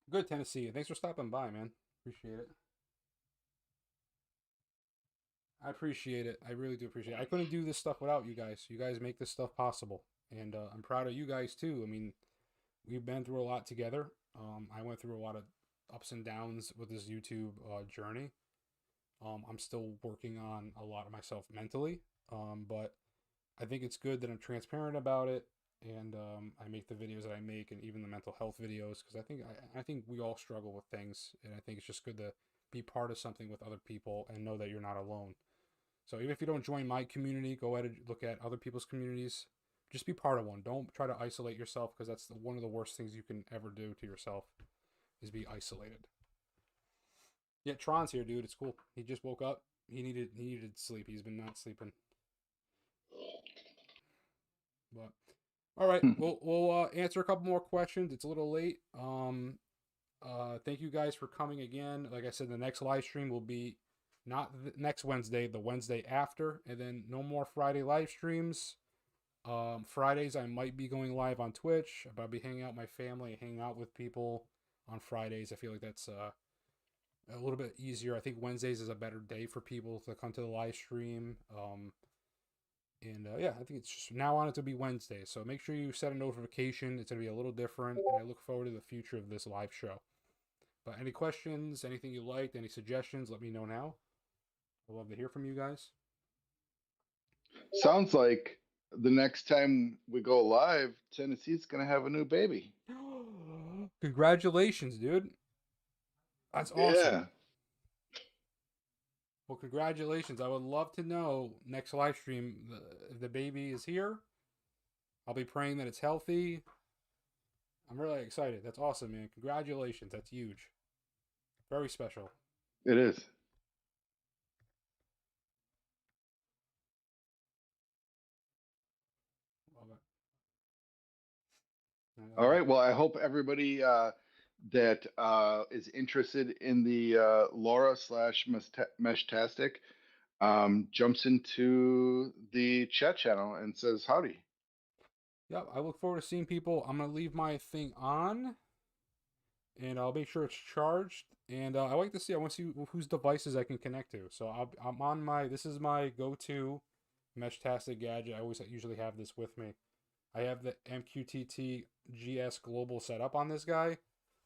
Speaker 2: good, Tennessee. Thanks for stopping by, man. Appreciate it. I appreciate it. I really do appreciate it. I couldn't do this stuff without you guys. You guys make this stuff possible. And I'm proud of you guys too. I mean, we've been through a lot together. I went through a lot of ups and downs with this YouTube journey. I'm still working on a lot of myself mentally. But I think it's good that I'm transparent about it, and I make the videos that I make, and even the mental health videos, because I think we all struggle with things, and I think it's just good to be part of something with other people and know that you're not alone. So even if you don't join my community, go ahead and look at other people's communities. Just be part of one. Don't try to isolate yourself, because that's one of the worst things you can ever do to yourself, is be isolated. Yeah, Tron's here, dude. It's cool. He just woke up. He needed sleep. He's been not sleeping. But all right, we'll answer a couple more questions. It's a little late. Thank you guys for coming again. Like I said, the next live stream will be not next Wednesday, the Wednesday after, and then no more Friday live streams. Fridays I might be going live on Twitch. I'll be hanging out with my family, hanging out with people on Fridays. I feel like that's a little bit easier. I think Wednesdays is a better day for people to come to the live stream. And yeah, I think it's just now on it to be Wednesday. So make sure you set a notification. It's going to be a little different. And I look forward to the future of this live show. But any questions, anything you liked, any suggestions, let me know now. I'd love to hear from you guys.
Speaker 3: Sounds like the next time we go live, Tennessee's going to have a new baby.
Speaker 2: Congratulations, dude. That's awesome.
Speaker 3: Yeah.
Speaker 2: Well, congratulations. I would love to know next live stream if the baby is here. I'll be praying that it's healthy. I'm really excited. That's awesome, man. Congratulations. That's huge. Very special.
Speaker 3: It is.
Speaker 2: Love it.
Speaker 3: All right. Well, I hope everybody that is interested in the Laura slash Meshtastic jumps into the chat channel and says howdy.
Speaker 2: Yep, I look forward to seeing people. I'm going to leave my thing on, and I'll make sure it's charged. And I want to see whose devices I can connect to. So I'm on this is my go-to Meshtastic gadget. I usually have this with me. I have the MQTT GS Global set up on this guy.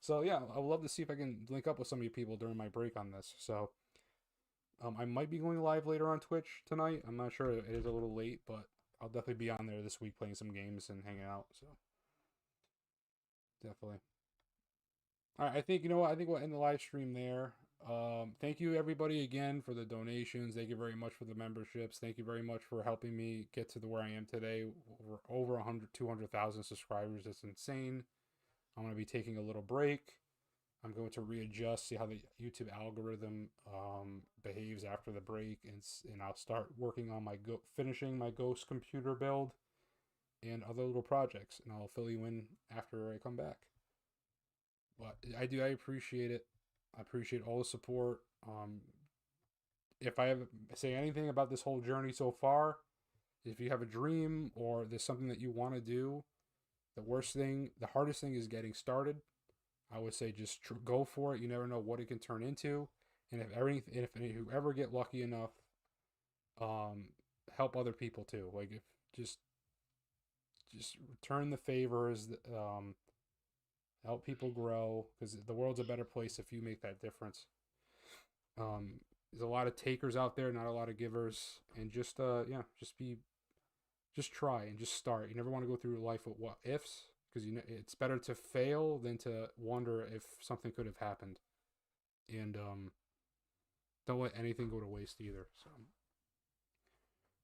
Speaker 2: So yeah, I would love to see if I can link up with some of you people during my break on this. So I might be going live later on Twitch tonight. I'm not sure. It is a little late, but I'll definitely be on there this week playing some games and hanging out. So definitely. All right, I think, you know what? I think we'll end the live stream there. Thank you everybody again for the donations. Thank you very much for the memberships. Thank you very much for helping me get to where I am today. We're over 200,000 subscribers. That's insane. I'm going to be taking a little break. I'm going to readjust, see how the YouTube algorithm behaves after the break, and I'll start working on finishing my Ghost computer build and other little projects, and I'll fill you in after I come back. But I appreciate it. I appreciate all the support. If I say anything about this whole journey so far, if you have a dream or there's something that you want to do, the hardest thing is getting started. I would say just go for it. You never know what it can turn into, and if you ever get lucky enough, help other people too. Like if just return the favors, help people grow, because the world's a better place if you make that difference. There's a lot of takers out there, not a lot of givers, and just try and just start. You never want to go through life with what ifs, because it's better to fail than to wonder if something could have happened. And don't let anything go to waste either. So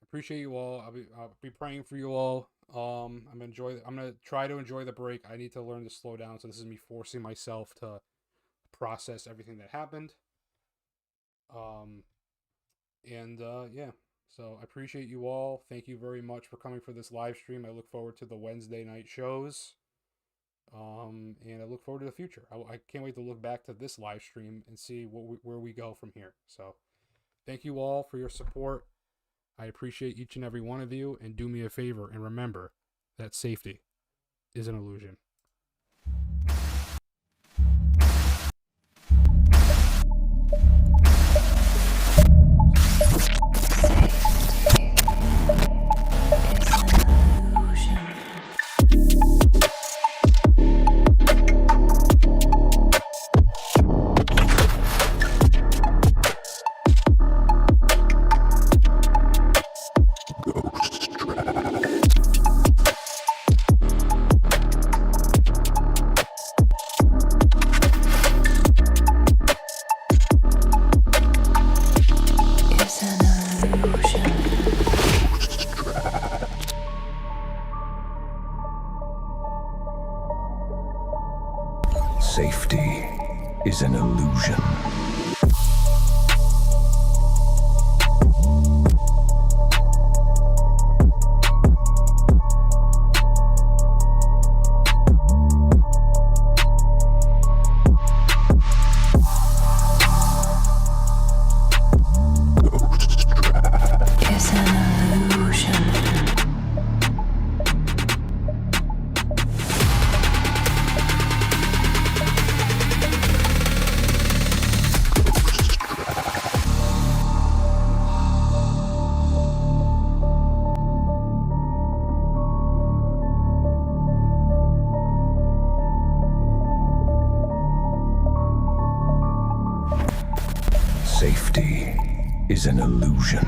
Speaker 2: appreciate you all. I'll be praying for you all. I'm gonna try to enjoy the break. I need to learn to slow down, so this is me forcing myself to process everything that happened. Yeah. So I appreciate you all. Thank you very much for coming for this live stream. I look forward to the Wednesday night shows. And I look forward to the future. I can't wait to look back to this live stream and see where we go from here. So thank you all for your support. I appreciate each and every one of you, and do me a favor and remember that safety is an illusion.
Speaker 1: Safety is an illusion. Safety is an illusion.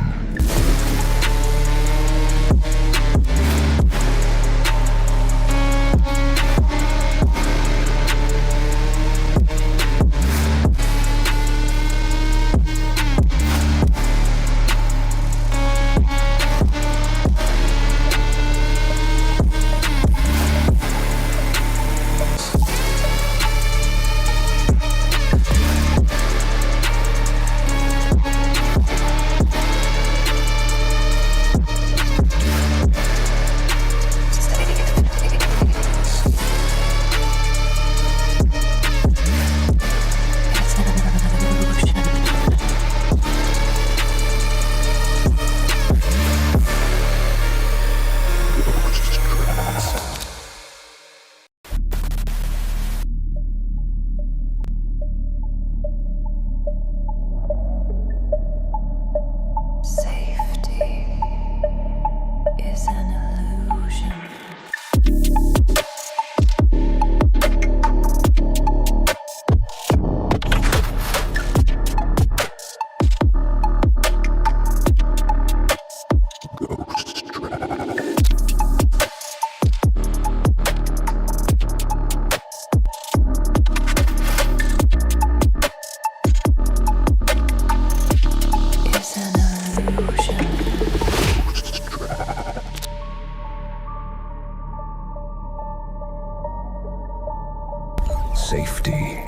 Speaker 1: Safety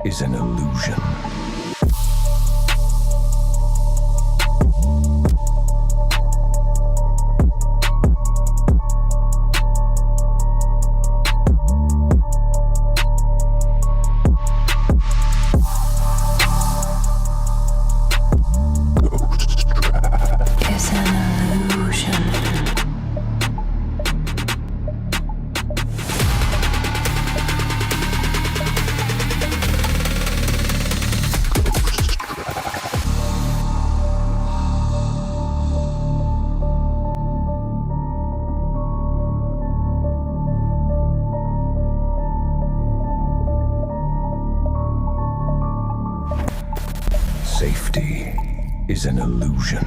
Speaker 1: is an illusion.
Speaker 5: Is an illusion.
Speaker 1: Safety is an illusion.